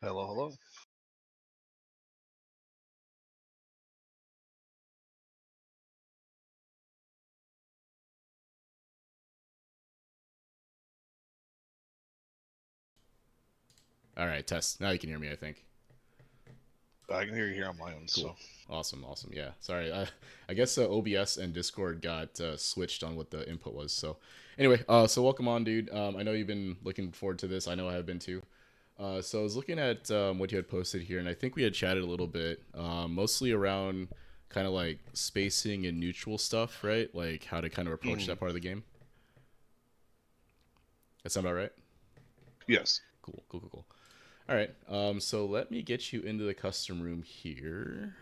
Hello, hello. All right, test. Now you can hear me, I think. I can hear you here on my own. Cool. So, Awesome, awesome. Yeah. Sorry. I guess OBS and Discord got switched on what the input was. So, anyway, so welcome on, dude. I know you've been looking forward to this. I know I have been too. So I was looking at what you had posted here, and I think we had chatted a little bit, mostly around kind of like spacing and neutral stuff, right? Like how to kind of approach mm, that part of the game. That sound about right? yes. Cool, cool, cool, cool. All right. So let me get you into the custom room here.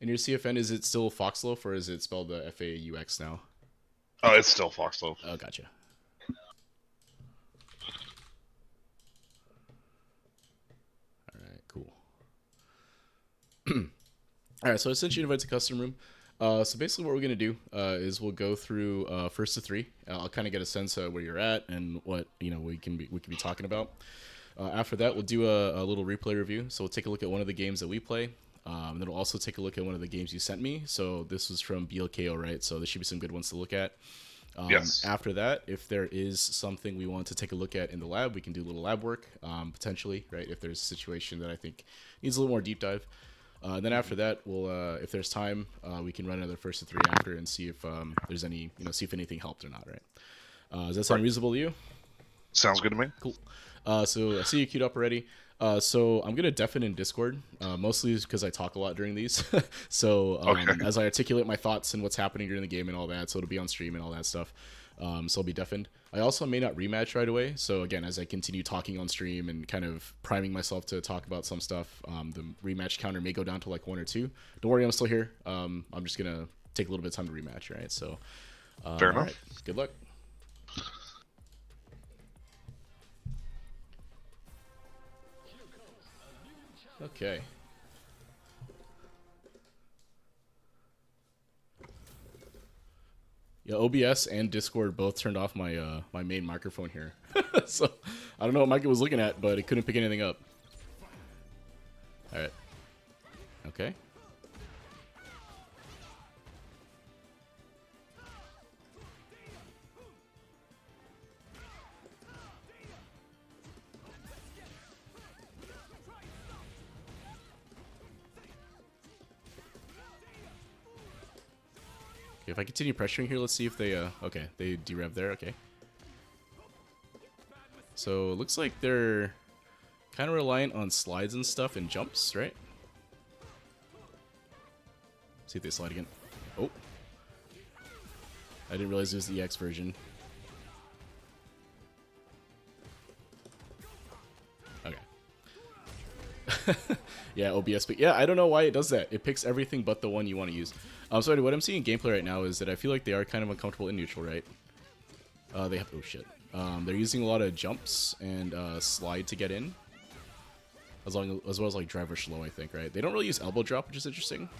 And your CFN, is it still Foxloaf or is it spelled FAUX now? Oh, it's still Foxloaf. Oh, gotcha. All right, cool. All right, so I sent you an invite to custom room. So basically, what we're gonna do is we'll go through first to three. I'll kind of get a sense of where you're at and what we can be talking about. After that, we'll do a little replay review. So we'll take a look at one of the games that we play. And then we'll also take a look at one of the games you sent me. So this was from BLKO, right? So there should be some good ones to look at. Yes. After that, if there is something we want to take a look at in the lab, we can do a little lab work, potentially, right? If there's a situation that I think needs a little more deep dive. Then after that, we'll, if there's time, we can run another first to three after and see if there's any, see if anything helped or not, right? Does that sound Right. reasonable to you? Sounds good to me. Cool. So I see you queued up already. So I'm gonna deafen in Discord, mostly because I talk a lot during these. So Okay. as I articulate my thoughts and what's happening during the game and all that, so it'll be on stream and all that stuff. So I'll be deafened. I also may not rematch right away. So again, as I continue talking on stream and kind of priming myself to talk about some stuff, the rematch counter may go down to like one or two. Don't worry, I'm still here. I'm just gonna take a little bit of time to rematch, right? So, Fair all right, enough. good luck. Okay. Yeah, OBS and Discord both turned off my my main microphone here, so I don't know what Mike was looking at, but it couldn't pick anything up. All right, okay. Okay, if I continue pressuring here, let's see if they okay, they derev there. Okay, so it looks like they're kind of reliant on slides and stuff and jumps, right? See if they slide again. Oh, I didn't realize it was the EX version. Okay. Yeah, OBS, but yeah, I don't know why it does that. It picks everything but the one you want to use. Sorry, what I'm seeing in gameplay right now is that I feel like they are kind of uncomfortable in neutral, right? They have, oh shit. They're using a lot of jumps and slide to get in, as well as like driver slow, I think, right? They don't really use elbow drop, which is interesting.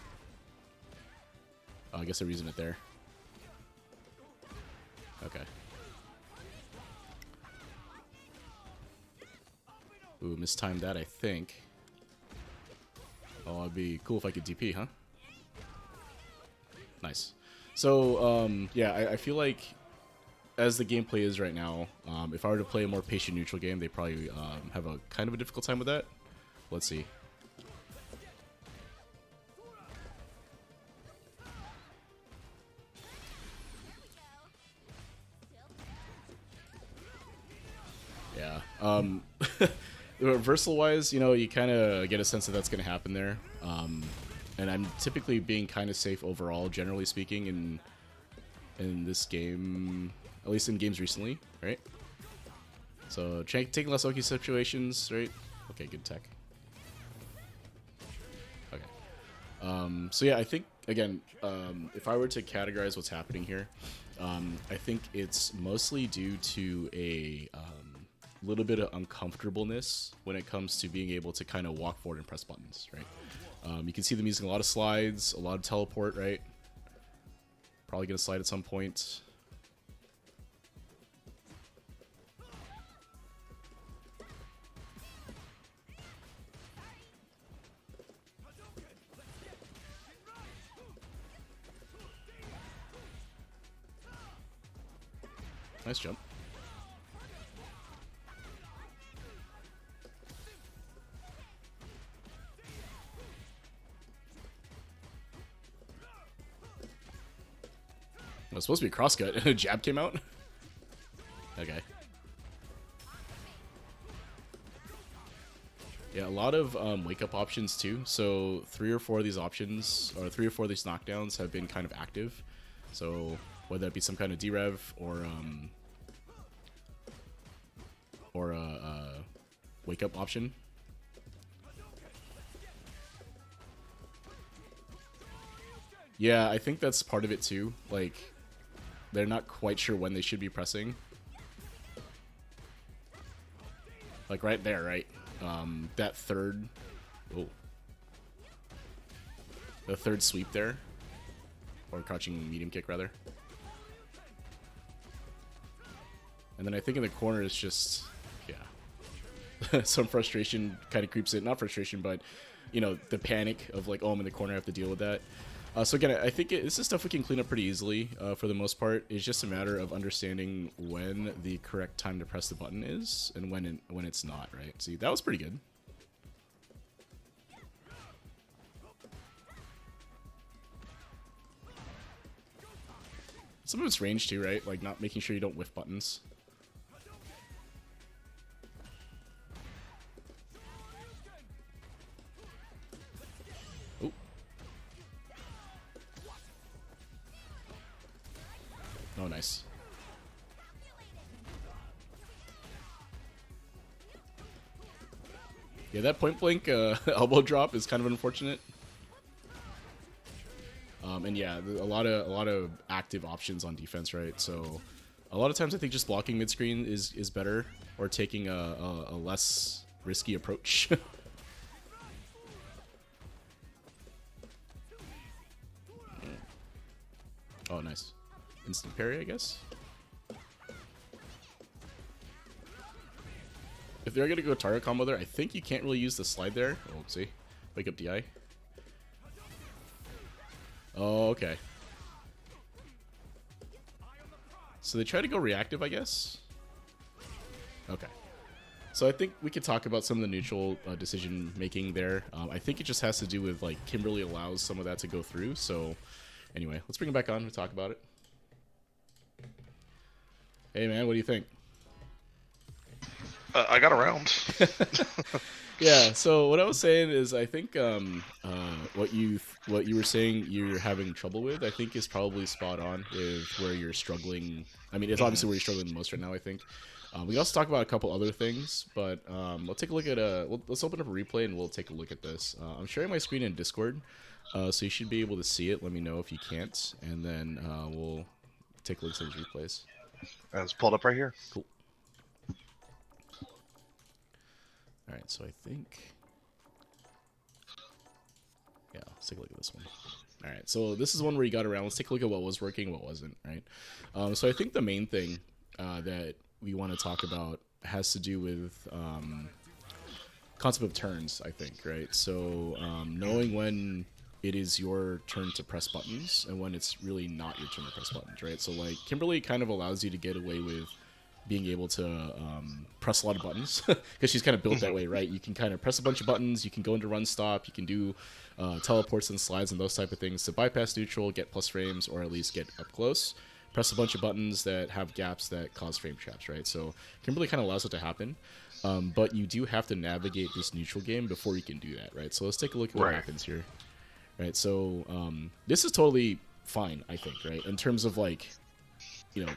I guess they're using it there. Okay. Ooh, mistimed that, I think. Oh, it'd be cool if I could DP, huh? Nice. So, yeah, I feel like as the gameplay is right now, if I were to play a more patient neutral game, they probably have a kind of a difficult time with that. Let's see. Yeah. Reversal wise, you kind of get a sense that that's going to happen there. And I'm typically being kind of safe overall, generally speaking, in this game, at least in games recently, right? So taking less Oki situations, right? Okay, good tech. Okay. So yeah, I think again, if I were to categorize what's happening here, I think it's mostly due to a little bit of uncomfortableness when it comes to being able to kind of walk forward and press buttons, right? You can see them using a lot of slides, a lot of teleport, right? Probably gonna slide at some point. Nice jump. It was supposed to be a crosscut and a jab came out? Okay. Yeah, a lot of wake-up options too. So 3 or 4 of these options, or 3 or 4 of these knockdowns have been kind of active. So whether that be some kind of derev or a wake-up option. Yeah, I think that's part of it too. Like, they're not quite sure when they should be pressing. Like right there, right? That third... Oh. The third sweep there. Or crouching medium kick, rather. And then I think in the corner it's just... Yeah. Some frustration kind of creeps in. Not frustration, but, you know, the panic of like, oh, I'm in the corner, I have to deal with that. So again, I think this is stuff we can clean up pretty easily for the most part. It's just a matter of understanding when the correct time to press the button is and when it's not, right? See, that was pretty good. Some of it's range too, right? Like not making sure you don't whiff buttons. Oh. Oh, nice. Yeah, that point blank elbow drop is kind of unfortunate. And yeah, a lot of active options on defense, right? So a lot of times I think just blocking mid screen is better, or taking a less risky approach. Oh, nice. Instant parry, I guess. If they're gonna go target combo there, I think you can't really use the slide there. Oh, see, wake up DI. Oh, okay. So they try to go reactive, I guess? Okay. So I think we could talk about some of the neutral decision making there. I think it just has to do with, like, Kimberly allows some of that to go through. So anyway, let's bring it back on and talk about it. Hey, man, what do you think? I got around. Yeah, so what I was saying is I think what you were saying you're having trouble with, I think is probably spot on with where you're struggling. I mean, it's obviously where you're struggling the most right now, I think. We can also talk about a couple other things, but let's take a look at let's open up a replay and we'll take a look at this. I'm sharing my screen in Discord, so you should be able to see it. Let me know if you can't, and then we'll take a look at some replays. It's pulled up right here. Cool. All right, so I think, yeah, let's take a look at this one. All right, so this is one where you got around. Let's take a look at what was working, what wasn't, right? So I think the main thing that we want to talk about has to do with concept of turns, I think, right? So knowing when it is your turn to press buttons and when it's really not your turn to press buttons, right? So like Kimberly kind of allows you to get away with being able to press a lot of buttons because she's kind of built that way, right? You can kind of press a bunch of buttons, you can go into run stop, you can do teleports and slides and those type of things to bypass neutral, get plus frames, or at least get up close. Press a bunch of buttons that have gaps that cause frame traps, right? So Kimberly kind of allows it to happen, but you do have to navigate this neutral game before you can do that, right? So let's take a look at what happens here, right? So this is totally fine, I think, right? In terms of like, you know,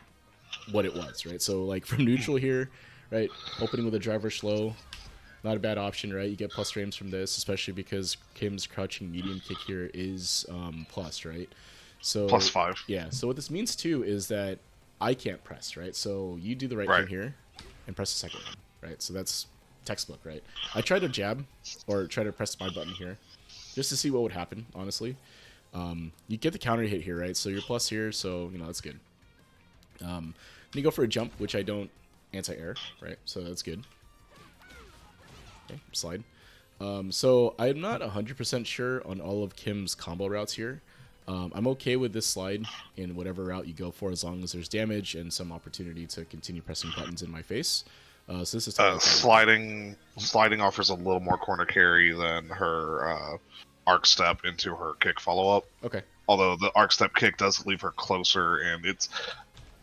what it was, right? So like from neutral here, right, opening with a driver slow, not a bad option, right? You get plus frames from this, especially because Kim's crouching medium kick here is plus, right? So +5. Yeah, so what this means too is that I can't press, right? So you do the right thing here and press the second one, right? So that's textbook, right? I tried to jab or try to press my button here just to see what would happen, honestly. You get the counter hit here, right? So you're plus here, so you know that's good. Then you go for a jump, which I don't anti-air, right? So that's good. Okay, slide. So I'm not 100% sure on all of Kim's combo routes here. I'm okay with this slide in whatever route you go for, as long as there's damage and some opportunity to continue pressing buttons in my face. So this is totally sliding offers a little more corner carry than her arc step into her kick follow up. Okay. Although the arc step kick does leave her closer, and it's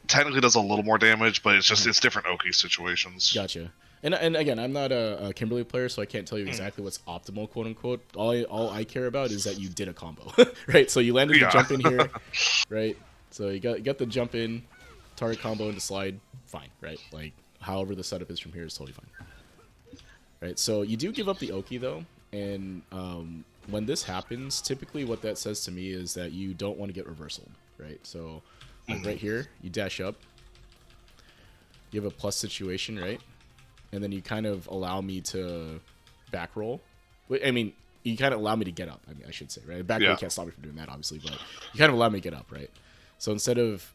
technically does a little more damage, but it's just it's different Oki situations. Gotcha. And again, I'm not a Kimberly player, so I can't tell you exactly what's optimal, quote unquote. All I care about is that you did a combo, right? So you landed the jump in here, right? So you got the jump in, target combo into slide, fine, right? Like however the setup is from here is totally fine, right? So you do give up the Oki though, and when this happens, typically what that says to me is that you don't want to get reversaled, right? So like right here, you dash up, you have a plus situation, right? And then you kind of allow me to back roll. I mean, you kind of allow me to get up, I should say, right? Back roll can't stop me from doing that, obviously, but you kind of allow me to get up, right? So instead of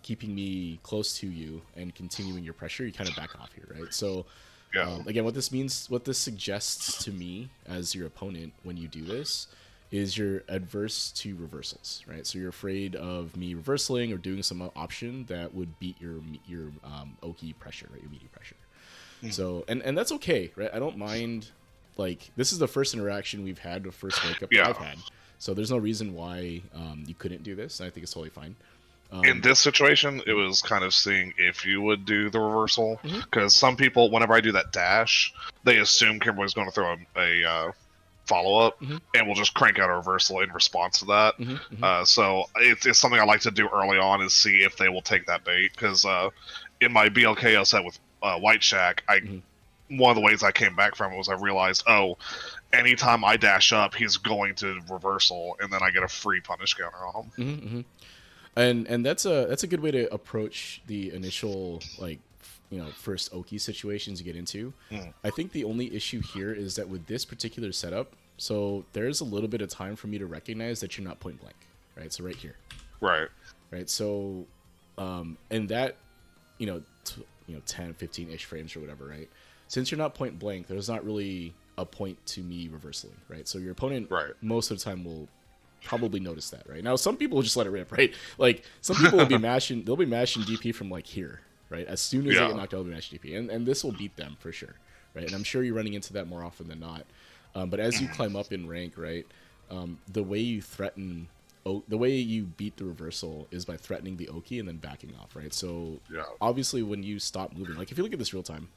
keeping me close to you and continuing your pressure, you kind of back off here, right? So again, what this suggests to me as your opponent when you do this is you're adverse to reversals, right? So you're afraid of me reversaling or doing some option that would beat your Oki pressure, right? Your meaty pressure. So, and that's okay, right? I don't mind, like, this is the first interaction we've had, the first wake up that I've had. So there's no reason why you couldn't do this. I think it's totally fine. In this situation, it was kind of seeing if you would do the reversal. Because some people, whenever I do that dash, they assume Kimberly's going to throw a follow-up, and we'll just crank out a reversal in response to that. So it's something I like to do early on is see if they will take that bait. Because in my BLKO set with White Shack, one of the ways I came back from it was I realized, anytime I dash up, he's going to reversal, and then I get a free punish counter on him. And that's a good way to approach the initial first Oki situations you get into. I think the only issue here is that with this particular setup, so there's a little bit of time for me to recognize that you're not point blank, right? So right here, right. So, and that 10, 15-ish frames or whatever, right? Since you're not point blank, there's not really a point to me reversing, right? So your opponent most of the time will probably notice that, right? Now, some people will just let it rip, right? Like, some people will be mashing, they'll be mashing DP from, like, here, right? As soon as they get knocked out, they'll be mashing DP. And this will beat them, for sure, right? And I'm sure you're running into that more often than not. But as you climb up in rank, right, the way you threaten... the way you beat the reversal is by threatening the Oki and then backing off, right? So obviously when you stop moving, like if you look at this real time,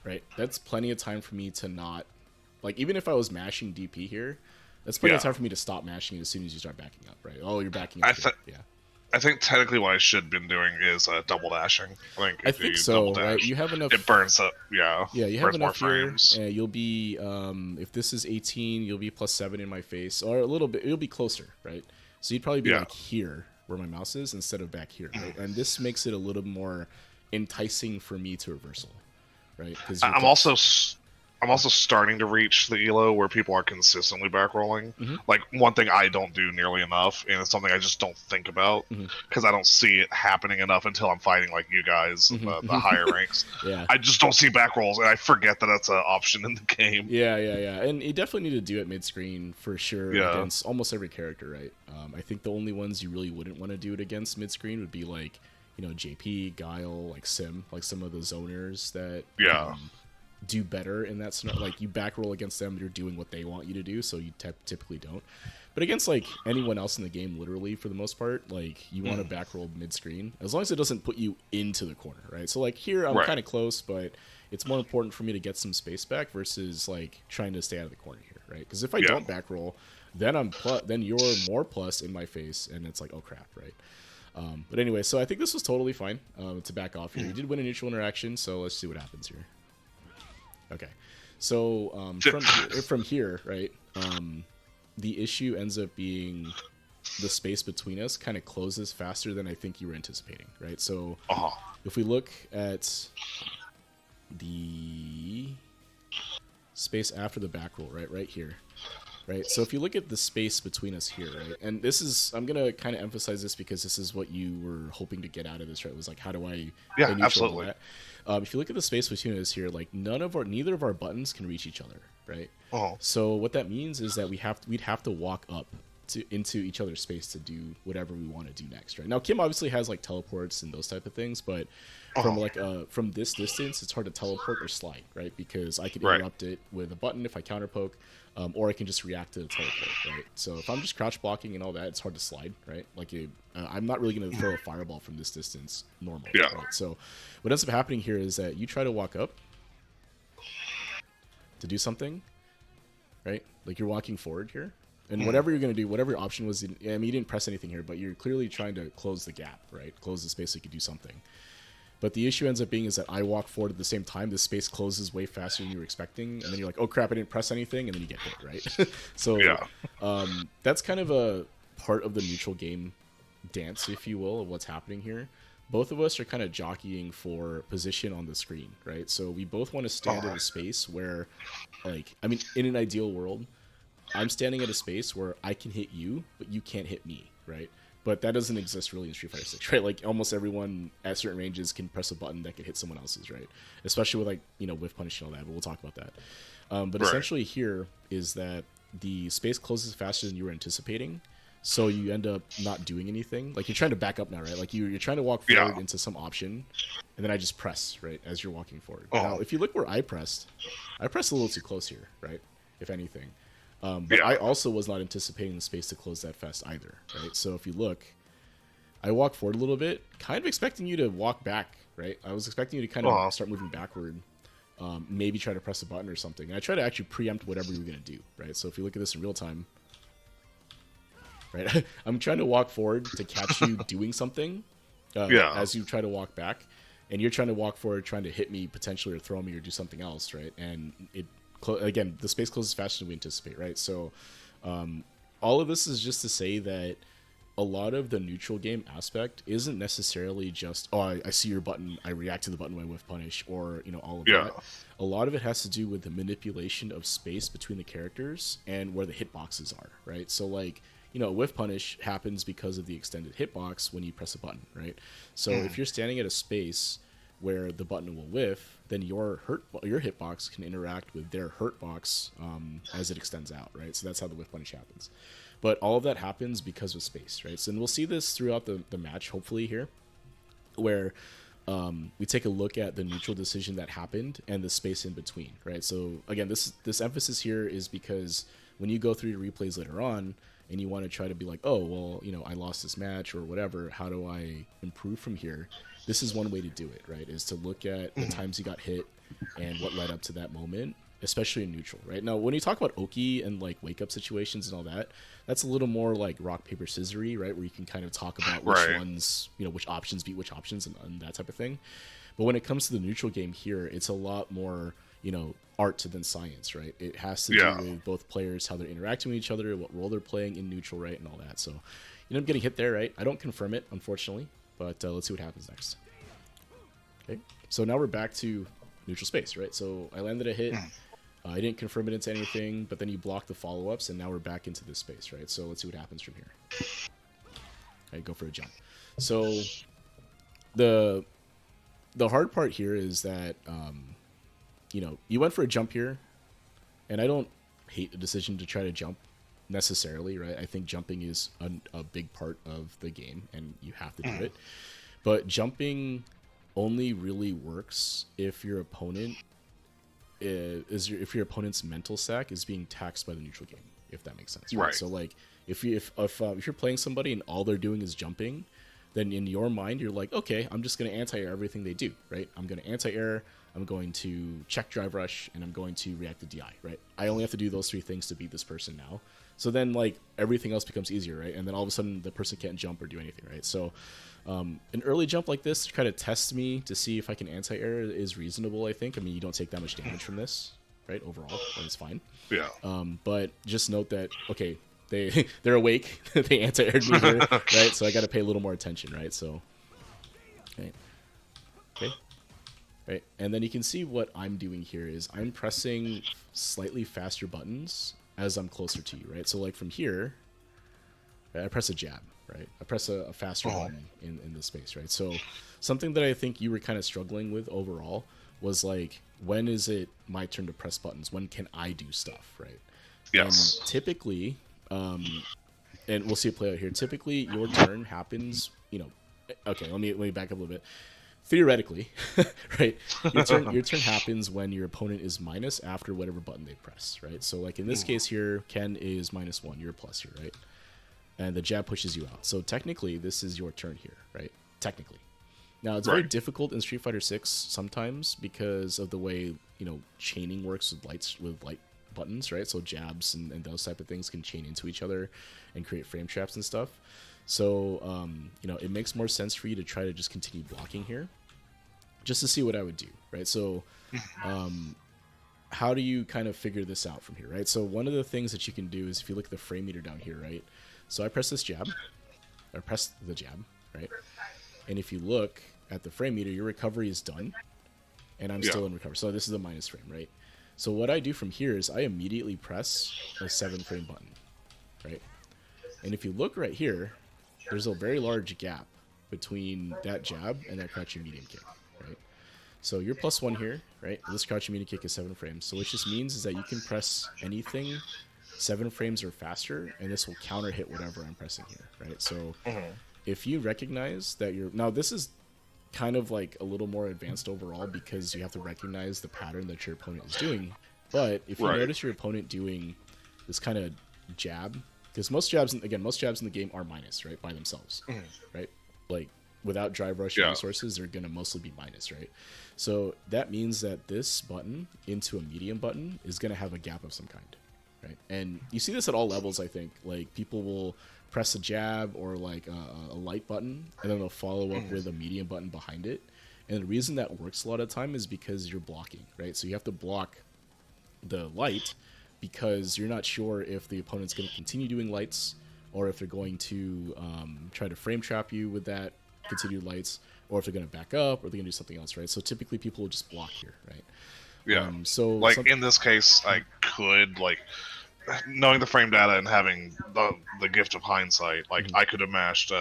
right, that's plenty of time for me to not, like even if I was mashing DP here, that's plenty of time for me to stop mashing it as soon as you start backing up, right? Oh, you're backing up. I think technically what I should have been doing is double dashing. I think so, right? You have enough. It burns up, you have enough here. And you'll be, if this is 18, you'll be +7 in my face, or a little bit. You'll be closer, right? So you'd probably be like here, where my mouse is, instead of back here, right? And this makes it a little more enticing for me to reversal, right? Because I'm also starting to reach the elo where people are consistently backrolling. Like, one thing I don't do nearly enough, and it's something I just don't think about, because I don't see it happening enough until I'm fighting, like, you guys, the higher ranks. I just don't see backrolls, and I forget that that's an option in the game. And you definitely need to do it mid-screen, for sure, against almost every character, right? I think the only ones you really wouldn't want to do it against mid-screen would be, like, JP, Guile, like Sim, like some of the zoners that... do better in that scenario. Like, you back roll against them, you're doing what they want you to do, so you typically don't. But against, like, anyone else in the game, literally, for the most part, like, you want to back roll mid-screen, as long as it doesn't put you into the corner, right? So, like, here, I'm kind of close, but it's more important for me to get some space back versus, like, trying to stay out of the corner here, right? Because if I don't back roll, then then you're more plus in my face, and it's like, oh, crap, right? But anyway, so I think this was totally fine to back off here. You did win a neutral interaction, so let's see what happens here. Okay, so from here, right, the issue ends up being the space between us kind of closes faster than I think you were anticipating, right? So if we look at the space after the back roll, right here, right? So if you look at the space between us here, right, and this is, I'm gonna kind of emphasize this because this is what you were hoping to get out of this, right? It was like, how do I Yeah, play neutral and all absolutely. that? If you look at the space between us here, like neither of our buttons can reach each other, right? Oh, So what that means is that we'd have to walk up into each other's space to do whatever we want to do next, right? Now Kim obviously has like teleports and those type of things, but from oh, like from this distance, it's hard to teleport or slide, right? Because I can right. interrupt it with a button if I counter poke, or I can just react to the teleport, right? So if I'm just crouch blocking and all that, it's hard to slide, right? Like I'm not really going to throw a fireball from this distance normally, Yeah. right? So what ends up happening here is that you try to walk up to do something, right? Like you're walking forward here, and whatever you're going to do, whatever your option was, I mean, you didn't press anything here, but you're clearly trying to close the gap, right? Close the space so you can do something. But the issue ends up being is that I walk forward at the same time. This space closes way faster than you were expecting, and then you're like, "Oh crap! I didn't press anything," and then you get hit, right? So Yeah. that's kind of a part of the neutral game dance, if you will, of what's happening here. Both of us are kind of jockeying for position on the screen, right? So we both want to stand in a space where, like, I mean, in an ideal world, I'm standing at a space where I can hit you, but you can't hit me, right? But that doesn't exist really in Street Fighter 6, right? Like almost everyone at certain ranges can press a button that could hit someone else's, right? Especially with like, you know, whiff punish and all that, but we'll talk about that. But Right. essentially here is that the space closes faster than you were anticipating, so you end up not doing anything. Like you're trying to back up now, right? Like you're trying to walk forward Yeah. into some option, and then I just press, right, as you're walking forward. Oh. Now, if you look where I pressed a little too close here, right? If anything. But Yeah. I also was not anticipating the space to close that fast either, right? So if you look, I walk forward a little bit, kind of expecting you to walk back, right? I was expecting you to kind of start moving backward, maybe try to press a button or something. And I try to actually preempt whatever you were going to do, right? So if you look at this in real time, right, I'm trying to walk forward to catch you doing something Yeah. as you try to walk back, and you're trying to walk forward, trying to hit me potentially or throw me or do something else, right? And again, the space closes faster than we anticipate, right? So all of this is just to say that a lot of the neutral game aspect isn't necessarily just, oh, I see your button, I react to the button when I whiff punish, or, you know, all of Yeah. that. A lot of it has to do with the manipulation of space between the characters and where the hitboxes are, right? So, like, you know, whiff punish happens because of the extended hitbox when you press a button, right? So if you're standing at a space where the button will whiff, then your hitbox can interact with their hurtbox as it extends out, right? So that's how the whiff punish happens. But all of that happens because of space, right? So, and we'll see this throughout the match, hopefully here, where we take a look at the neutral decision that happened and the space in between, right? So again, this emphasis here is because when you go through your replays later on and you want to try to be like, oh, well, you know, I lost this match or whatever, how do I improve from here? This is one way to do it, right? Is to look at the times you got hit and what led up to that moment, especially in neutral, right? Now, when you talk about Oki and like wake up situations and all that, that's a little more like rock, paper, scissory, right? Where you can kind of talk about which Right. ones, you know, which options beat which options and that type of thing. But when it comes to the neutral game here, it's a lot more, you know, art than science, right? It has to Yeah. do with both players, how they're interacting with each other, what role they're playing in neutral, right? And all that. So, you know, I'm getting hit there, right? I don't confirm it, unfortunately, but let's see what happens next. Okay. So now we're back to neutral space, right? So I landed a hit. I didn't confirm it into anything, but then you block the follow-ups, and now we're back into this space, right? So let's see what happens from here. Okay, go for a jump. So the hard part here is that, you know, you went for a jump here, and I don't hate the decision to try to jump necessarily, right? I think jumping is a big part of the game, and you have to do it. But jumping only really works if your opponent if your opponent's mental stack is being taxed by the neutral game, if that makes sense, right? Right. So like if you're playing somebody and all they're doing is jumping, then in your mind you're like, okay, I'm just going to anti-air everything they do, right? I'm going to anti-air, I'm going to check drive rush, and I'm going to react to DI, right? I only have to do those three things to beat this person now. So then like everything else becomes easier, right? And then all of a sudden the person can't jump or do anything, right? So an early jump like this to kind of test me to see if I can anti-air is reasonable, I think. I mean, you don't take that much damage from this, right? Overall, that's fine. Yeah. But just note that, okay, they're awake. They anti-aired me here, right? So I got to pay a little more attention, right? So, right. Okay. Right. And then you can see what I'm doing here is I'm pressing slightly faster buttons as I'm closer to you, right? So like from here, right, I press a jab, right? I press a faster button in this space, right? So something that I think you were kind of struggling with overall was like, when is it my turn to press buttons? When can I do stuff, right? Yes. And typically, and we'll see it play out here. Typically, your turn happens, okay, let me back up a little bit. Theoretically, right, your turn happens when your opponent is minus after whatever button they press, right? So like in this case here, Ken is -1, you're plus here, right? And the jab pushes you out. So technically, this is your turn here, right? Technically. Now, it's very difficult in Street Fighter 6 sometimes because of the way, chaining works with light buttons, right? So jabs and those type of things can chain into each other and create frame traps and stuff. So, it makes more sense for you to try to just continue blocking here just to see what I would do, right? So, how do you kind of figure this out from here, right? So one of the things that you can do is if you look at the frame meter down here, right? So I press this jab, or press the jab, right? And if you look at the frame meter, your recovery is done, and I'm still in recovery. So this is a minus frame, right? So what I do from here is I immediately press a 7 frame button, right? And if you look right here, there's a very large gap between that jab and that crouching medium kick, right? So you're +1 here, right? This crouching medium kick is 7 frames. So what this means is that you can press anything 7 frames or faster, and this will counter hit whatever I'm pressing here, right? So if you recognize that now this is kind of like a little more advanced overall because you have to recognize the pattern that your opponent is doing. But if you notice your opponent doing this kind of jab, because most jabs in the game are minus, right, by themselves, right? Like without drive rush resources, they're gonna mostly be minus, right? So that means that this button into a medium button is gonna have a gap of some kind, right? And you see this at all levels, I think. Like people will press a jab or like a light button, and then they'll follow up with a medium button behind it. And the reason that works a lot of the time is because you're blocking, right? So you have to block the light because you're not sure if the opponent's going to continue doing lights or if they're going to try to frame trap you with that continued lights, or if they're going to back up or they're going to do something else, right? So typically people will just block here, right? Yeah. In this case, I could, knowing the frame data and having the gift of hindsight, I could have mashed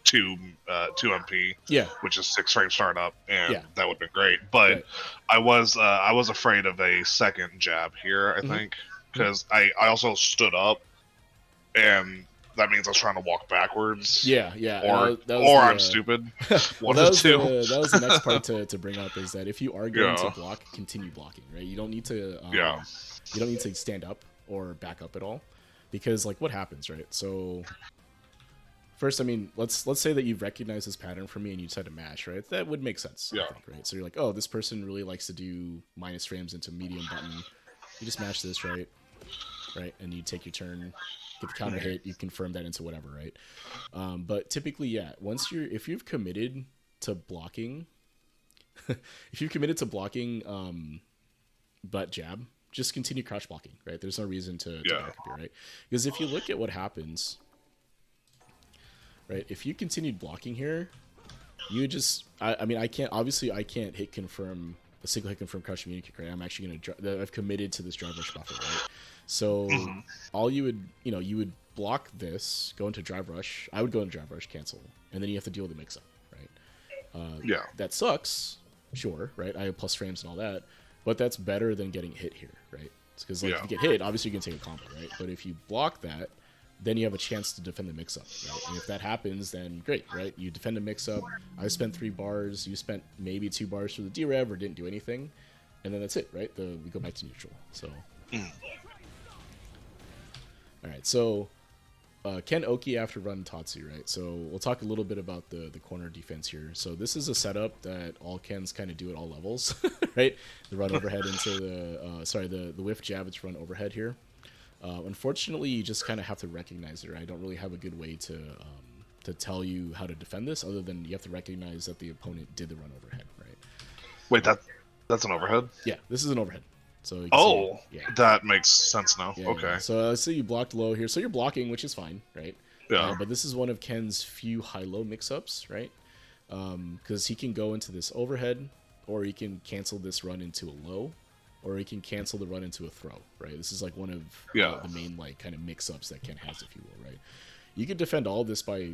2 MP, which is 6 frame startup, and that would have been great. But I was afraid of a second jab here, I think, because I also stood up, and that means I was trying to walk backwards. Or I'm stupid. One of the two. That was the next part to bring up is that if you are going to block, continue blocking, right? You don't need to. You don't need to stand up or back up at all, because what happens, right? So first, I mean, let's say that you've recognized this pattern for me and you decide to mash, right? That would make sense, I think, right? So you're like, oh, this person really likes to do minus frames into medium button. You just mash this, right? And you take your turn, get the counter hit, you confirm that into whatever, right? But typically, if you've committed to blocking, butt jab, just continue crouch blocking, right? There's no reason to back up here, right? Because if you look at what happens, right? If you continued blocking here, you just, I can't hit confirm, a single hit confirm crouch medium kick, right? I'm actually I've committed to this drive rush buffer, right? So all you would block this, go into drive rush. I would go into drive rush, cancel, and then you have to deal with the mix up, right? That sucks, sure, right? I have plus frames and all that. But that's better than getting hit here, right? Because if you get hit, obviously you can take a combo, right? But if you block that, then you have a chance to defend the mix-up, right? And if that happens, then great, right? You defend a mix-up. I spent 3 bars. You spent maybe 2 bars for the D-Rev or didn't do anything. And then that's it, right? We go back to neutral. So, all right, so Ken Oki after run Tatsu, right? So we'll talk a little bit about the corner defense here. So this is a setup that all Kens kind of do at all levels, right? The run overhead into the whiff jab, it's run overhead here. Unfortunately, you just kind of have to recognize it, right? I don't really have a good way to tell you how to defend this other than you have to recognize that the opponent did the run overhead, right? Wait, that's an overhead? Yeah, this is an overhead. So that makes sense now. Yeah, okay. Yeah. So let's say you blocked low here. So you're blocking, which is fine, right? Yeah. But this is one of Ken's few high-low mix-ups, right? Because he can go into this overhead, or he can cancel this run into a low, or he can cancel the run into a throw, right? This is like one of the main like kind of mix-ups that Ken has, if you will, right? You can defend all of this by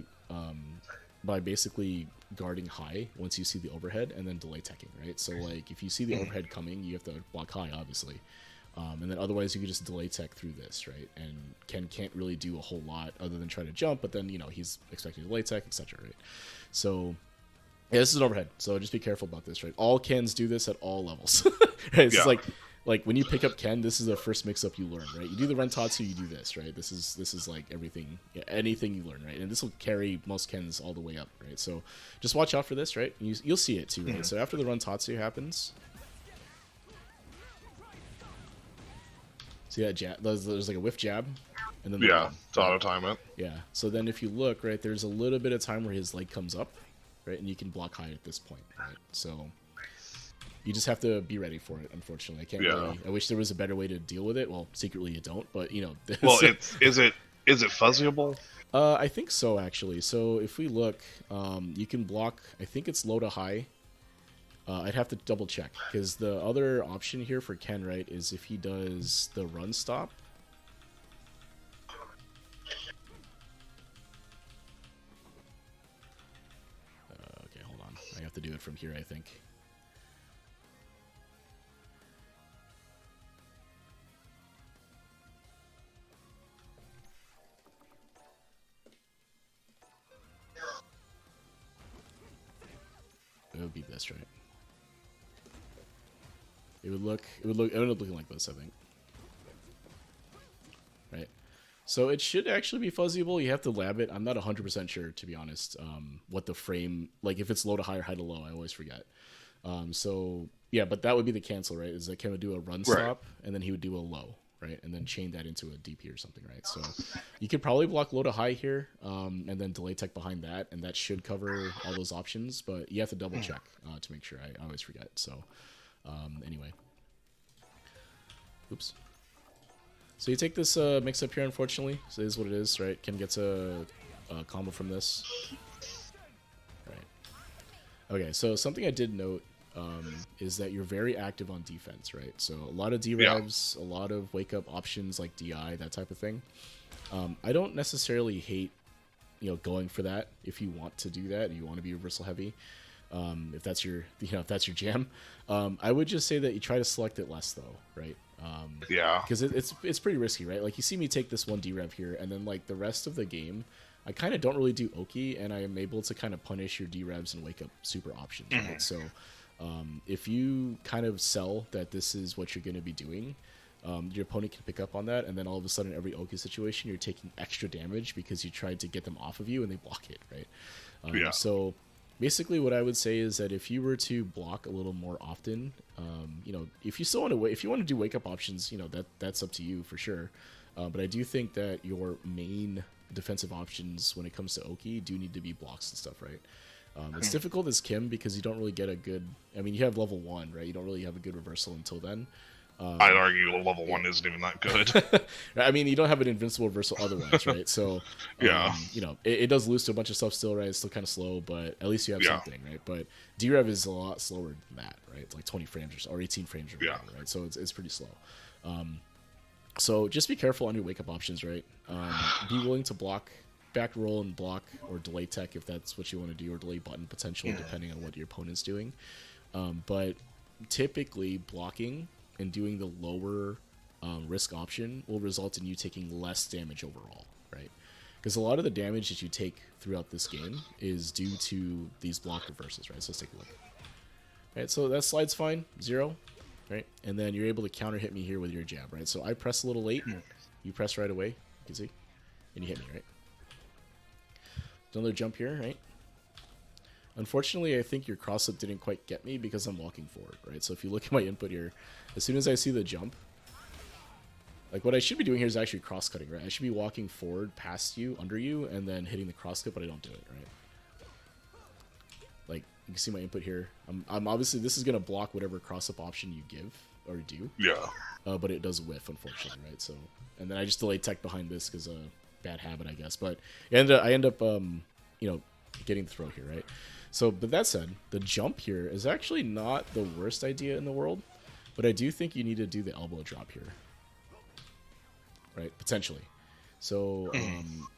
basically guarding high once you see the overhead and then delay teching, right? So like if you see the overhead coming, you have to block high, obviously. And then otherwise you can just delay tech through this, right? And Ken can't really do a whole lot other than try to jump, but then, you know, he's expecting to delay tech, etc., right? So, yeah, this is an overhead, so just be careful about this, right? All Kens do this at all levels. Right? It's like when you pick up Ken, this is the first mix-up you learn, right? You do the Rentatsu, you do this, right? This is like everything, anything you learn, right? And this will carry most Kens all the way up, right? So just watch out for this, right? You'll see it too, right? So after the Rentatsu happens, see that jab? There's like a whiff jab, and then to auto time it. Yeah. So then if you look, right, there's a little bit of time where his leg comes up, right, and you can block high at this point, right? So you just have to be ready for it. Unfortunately, I can't really. I wish there was a better way to deal with it. Well, secretly you don't, but you know. Well, is it fuzzyable? I think so, actually. So if we look, you can block. I think it's low to high. I'd have to double check because the other option here for Ken, right, is if he does the run stop. Okay, hold on. I have to do it from here, I think. It would be this, right? It would end up looking like this, I think. Right. So it should actually be fuzzyable. You have to lab it. I'm not 100% sure, to be honest, what the frame, like if it's low to high or high to low, I always forget. So yeah, but that would be the cancel, right? Is that Ken would do a run stop and then he would do a low, right? And then chain that into a DP or something, right? So you could probably block low to high here, and then delay tech behind that, and that should cover all those options, but you have to double check to make sure. I always forget. So anyway. Oops. So you take this mix up here, unfortunately. So it is what it is, right? Ken gets a combo from this. Right. Okay, so something I did note is that you're very active on defense, right? So a lot of D-Revs, a lot of wake-up options like DI, that type of thing. I don't necessarily hate, going for that if you want to do that, you want to be reversal heavy. If that's your, if that's your jam, I would just say that you try to select it less though, right? Because it's pretty risky, right? Like you see me take this one D-Rev here, and then like the rest of the game, I kind of don't really do Oki, and I am able to kind of punish your D-Revs and wake up super options, right? So if you kind of sell that this is what you're going to be doing, your opponent can pick up on that, and then all of a sudden every Oki situation you're taking extra damage because you tried to get them off of you and they block it, right? So basically what I would say is that if you were to block a little more often, if you still want to if you want to do wake up options, that's up to you for sure. But I do think that your main defensive options when it comes to Oki do need to be blocks and stuff, right? It's difficult as Kim because you don't really get a good, you have level 1, right? You don't really have a good reversal until then. I'd argue level 1 isn't even that good. You don't have an invincible reversal otherwise, right? So, it does lose to a bunch of stuff still, right? It's still kind of slow, but at least you have something, right? But D-Rev is a lot slower than that, right? It's like 20 frames or 18 frames or whatever, right? So it's pretty slow. So just be careful on your wake-up options, right? Be willing to block, back roll and block, or delay tech if that's what you want to do, or delay button potential depending on what your opponent's doing. But typically blocking and doing the lower risk option will result in you taking less damage overall, right? Because a lot of the damage that you take throughout this game is due to these block reverses, right? So let's take a look. Right, so that slide's fine, 0, right? And then you're able to counter hit me here with your jab, right? So I press a little late, you press right away, you can see, and you hit me, right? Another jump here, right? Unfortunately, I think your cross-up didn't quite get me because I'm walking forward, right? So if you look at my input here, as soon as I see the jump, like what I should be doing here is actually cross-cutting, right? I should be walking forward past you, under you, and then hitting the cross-cut, but I don't do it, right? Like, you can see my input here. I'm obviously, this is going to block whatever cross-up option you give or do. Yeah. But it does whiff, unfortunately, right? So, and then I just delay tech behind this because bad habit, I guess. But I end up, getting the throw here, right? So, but that said, the jump here is actually not the worst idea in the world. But I do think you need to do the elbow drop here, right? Potentially. So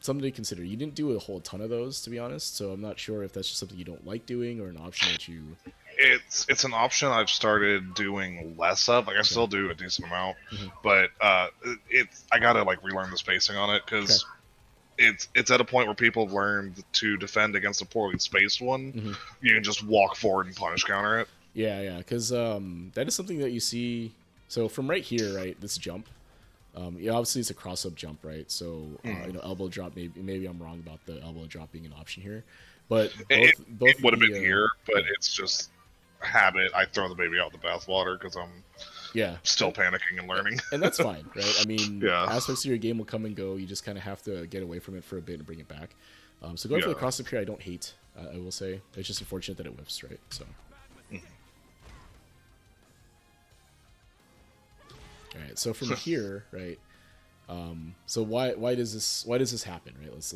something to consider. You didn't do a whole ton of those, to be honest. So I'm not sure if that's just something you don't like doing or an option that you. It's an option I've started doing less of. Like I still do a decent amount, but I gotta like relearn the spacing on it because it's at a point where people have learned to defend against a poorly spaced one. You can just walk forward and punish counter it. Yeah, because that is something that you see. So from right here, right, this jump. Obviously it's a cross-up jump, right? So elbow drop. Maybe I'm wrong about the elbow drop being an option here, but both it would have been here, but it's just habit. I throw the baby out the bathwater because I'm still panicking and learning, and that's fine, right? I mean, aspects of your game will come and go. You just kind of have to get away from it for a bit and bring it back. So going for the cross-up here, I don't hate. I will say it's just unfortunate that it whiffs, right? So. All right, so from here, right? So why does this happen, right? Let's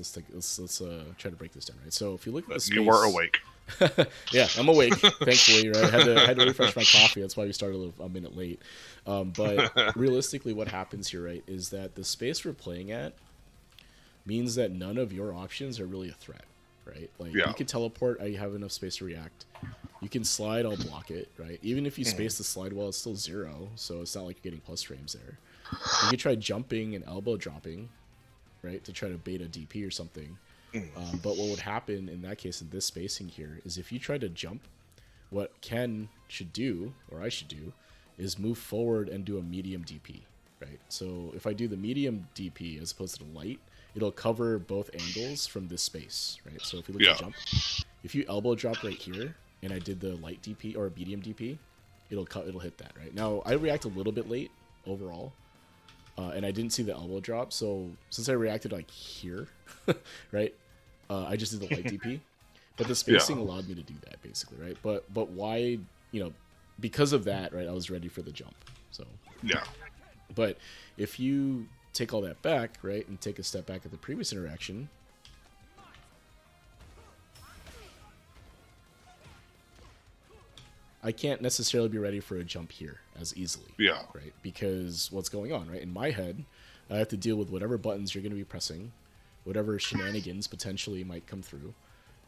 try to break this down, right? So if you look at the space, you were awake. Yeah, I'm awake. Thankfully, right? Had to refresh my coffee. That's why we started a minute late. But realistically, what happens here, right, is that the space we're playing at means that none of your options are really a threat, right? Like you can teleport, I have enough space to react. You can slide, I'll block it, right? Even if you space the slide well, it's still 0, so it's not like you're getting plus frames there. You could try jumping and elbow dropping, right, to try to bait a DP or something. But what would happen in that case in this spacing here is if you try to jump, what Ken should do, or I should do, is move forward and do a medium DP, right? So if I do the medium DP as opposed to the light, it'll cover both angles from this space, right? So if you look at jump, if you elbow drop right here, and I did the light DP or medium DP, it'll hit that, right? Now, I react a little bit late overall, and I didn't see the elbow drop, so since I reacted like here, right, I just did the light DP, but the spacing allowed me to do that, basically, right? But why, because of that, right, I was ready for the jump, so. Yeah. But if you take all that back, right, and take a step back at the previous interaction, I can't necessarily be ready for a jump here as easily. Yeah. Right? Because what's going on, right? In my head, I have to deal with whatever buttons you're going to be pressing, whatever shenanigans potentially might come through,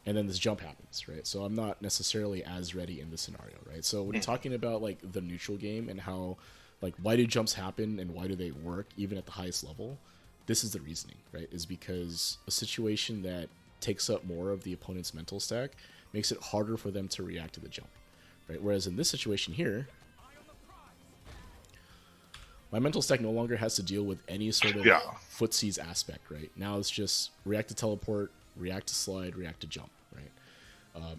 and then this jump happens, right? So I'm not necessarily as ready in this scenario, right? So when you're talking about like the neutral game and how, like, why do jumps happen and why do they work even at the highest level, this is the reasoning, right? Is because a situation that takes up more of the opponent's mental stack makes it harder for them to react to the jump. Right? Whereas in this situation here, my mental stack no longer has to deal with any sort of footsies aspect, right? Now it's just react to teleport, react to slide, react to jump, right?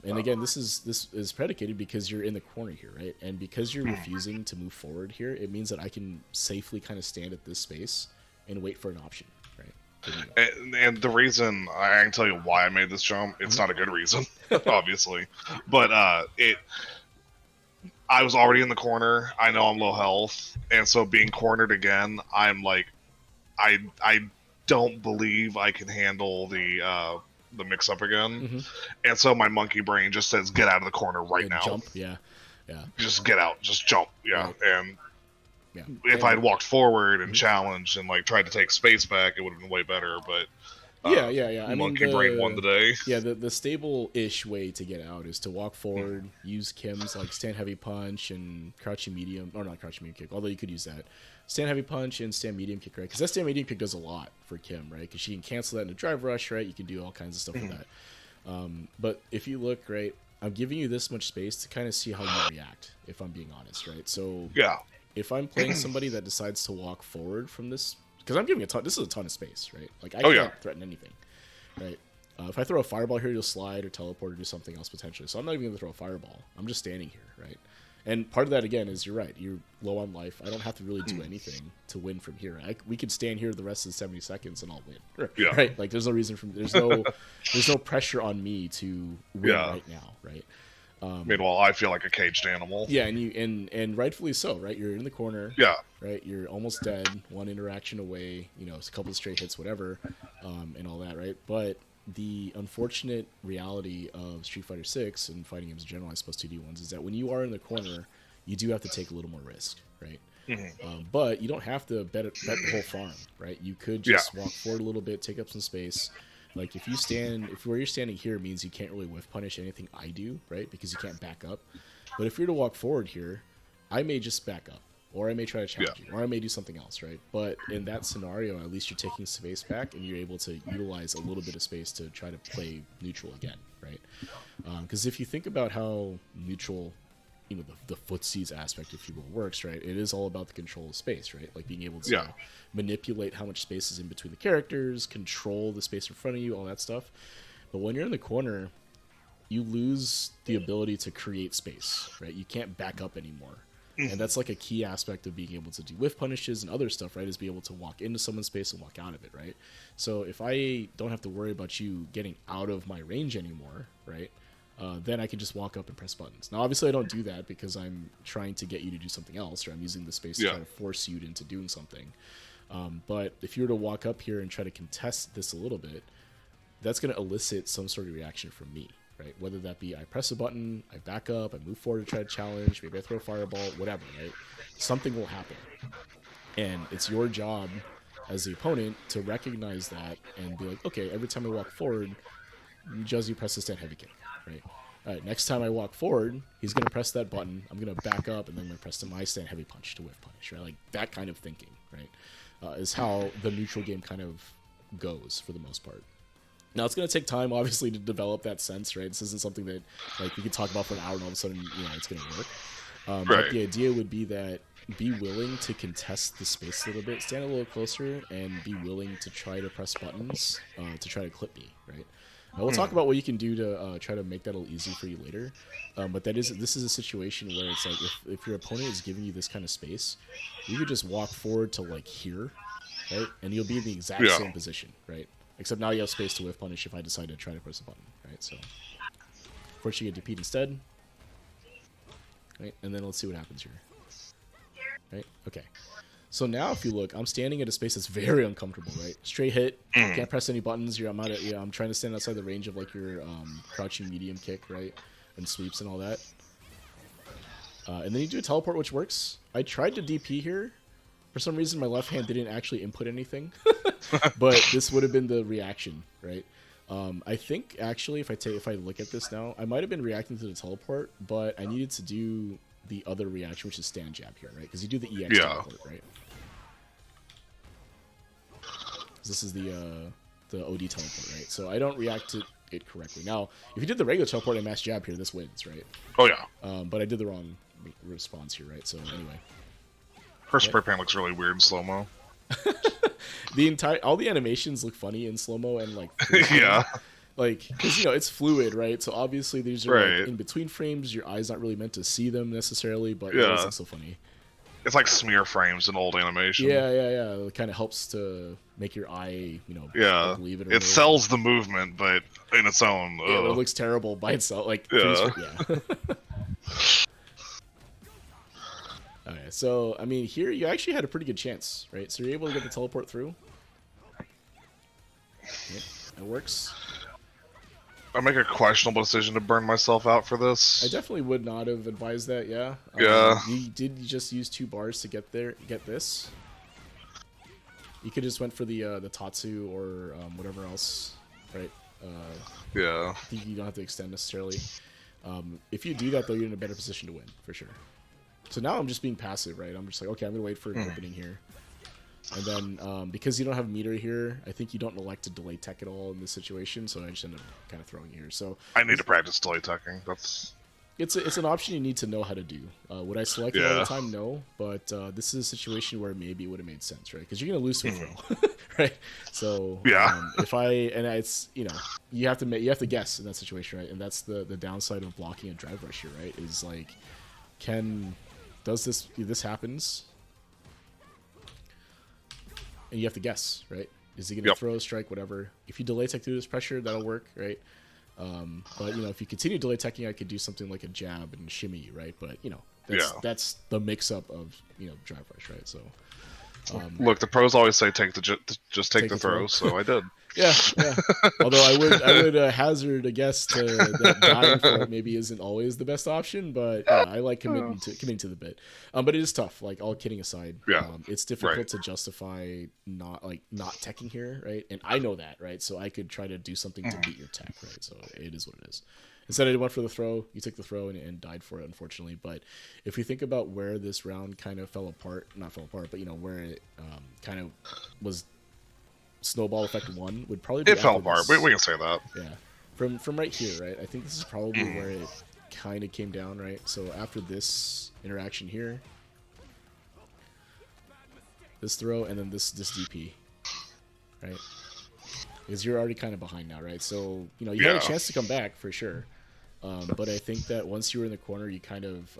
And again, this is predicated because you're in the corner here, right? And because you're refusing to move forward here, it means that I can safely kind of stand at this space and wait for an option, right? And the reason, I can tell you why I made this jump, it's not a good reason, obviously, but I was already in the corner. I know I'm low health, and so being cornered again, I'm like, I don't believe I can handle the mix-up again, and so my monkey brain just says, "Get out of the corner right now." Jump, yeah. Just get out, just jump, Right. And if I'd walked forward and challenged and like tried to take space back, it would have been way better. But I monkey mean, brain won the day. Yeah, the stable-ish way to get out is to walk forward, use Kim's like stand heavy punch and crouching medium, or not crouching medium kick, although you could use that. Stand heavy punch and stand medium kick, right? Because that stand medium kick does a lot for Kim, right? Because she can cancel that in a drive rush, right? You can do all kinds of stuff with that. But if you look, right, I'm giving you this much space to kind of see how you react, if I'm being honest, right? So if I'm playing somebody that decides to walk forward from this, because I'm giving this is a ton of space, right? Like I can't threaten anything, right? If I throw a fireball here, you'll slide or teleport or do something else potentially. So I'm not even going to throw a fireball. I'm just standing here, right? And part of that, again, is you're right. You're low on life. I don't have to really do anything to win from here. We could stand here the rest of the 70 seconds and I'll win, right? Like there's no reason there's no pressure on me to win right now, right? Meanwhile, I feel like a caged animal. Yeah, and rightfully so, right? You're in the corner. Yeah. Right? You're almost dead. One interaction away. It's a couple of straight hits, whatever, and all that, right? But the unfortunate reality of Street Fighter 6 and fighting games in general, I suppose 2D ones, is that when you are in the corner, you do have to take a little more risk, right? Mm-hmm. But you don't have to bet the whole farm, right? You could just walk forward a little bit, take up some space. Like if where you're standing here means you can't really whiff punish anything I do, right? Because you can't back up. But if you're to walk forward here, I may just back up, or I may try to challenge you, or I may do something else, right? But in that scenario, at least you're taking space back, and you're able to utilize a little bit of space to try to play neutral again, right? Because if you think about how neutral, the footsies aspect, if you will, works, right? It is all about the control of space, right? Like being able to manipulate how much space is in between the characters, control the space in front of you, all that stuff. But when you're in the corner, you lose the ability to create space, right? You can't back up anymore. And that's like a key aspect of being able to do whiff punishes and other stuff, right? Is be able to walk into someone's space and walk out of it, right? So if I don't have to worry about you getting out of my range anymore, right? Then I can just walk up and press buttons. Now, obviously, I don't do that because I'm trying to get you to do something else, or I'm using the space to try to force you into doing something. But if you were to walk up here and try to contest this a little bit, that's going to elicit some sort of reaction from me, right? Whether that be I press a button, I back up, I move forward to try to challenge, maybe I throw a fireball, whatever, right? Something will happen. And it's your job as the opponent to recognize that and be like, okay, every time I walk forward, Juzzy presses stand heavy kick, right? All right, next time I walk forward, he's going to press that button. I'm going to back up, and then I'm going to press my stand heavy punch to whiff punish, right? Like that kind of thinking, right? Is how the neutral game kind of goes for the most part. Now, it's going to take time, obviously, to develop that sense, right? This isn't something that, like, we could talk about for an hour and all of a sudden, it's going to work. But the idea would be that be willing to contest the space a little bit, stand a little closer, and be willing to try to press buttons to try to clip me, right? Now, we'll talk about what you can do to try to make that a little easy for you later. But this is a situation where it's like if your opponent is giving you this kind of space, you could just walk forward to, like, here, right? And you'll be in the exact same position, right? Except now you have space to whiff punish if I decide to try to press a button, right? So, fortunately, you get DP'd instead. Right? And then let's see what happens here. Right? Okay. So now if you look, I'm standing at a space that's very uncomfortable, right? Straight hit, can't press any buttons. I'm trying to stand outside the range of, like, your crouching medium kick, right? And sweeps and all that. And then you do a teleport, which works. I tried to DP here. For some reason, my left hand didn't actually input anything. But this would have been the reaction, right? I think, actually, if I look at this now, I might have been reacting to the teleport, but I needed to do the other reaction, which is stand jab here, right? Because you do the EX teleport, right? This is the OD teleport, right? So I don't react to it correctly. Now, if you did the regular teleport and mass jab here, this wins, right? Oh, yeah. But I did the wrong response here, right? So anyway. Her spray pan looks really weird in slow-mo. All the animations look funny in slow-mo and, like, yeah. Like, because, it's fluid, right? So obviously these are like, in between frames. Your eye's not really meant to see them necessarily, but it does look so funny. It's like smear frames in old animation. Yeah. It kind of helps to make your eye, believe it. Or it sells the movement, but in its own. Yeah, it looks terrible by itself. Like, yeah. Okay, so I mean, here you actually had a pretty good chance, right? So you're able to get the teleport through. Yep, that works. I make a questionable decision to burn myself out for this. I definitely would not have advised that. Yeah. You did just use 2 bars to get this. You could just went for the Tatsu or whatever else, right? Yeah. I think you don't have to extend necessarily. If you do that, though, you're in a better position to win for sure. So now I'm just being passive, right? I'm just like, okay, I'm gonna wait for an opening here. And then, because you don't have meter here, I think you don't elect to delay tech at all in this situation, so I just end up kind of throwing here. So I need to practice delay teching. It's an option you need to know how to do. Would I select it all the time? No, but this is a situation where maybe it would have made sense, right? Because you're gonna lose to a throw, right? So it's you have to guess in that situation, right? And that's the downside of blocking a drive rush here, right? Is like, does this happens? And you have to guess, right? Is he going to throw, strike, whatever? If you delay tech through this pressure, that'll work, right? But, if you continue delay teching, I could do something like a jab and shimmy, right? But, that's the mix-up of, drive rush, right? So, Look, the pros always say just take the throw, so I did. Yeah. Although I would hazard a guess that dying for it maybe isn't always the best option, but yeah, I like committing to the bit. But it is tough. Like, all kidding aside, it's difficult to justify not teching here, right? And I know that, right? So I could try to do something to beat your tech, right? So it is what it is. Instead, I went for the throw. You took the throw and died for it, unfortunately. But if we think about where this round kind of not fell apart, but where it kind of was. Snowball effect 1 would probably be. It fell apart. We can say that. Yeah, from right here, right? I think this is probably where it kind of came down, right? So after this interaction here, this throw, and then this DP, right? Because you're already kind of behind now, right? So you had a chance to come back for sure, but I think that once you were in the corner, you kind of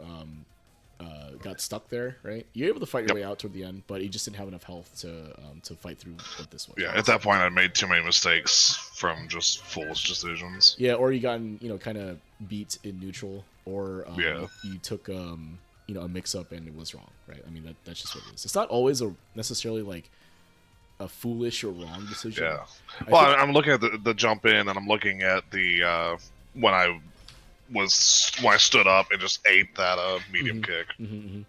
got stuck there, right? You're able to fight your way out toward the end, but you just didn't have enough health to fight through what this was. Yeah, at that point, I made too many mistakes from just foolish decisions. Yeah, or you gotten kind of beat in neutral, or you took a mix-up and it was wrong, right? I mean, that's just what it is. It's not always necessarily like a foolish or wrong decision. Yeah. Well, I'm looking at the jump in, and I'm looking at the when I stood up and just ate that medium kick.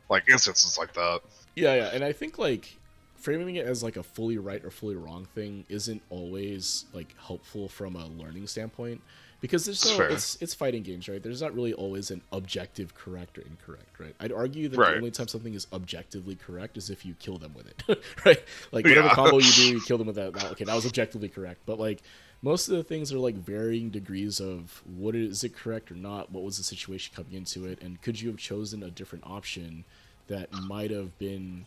Like, instances like that. Yeah, and I think like framing it as like a fully right or fully wrong thing isn't always like helpful from a learning standpoint, because it's fighting games, right? There's not really always an objective correct or incorrect, right? I'd argue that the only time something is objectively correct is if you kill them with it, right? Like, whatever combo you do, you kill them with that. Okay, that was objectively correct, but like, most of the things are like varying degrees of is it correct or not? What was the situation coming into it? And could you have chosen a different option that might have been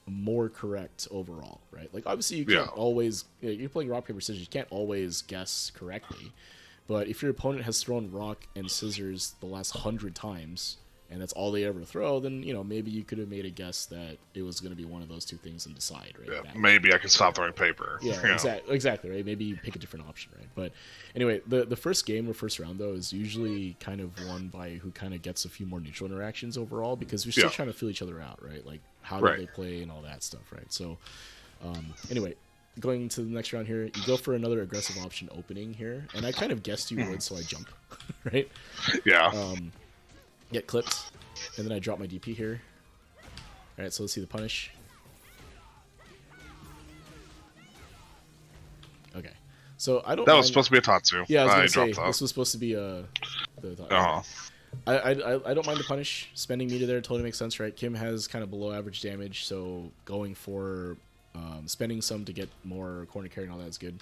more correct overall, right? Like, obviously you can't always, you're playing rock, paper, scissors, you can't always guess correctly. But if your opponent has thrown rock and scissors the last 100 times, and that's all they ever throw, then maybe you could have made a guess that it was going to be one of those two things and decide, right? Yeah, maybe I could stop throwing paper. Yeah, exactly, right? Maybe you pick a different option, right? But anyway, the first game or first round, though, is usually kind of won by who kind of gets a few more neutral interactions overall, because we're still trying to feel each other out, right? Like, how do they play and all that stuff, right? So anyway, going to the next round here, you go for another aggressive option opening here, and I kind of guessed you would, so I jump, right? Yeah. Get clipped, and then I drop my DP here. Alright, so let's see the punish. Okay. So I don't. That was supposed to be a Tatsu. Yeah, I was gonna say this was supposed to be a. I don't mind the punish. Spending meter there totally makes sense, right? Kim has kind of below average damage, so going for spending some to get more corner carry and all that is good.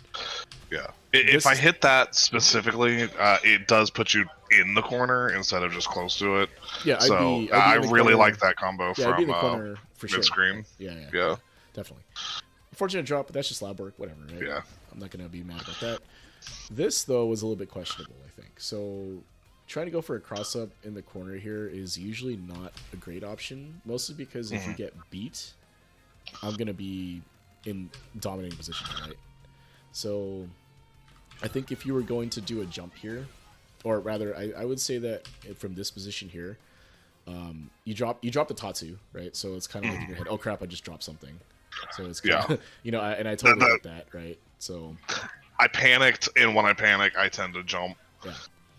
Yeah. If I hit that specifically, it does put you in the corner instead of just close to it. Yeah, so I really like that combo from mid-screen. Yeah, definitely. Unfortunate drop, but that's just lab work, whatever, right? Yeah. I'm not going to be mad about that. This, though, was a little bit questionable, I think. So trying to go for a cross-up in the corner here is usually not a great option, mostly because if you get beat, I'm going to be in dominating position, right? So I think if you were going to do a jump here, or rather, I would say that from this position here, you drop the Tatsu, right? So it's kind of like in your head, oh crap, I just dropped something. So it's kind of, and I totally get that, right? So I panicked, and when I panic, I tend to jump. Yeah.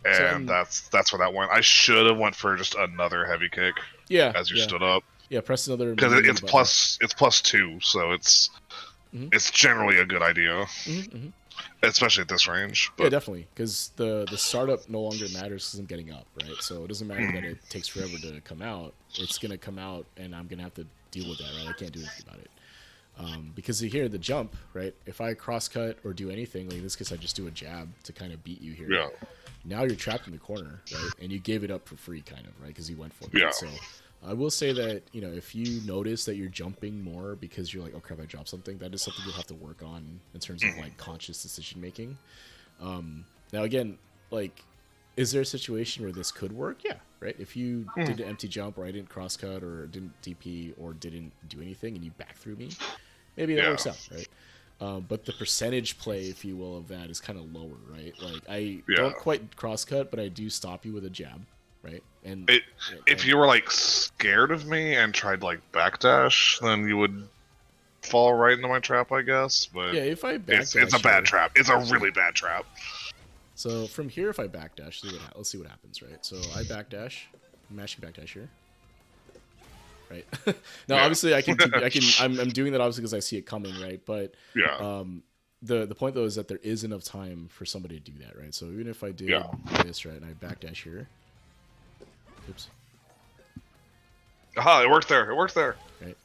And that's where that went. I should have went for just another heavy kick. Yeah. As you stood up. Yeah, press another. Because it's +2, so it's generally a good idea. Especially at this range. But. Yeah, definitely. Because the startup no longer matters because I'm getting up, right? So it doesn't matter that it takes forever to come out. It's going to come out, and I'm going to have to deal with that, right? I can't do anything about it. Because here, the jump, right? If I cross-cut or do anything, like in this case, I just do a jab to kind of beat you here. Yeah. Now you're trapped in the corner, right? And you gave it up for free, kind of, right? Because you went for it. Yeah. So I will say that, if you notice that you're jumping more because you're like, oh crap, I dropped something, that is something you'll have to work on in terms of like conscious decision making. Now again, like, is there a situation where this could work? Yeah, right? If you did an empty jump, or I didn't cross cut, or didn't DP, or didn't do anything, and you back through me, maybe that works out, right? But the percentage play, if you will, of that is kind of lower, right? Like, I don't quite cross cut, but I do stop you with a jab. Right, and if you were like scared of me and tried like backdash, then you would fall right into my trap, I guess. But yeah, if I backdash, it's a bad trap. It's a really bad trap. So from here, if I backdash, let's see what happens, right? So I backdash, I'm mashing backdash here, right? Now, obviously, I'm doing that obviously because I see it coming, right? But the point though is that there is enough time for somebody to do that, right? So even if I did this, right, and I backdash here, oops. Aha! It worked there. It worked there. Right.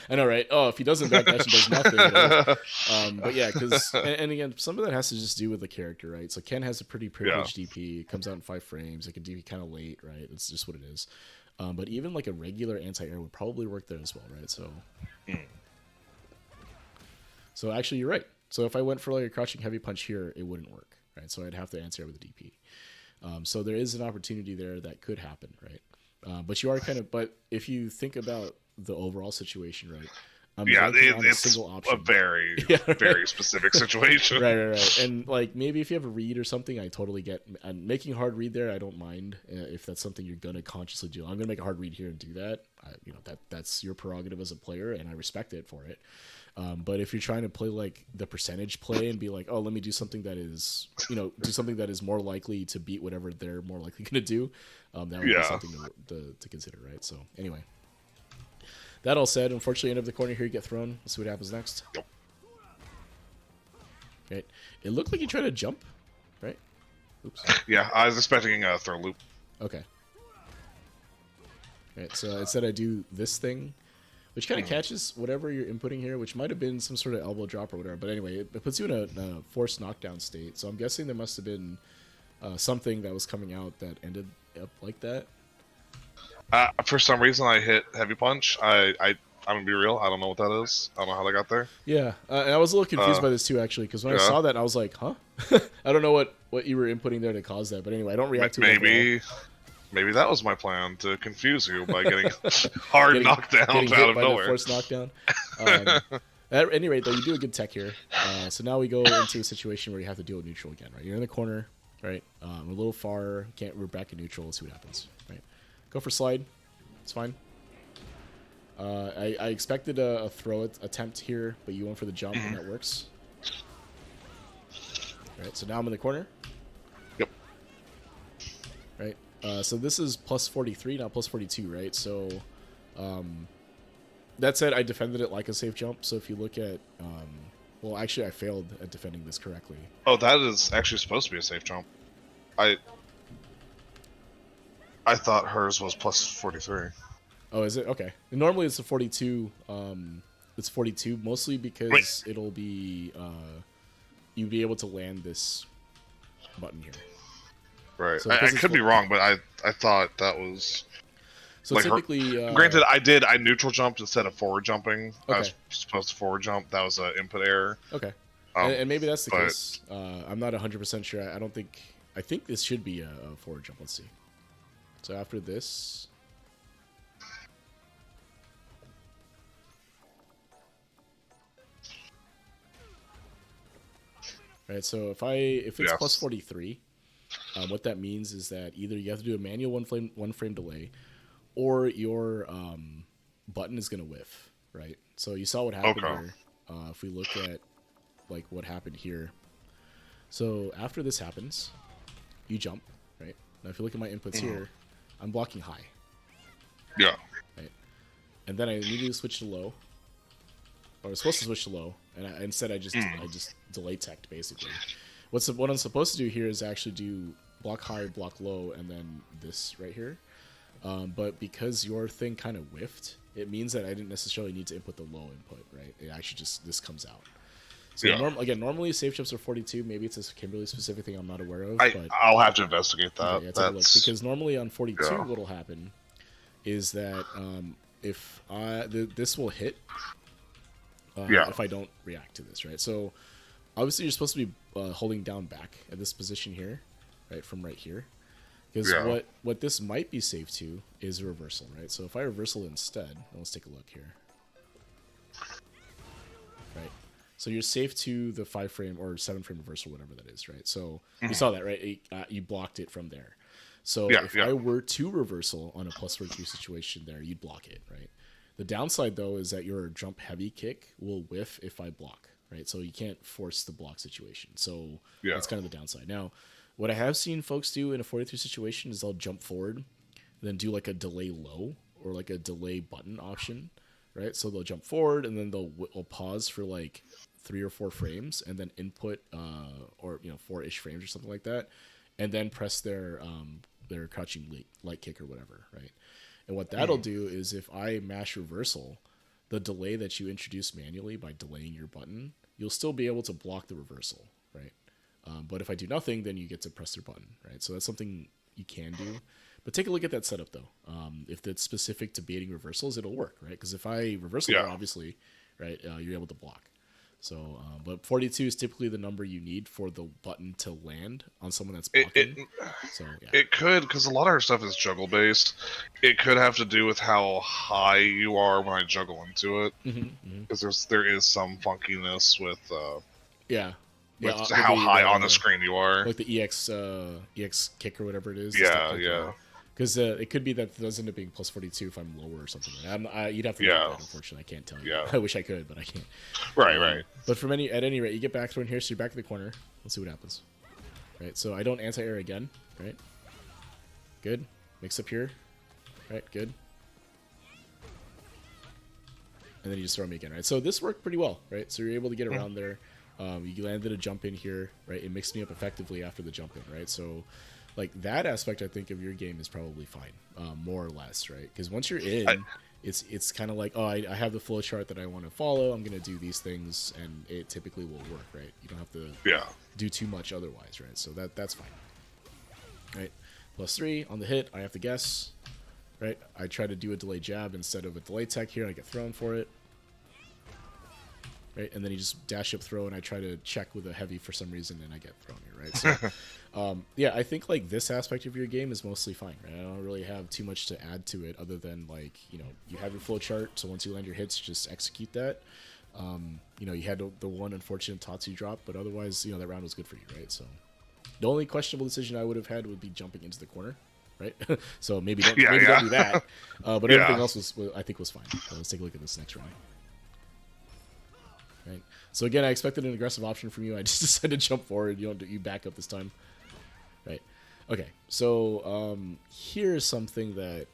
I know, right? Oh, if he doesn't backdash and does nothing. But yeah, because and again, some of that has to just do with the character, right? So Ken has a pretty privileged DP. It comes out in 5 frames. It can DP kind of late, right? It's just what it is. But even like a regular anti-air would probably work there as well, right? So actually, you're right. So if I went for like a crouching heavy punch here, it wouldn't work, right? So I'd have to anti-air with a DP. So there is an opportunity there that could happen, right? But you are but if you think about the overall situation, right? It's a single option. A very, very specific situation. Right. And like maybe if you have a read or something, I totally get. And making a hard read there, I don't mind if that's something you're gonna consciously do. I'm gonna make a hard read here and do that. That's your prerogative as a player, and I respect it for it. But if you're trying to play like the percentage play and be like, oh, let me do something that is, do something that is more likely to beat whatever they're more likely going to do, that would be something to consider, right? So anyway, that all said, unfortunately, end of the corner here, you get thrown. Let's see what happens next. Right. It looked like you tried to jump, right? Oops. Yeah, I was expecting a throw loop. Okay. Right, so instead I do this thing, which kind of catches whatever you're inputting here, which might have been some sort of elbow drop or whatever. But anyway, it puts you in a forced knockdown state. So I'm guessing there must have been something that was coming out that ended up like that. For some reason, I hit heavy punch. I'm gonna be real. I don't know what that is. I don't know how that got there. Yeah, and I was a little confused by this too, actually, because when I saw that, I was like, "Huh?" I don't know what you were inputting there to cause that. But anyway, I don't react to it. Maybe that was my plan, to confuse you by getting hard knockdowns out of nowhere. Forced knockdown. At any rate, though, you do a good tech here. So now we go into a situation where you have to deal with neutral again, right? You're in the corner, right? We're a little far. We're back in neutral. Let's see what happens, right? Go for slide. It's fine. I expected a throw attempt here, but you went for the jump, and that works. Right, so now I'm in the corner. Yep. Right. So this is plus 43, not plus 42, right? So that said, I defended it like a safe jump. So if you look at... well, actually, I failed at defending this correctly. Oh, that is actually supposed to be a safe jump. I thought hers was plus 43. Oh, is it? Okay. Normally it's a 42. It's 42, mostly because it'll be... you'll be able to land this button here. Right. So I could be wrong, but I thought that was... So like typically... granted, I neutral jumped instead of forward jumping. Okay. I was supposed to forward jump. That was an input error. Okay. And maybe that's the case. I'm not 100% sure. I don't think... I think this should be a forward jump. Let's see. So after this... Right, so if it's plus 43, what that means is that either you have to do a manual one frame delay, or your button is going to whiff, right? So you saw what happened here. If we look at like what happened here, so after this happens, you jump, right? Now if you look at my inputs here, I'm blocking high. Yeah. Right, and then I immediately switch to low. Or I was supposed to switch to low, and instead I just delay teched basically. What I'm supposed to do here is actually do block high, block low, and then this right here. But because your thing kind of whiffed, it means that I didn't necessarily need to input the low input, right? It actually just this comes out. So normally safe jumps are 42. Maybe it's a Kimberly specific thing I'm not aware of. But I'll have to investigate that. Okay, take a look. Because normally on 42, what'll happen is that if this will hit. If I don't react to this, right? So obviously you're supposed to be holding down back at this position here, right, from right here. Because what this might be safe to is a reversal, right? So if I reversal instead, let's take a look here. Right. So you're safe to the 5 frame or 7 frame reversal, whatever that is, right? So you saw that, right? You blocked it from there. So if I were to reversal on a plus 42 situation there, you'd block it, right? The downside, though, is that your jump heavy kick will whiff if I block, right? So you can't force the block situation. So that's kind of the downside. Now, what I have seen folks do in a 43 situation is they'll jump forward and then do like a delay low or like a delay button option, right? So they'll jump forward and then they'll pause for like 3 or 4 frames and then input or 4-ish frames or something like that, and then press their crouching light kick or whatever, right? And what that'll do is if I mash reversal, the delay that you introduce manually by delaying your button, you'll still be able to block the reversal, right? But if I do nothing, then you get to press their button, right? So that's something you can do. But take a look at that setup, though. If it's specific to baiting reversals, it'll work, right? Because if I reversal there, obviously, right, you're able to block. So, but 42 is typically the number you need for the button to land on someone that's blocking. It could, because a lot of our stuff is juggle based. It could have to do with how high you are when I juggle into it, because there is some funkiness with how high on the screen you are, like the EX kick or whatever it is. Yeah. Because it could be that it does end up being plus 42 if I'm lower or something. You'd have to look at that, unfortunately. I can't tell you. I wish I could, but I can't. Right. But at any rate, you get back thrown here, so you're back in the corner. Let's see what happens. Right, so I don't anti-air again. Right. Good. Mix up here. Right, good. And then you just throw me again, right? So this worked pretty well, right? So you're able to get around there. You landed a jump in here, right? It mixed me up effectively after the jump in, right? So like that aspect, I think, of your game is probably fine, more or less, right? Because once you're in, it's kind of like, oh, I have the flow chart that I want to follow. I'm going to do these things, and it typically will work, right? You don't have to do too much otherwise, right? So that's fine, right? +3 on the hit. I have to guess, right? I try to do a delay jab instead of a delay tech here. I get thrown for it. Right, and then he just dash up throw, and I try to check with a heavy for some reason, and I get thrown here, right? So, I think like this aspect of your game is mostly fine, right? I don't really have too much to add to it other than like, you have your flow chart, so once you land your hits, just execute that. You had the one unfortunate Tatsu drop, but otherwise, that round was good for you, right? So, the only questionable decision I would have had would be jumping into the corner, right? So maybe don't do that. But everything else was I think was fine. So let's take a look at this next round. Right. So again, I expected an aggressive option from you. I just decided to jump forward. You back up this time. Right. Okay. So here's something that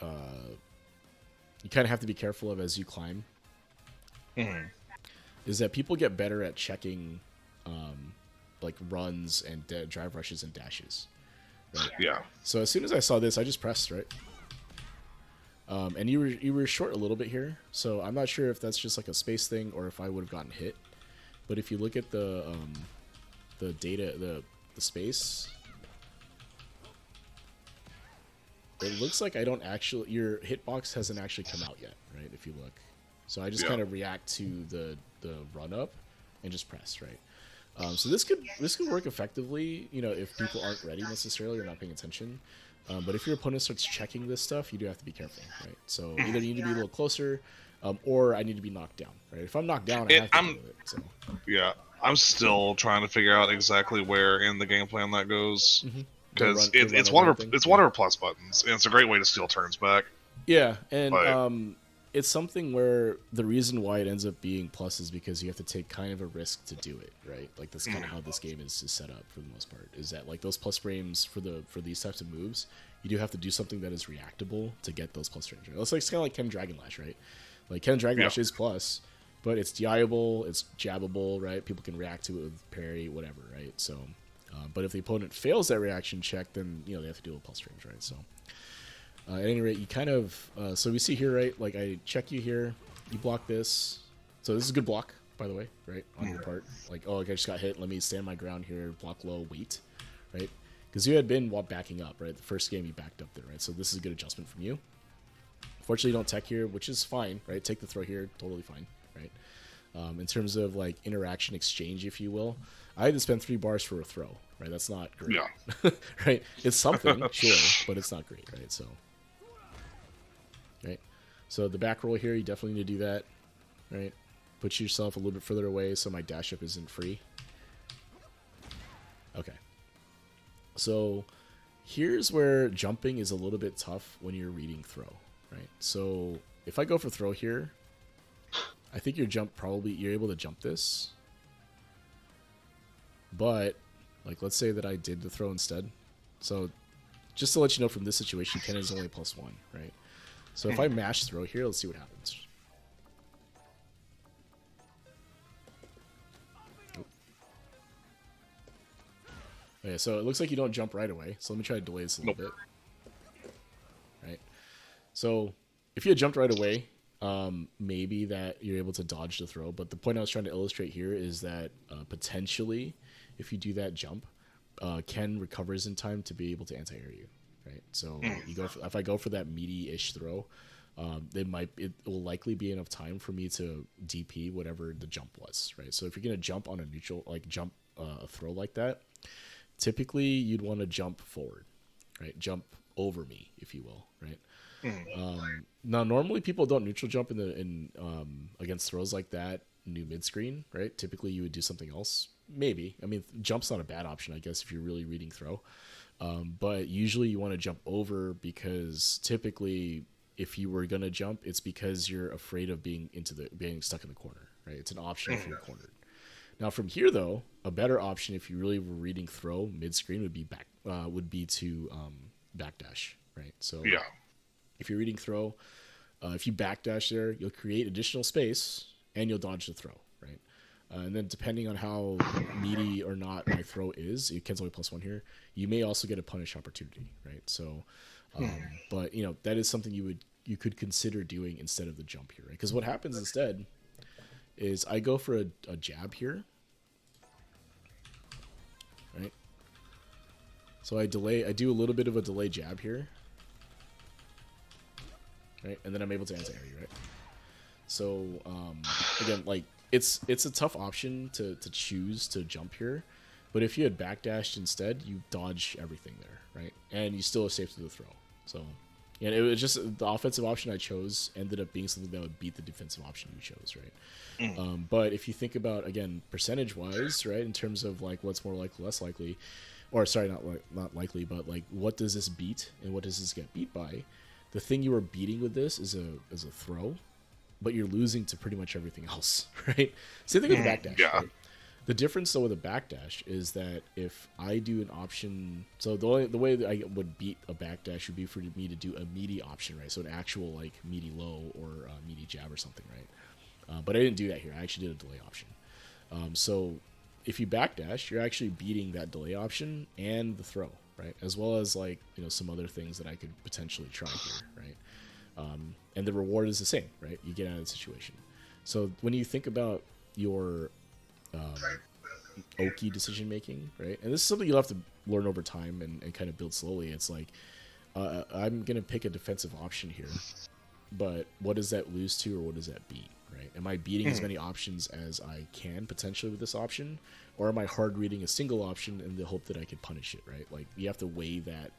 you kind of have to be careful of as you climb. Is that people get better at checking like runs and drive rushes and dashes. Right? Yeah. So as soon as I saw this, I just pressed, right? And you were short a little bit here, so I'm not sure if that's just like a space thing or if I would have gotten hit. But if you look at the data, the space, it looks like your hitbox hasn't actually come out yet, right? If you look, so I just kind of react to the run up and just press, right? So this could work effectively, if people aren't ready necessarily or not paying attention. But if your opponent starts checking this stuff, you do have to be careful, right? So either you need to be a little closer, or I need to be knocked down, right? If I'm knocked down, I have to deal with it. So. Yeah, I'm still trying to figure out exactly where in the game plan that goes, because it's one of her plus buttons, and it's a great way to steal turns back. Yeah, and it's something where the reason why it ends up being plus is because you have to take kind of a risk to do it, right? Like that's kind of how this game is set up for the most part. Is that like those plus frames for these types of moves, you do have to do something that is reactable to get those plus frames. Right? It's kind of like Ken Dragon Lash, right? Like Ken Dragon Lash is plus, but it's DIable, it's jabbable, right? People can react to it with parry, whatever, right? So, but if the opponent fails that reaction check, then they have to deal with plus frames, right? So. At any rate, you kind of... so we see here, right? Like, I check you here. You block this. So this is a good block, by the way, right? On your part. Like, oh, I just got hit. Let me stand my ground here. Block low. Wait. Right? Because you had been backing up, right? The first game you backed up there, right? So this is a good adjustment from you. Fortunately, you don't tech here, which is fine, right? Take the throw here. Totally fine, right? In terms of, like, interaction exchange, if you will, I had to spend 3 bars for a throw, right? That's not great. Yeah. Right? It's something, sure, but it's not great, right? So... Right, so the back roll here, you definitely need to do that, right? Put yourself a little bit further away so my dash up isn't free. Okay, so here's where jumping is a little bit tough when you're reading throw, right? So if I go for throw here, I think you're able to jump this. But, like, let's say that I did the throw instead. So, just to let you know from this situation, Ken is only +1, right? So if I mash throw here, let's see what happens. Okay, so it looks like you don't jump right away. So let me try to delay this a little bit. Right. So if you had jumped right away, maybe that you're able to dodge the throw. But the point I was trying to illustrate here is that potentially, if you do that jump, Ken recovers in time to be able to anti-air you. Right. So if I go for that meaty-ish throw, it will likely be enough time for me to DP whatever the jump was. Right. So if you're gonna jump on a neutral, like jump a throw like that, typically you'd want to jump forward, right? Jump over me, if you will, right? Now, normally people don't neutral jump in against throws like that, new mid screen, right? Typically you would do something else. Maybe. I mean, jump's not a bad option, I guess, if you're really reading throw. But usually you want to jump over because typically if you were gonna jump, it's because you're afraid of being stuck in the corner, right? It's an option if you're cornered. Now from here though, a better option if you really were reading throw mid screen would be to backdash, right? So if you're reading throw, if you backdash there, you'll create additional space and you'll dodge the throw, right? And then depending on how meaty or not my throw is, Ken's only +1 here, you may also get a punish opportunity, right? So, but that is something you could consider doing instead of the jump here, right? Because what happens instead is I go for a jab here, right? So I do a little bit of a delay jab here, right? And then I'm able to anti-air you, right? So again, like it's a tough option to choose to jump here, but if you had backdashed instead, you dodge everything there, right? And you still are safe to the throw. So yeah, it was just the offensive option I chose ended up being something that would beat the defensive option you chose, right? But if you think about, again, percentage-wise, right, in terms of like what's more likely, less likely, or sorry, not likely, but like what does this beat and what does this get beat by? The thing you are beating with this is a throw, but you're losing to pretty much everything else, right? Same thing with the backdash. Yeah. Right? The difference though with a backdash is that if I do an option, so the way that I would beat a backdash would be for me to do a meaty option, right? So an actual like meaty low or meaty jab or something, right? But I didn't do that here. I actually did a delay option. So if you backdash, you're actually beating that delay option and the throw, right? As well as like some other things that I could potentially try here, right? And the reward is the same, right? You get out of the situation. So when you think about your Oki decision making, right? And this is something you'll have to learn over time and kind of build slowly. It's like I'm gonna pick a defensive option here, but what does that lose to, or what does that beat, right? Am I beating as many options as I can potentially with this option, or am I hard reading a single option in the hope that I could punish it, right? Like you have to weigh that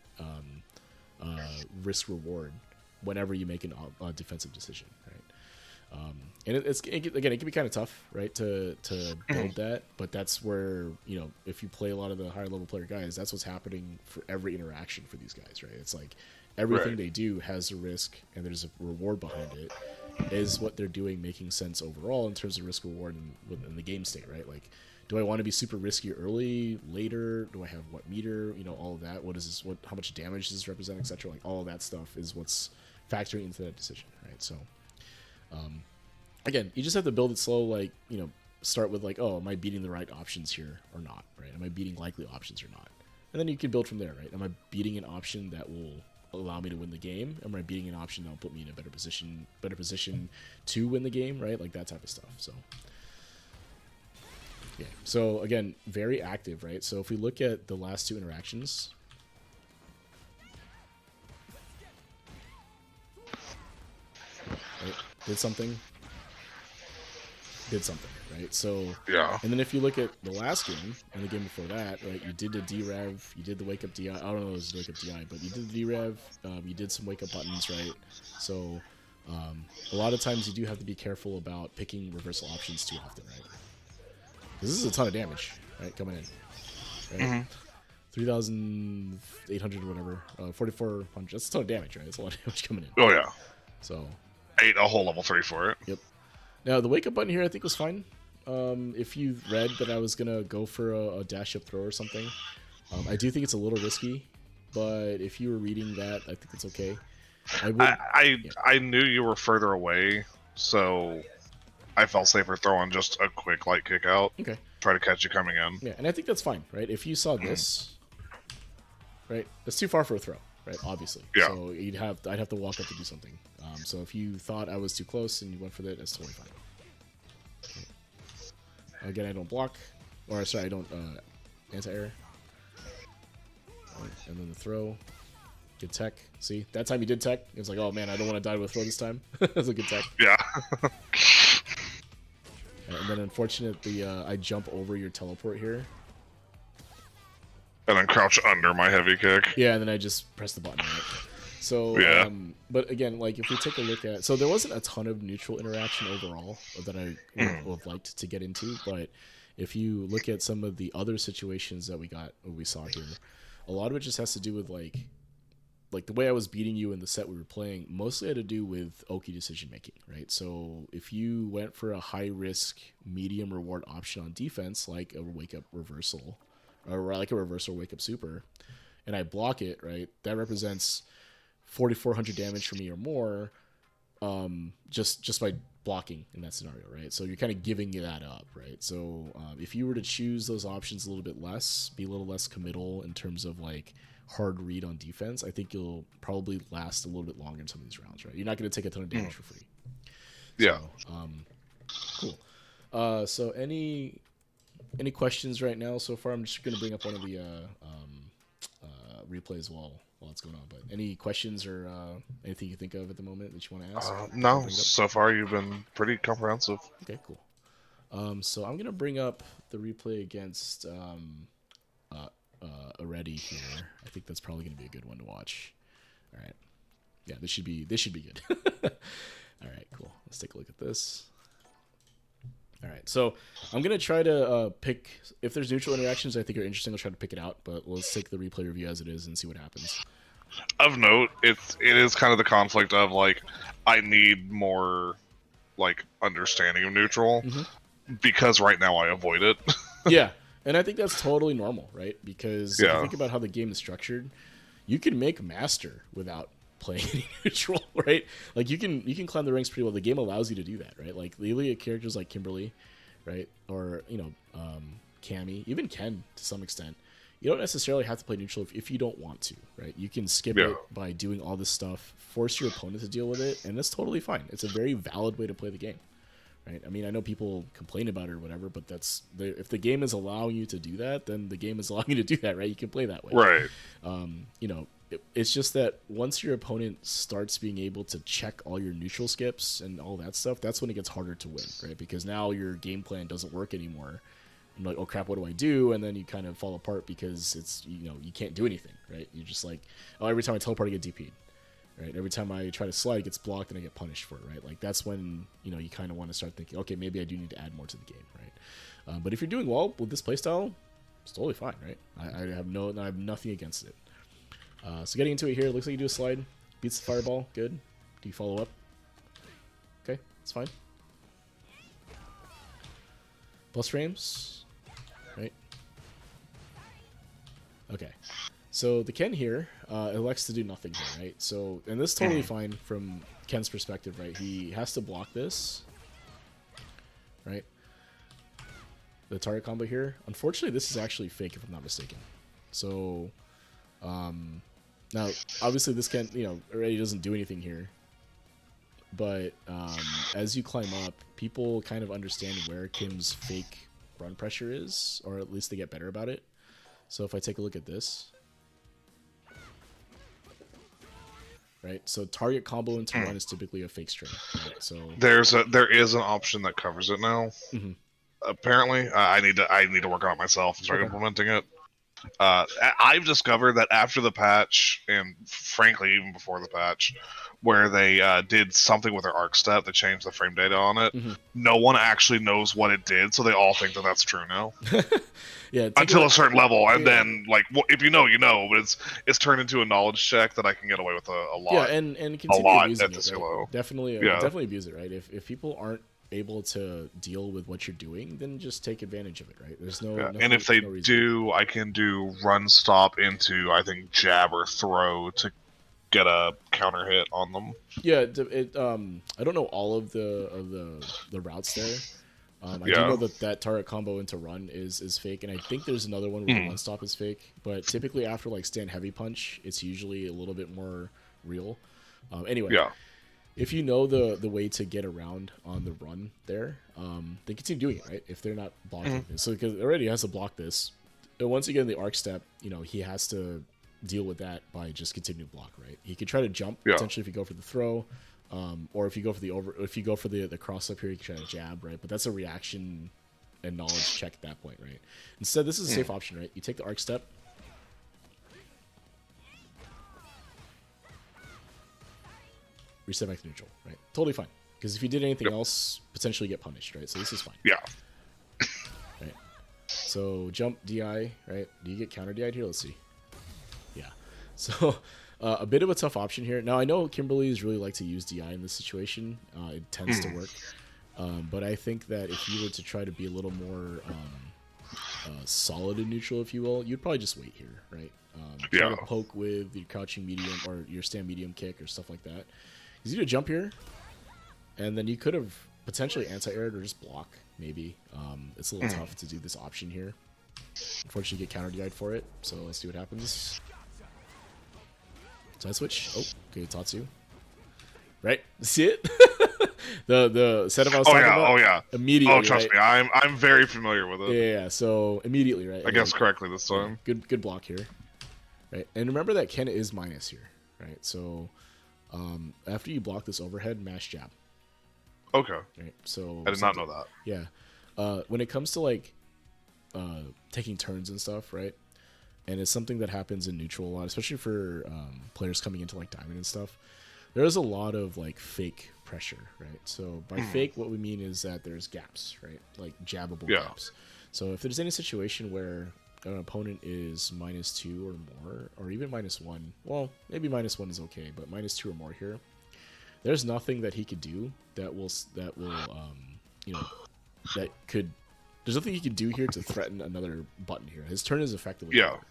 risk reward whenever you make a defensive decision, right? And it can be kind of tough, right, to build that, but that's where, if you play a lot of the higher level player guys, that's what's happening for every interaction for these guys, right? It's like everything they do has a risk and there's a reward behind it. Is what they're doing making sense overall in terms of risk reward in the game state, right? Like, do I want to be super risky early, later? Do I have what meter? All of that. What is this? How much damage does this represent, etc. Like all of that stuff is what's factoring into that decision, right? So again, you just have to build it slow, like, start with like, oh, am I beating the right options here or not, right? Am I beating likely options or not? And then you can build from there, right? Am I beating an option that will allow me to win the game? Am I beating an option that will put me in a better position to win the game, right? Like that type of stuff. So yeah. So again, very active, right? So if we look at the last two interactions, right? Did something, right? So Yeah. And then if you look at the last game and the game before that, right? You did the D-Rev, you did the wake up DI. I don't know if it was the wake up DI, but you did the D-Rev. You did some wake up buttons, right? So a lot of times you do have to be careful about picking reversal options too often, right? Because this is a ton of damage, right? Coming in, right? 3,800 or whatever, 4,400. That's a ton of damage, right? It's a lot of damage coming in. Oh yeah. So ate a whole level 3 for it. Yep. Now the wake up button here I think was fine. If you read that I was gonna go for a dash up throw or something, I do think it's a little risky. But if you were reading that, I think it's okay. I knew you were further away, so I felt safer throwing just a quick light kick out. Okay. Try to catch you coming in. Yeah, and I think that's fine, right? If you saw this, right, that's too far for a throw, right? Obviously. Yeah. So I'd have to walk up to do something. So if you thought I was too close and you went for that, that's totally fine. Okay. Again, I don't block, or sorry, I don't anti-air. Right, and then the throw. Good tech. See, that time he did tech. It was like, oh man, I don't want to die with throw this time. That's a good tech. Yeah. And then unfortunately, I jump over your teleport here. And then crouch under my heavy kick. Yeah, and then I just press the button, right? So, yeah. But again, like if we take a look at, so there wasn't a ton of neutral interaction overall that I would have liked to get into, but if you look at some of the other situations that we saw here, a lot of it just has to do with like the way I was beating you in the set we were playing mostly had to do with Oki decision making, right? So if you went for a high risk, medium reward option on defense, like a wake up reversal, or like a reversal wake up super, and I block it, right? That represents 4,400 damage for me or more, just by blocking in that scenario, right? So you're kind of giving that up, right? So if you were to choose those options a little bit less, be a little less committal in terms of like hard read on defense, I think you'll probably last a little bit longer in some of these rounds, right? You're not going to take a ton of damage for free. Yeah. So, cool. So any questions right now so far? I'm just going to bring up one of the replays while it's going on. But any questions or anything you think of at the moment that you want to ask? No, so far you've been pretty comprehensive. Okay, cool. So I'm going to bring up the replay against already here. I think that's probably going to be a good one to watch. All right. Yeah, this should be good. All right, cool. Let's take a look at this. All right, so I'm going to try to pick, if there's neutral interactions I think are interesting, I'll try to pick it out, but let's take the replay review as it is and see what happens. Of note, it is kind of the conflict of, like, I need more, like, understanding of neutral, because right now I avoid it. Yeah, and I think that's totally normal, right? Because if you think about how the game is structured, you can make master without playing any neutral, right? Like you can climb the ranks pretty well. The game allows you to do that, right? Like the characters like Kimberly, right? Or Cammy, even Ken to some extent. You don't necessarily have to play neutral if you don't want to, right? You can skip it by doing all this stuff, force your opponent to deal with it, and that's totally fine. It's a very valid way to play the game, right? I mean, I know people complain about it or whatever, but if the game is allowing you to do that, then the game is allowing you to do that, right? You can play that way, right? It's just that once your opponent starts being able to check all your neutral skips and all that stuff, that's when it gets harder to win, right? Because now your game plan doesn't work anymore. I'm like, oh crap, what do I do? And then you kind of fall apart because it's, you can't do anything, right? You're just like, oh, every time I teleport, I get DP'd, right? Every time I try to slide, it gets blocked and I get punished for it, right? Like that's when, you kind of want to start thinking, okay, maybe I do need to add more to the game, right? But if you're doing well with this playstyle, it's totally fine, right? I have nothing against it. So getting into it here, it looks like you do a slide, beats the fireball, good. Do you follow up? Okay, it's fine. Plus frames, right? Okay, so the Ken here elects to do nothing here, right? So, and this is totally fine from Ken's perspective, right? He has to block this, right? The target combo here. Unfortunately, this is actually fake if I'm not mistaken. So, now, obviously this Ken, already doesn't do anything here. But as you climb up, people kind of understand where Kim's fake run pressure is, or at least they get better about it. So if I take a look at this, right? So target combo into run is typically a fake string. Right? So there is an option that covers it now. Apparently, I need to work on it myself and start implementing it. I've discovered that after the patch, and frankly even before the patch, where they did something with their arc step, they changed the frame data on it. Mm-hmm. No one actually knows what it did, so they all think that that's true now. Yeah, Until a certain level, and yeah. then like if you know, you know. But it's turned into a knowledge check that I can get away with a lot. Yeah, and continue abusing at it, this right? low. Definitely, Yeah. definitely abuse it, right? If people aren't able to deal with what you're doing, then just take advantage of it, right? There's no, Yeah. And if they no reason. do, I can do run stop into I think jab or throw to get a counter hit on them. Yeah, I don't know all of the routes there. I do Yeah. know that target combo into run is fake, and I think there's another one where the one stop is fake. But typically after like stand heavy punch, it's usually a little bit more real. Anyway, Yeah. if you know the way to get around on the run there, then continue doing it, right? If they're not blocking this, so because already has to block this, and once you get in the arc step, you know he has to deal with that by just continue to block, right? He could try to jump potentially if you go for the throw, or if you go for the cross up here, you can try to jab, right? But that's a reaction and knowledge check at that point, right? Instead, this is a safe option, right? You take the arc step. Reset back to neutral, right? Totally fine. Because if you did anything else, potentially get punished, right? So this is fine. Yeah. Right. So jump DI, right? Do you get counter DI'd here? Let's see. Yeah. So a bit of a tough option here. Now I know Kimberly's really like to use DI in this situation. It tends to work. But I think that if you were to try to be a little more solid in neutral, if you will, you'd probably just wait here, right? Try to poke with your crouching medium or your stand medium kick or stuff like that. Because you could jump here, and then you could have potentially anti-aired or just block, maybe. It's a little tough to do this option here. Unfortunately, you get counter DI'd for it, so let's see what happens. Side switch. Oh, okay, Tatsu. Right? See it? the setup I was talking about? Oh, yeah. Immediately, Oh, trust me. I'm very familiar with it. Yeah. So, immediately, right? I guess correctly this time. Yeah, good block here. Right? And remember that Ken is minus here, right? So, after you block this overhead, mash jab. Okay. Right? So I did not know that. Yeah. When it comes to, like, taking turns and stuff, right? And it's something that happens in neutral a lot, especially for players coming into like diamond and stuff. There's a lot of like fake pressure, right? So by fake, what we mean is that there's gaps, right? Like jabbable gaps. So if there's any situation where an opponent is -2 or more, or even -1, well, maybe -1 is okay, but -2 or more here, there's nothing that he could do that will you know, that could. There's nothing he can do here to threaten another button here. His turn is effectively over.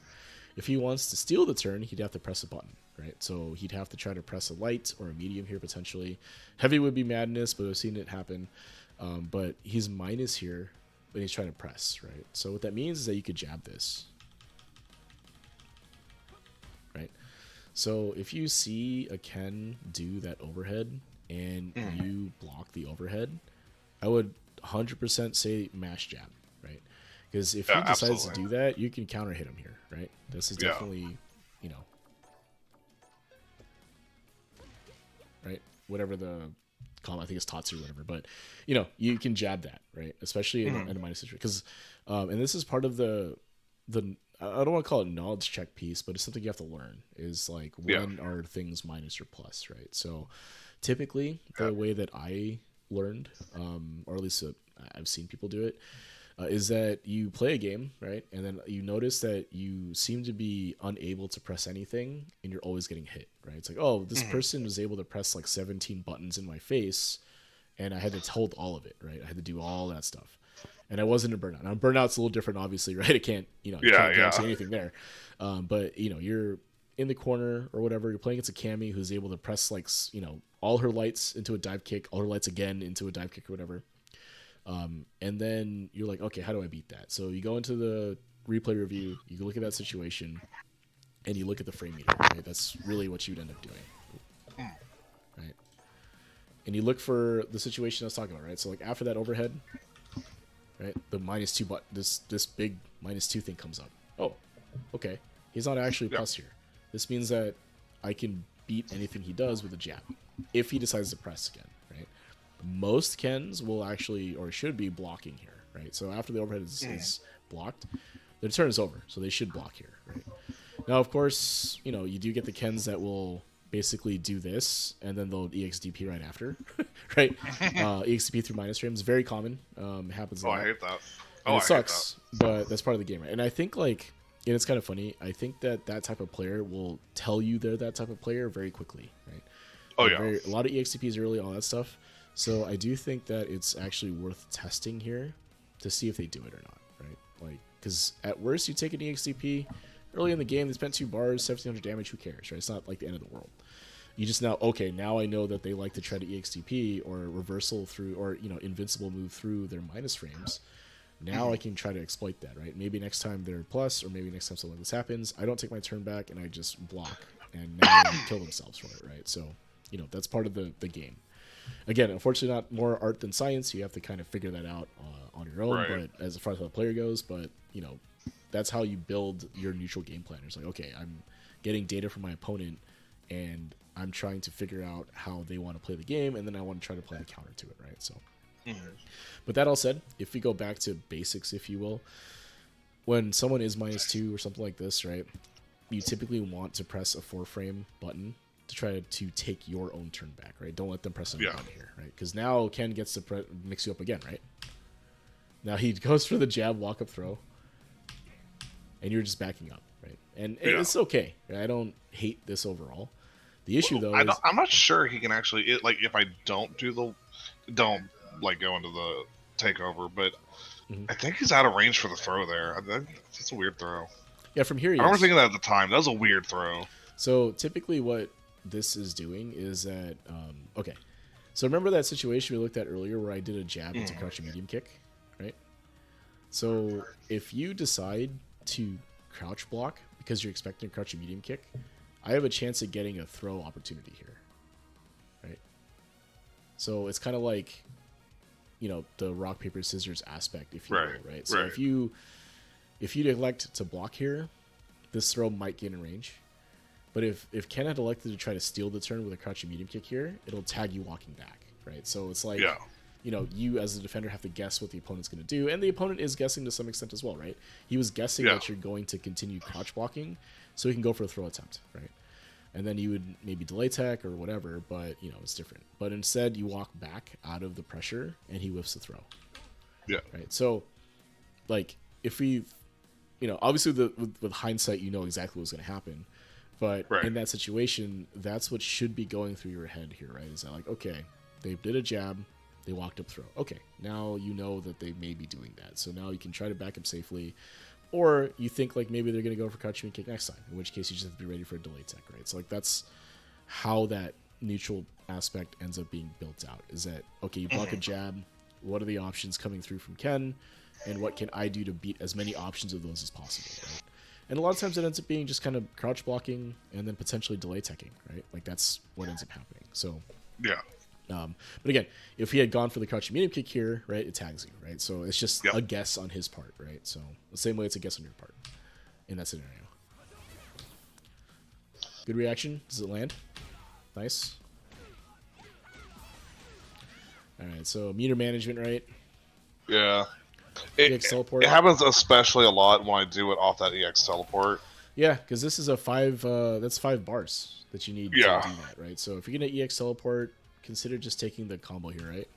If he wants to steal the turn, he'd have to press a button, right? So he'd have to try to press a light or a medium here potentially. Heavy would be madness, but we've seen it happen. But he's minus here when he's trying to press, right? So what that means is that you could jab this, right? So if you see a Ken do that overhead and you block the overhead, I would 100% say mash jab, right? Because if he decides to do that, you can counter hit him here, right? This is definitely, you know, right? Whatever the call, I think it's Tatsu or whatever, but you know, you can jab that, right? Especially in a minus situation, because, and this is part of the I don't want to call it knowledge check piece, but it's something you have to learn. Is like when are things minus or plus, right? So typically, the way that I learned, or at least I've seen people do it, is that you play a game, right? And then you notice that you seem to be unable to press anything and you're always getting hit, right? It's like, oh, this person was able to press like 17 buttons in my face and I had to hold all of it, right? I had to do all that stuff. And I wasn't a burnout. Now, burnout's a little different, obviously, right? It can't, you know, you can't guarantee anything there. But, you know, you're in the corner or whatever. You're playing against a Cammy who's able to press, like, you know, all her lights into a dive kick, all her lights again into a dive kick or whatever. And then you're like, okay, how do I beat that? So you go into the replay review, you look at that situation, and you look at the frame meter, right? That's really what you'd end up doing, right? And you look for the situation I was talking about, right? So like after that overhead, right, the -2 but this big -2 thing comes up. Oh, okay, he's not actually plus here. This means that I can beat anything he does with a jab if he decides to press again, right? Most Kens will actually or should be blocking here, right? So after the overhead is blocked, the turn is over, so they should block here, right? Now, of course, you know, you do get the Kens that will basically do this, and then they'll EXDP right after, right? EXDP through minus frames, very common. Happens a lot. I hate that. And it sucks, but that's part of the game, right? And I think, like, and it's kind of funny, I think that type of player will tell you they're that type of player very quickly, right? Oh, Like, yeah. a lot of EXDPs early, all that stuff. So I do think that it's actually worth testing here to see if they do it or not, right? Like, because at worst, you take an EXDP early in the game, they spent 2 bars, 1700 damage, who cares, right? It's not like the end of the world. You just now, okay, now I know that they like to try to EXDP or reversal through, or, you know, invincible move through their minus frames. Now I can try to exploit that, right? Maybe next time they're plus, or maybe next time something like this happens, I don't take my turn back and I just block, and now they kill themselves for it, right? So, you know, that's part of the game. Again, unfortunately, not more art than science. You have to kind of figure that out on your own, Right. but as far as how the player goes, but, you know, that's how you build your neutral game plan. It's like, okay, I'm getting data from my opponent, and I'm trying to figure out how they want to play the game, and then I want to try to play the counter to it, right? So, but that all said, if we go back to basics, if you will, when someone is -2 or something like this, right, you typically want to press a 4-frame button to try to take your own turn back, right? Don't let them press a button here, right? Because now Ken gets to mix you up again, right? Now he goes for the jab, walk up, throw, and you're just backing up, right? And it's okay. Right? I don't hate this overall. The issue, though, is I'm not sure he can actually like if I don't like go into the takeover, but I think he's out of range for the throw there. That's a weird throw. yeah, from here. I remember thinking that at the time. That was a weird throw. So typically, what this is doing is that okay. So remember that situation we looked at earlier where I did a jab into crouching medium kick, right? So if you decide to crouch block because you're expecting a crouching medium kick, I have a chance at getting a throw opportunity here, right? So it's kind of like, you know, the rock paper scissors aspect, if you will, right? So if you elect to block here, this throw might get in range. But if Ken had elected to try to steal the turn with a crouching medium kick here, it'll tag you walking back, right? So it's like, you know, you as a defender have to guess what the opponent's going to do, and the opponent is guessing to some extent as well, right? He was guessing that you're going to continue crouch blocking, so he can go for a throw attempt, right? And then you would maybe delay tech or whatever, but, you know, it's different. But instead, you walk back out of the pressure, and he whiffs the throw. Yeah. Right? So, like, if we, you know, obviously with hindsight, you know exactly what's going to happen. But in that situation, that's what should be going through your head here, right? Is that like, okay, they did a jab, they walked up throw. Okay, now you know that they may be doing that. So now you can try to back up safely. Or you think like maybe they're going to go for crouching kick next time, in which case you just have to be ready for a delay tech, right? So like that's how that neutral aspect ends up being built out. Is that, okay, you block a jab, what are the options coming through from Ken, and what can I do to beat as many options of those as possible, right? And a lot of times it ends up being just kind of crouch blocking and then potentially delay teching, right? Like that's what ends up happening. So but again, if he had gone for the crouching medium kick here, right, it tags you, right? So it's just a guess on his part, right? So the same way it's a guess on your part in that scenario. Good reaction. Does it land? Nice. All right, so meter management, right? Yeah. EX teleport. It happens especially a lot when I do it off that EX teleport. Yeah, because this is a 5. That's 5 bars that you need to do that, right? So if you're gonna EX teleport, consider just taking the combo here, right?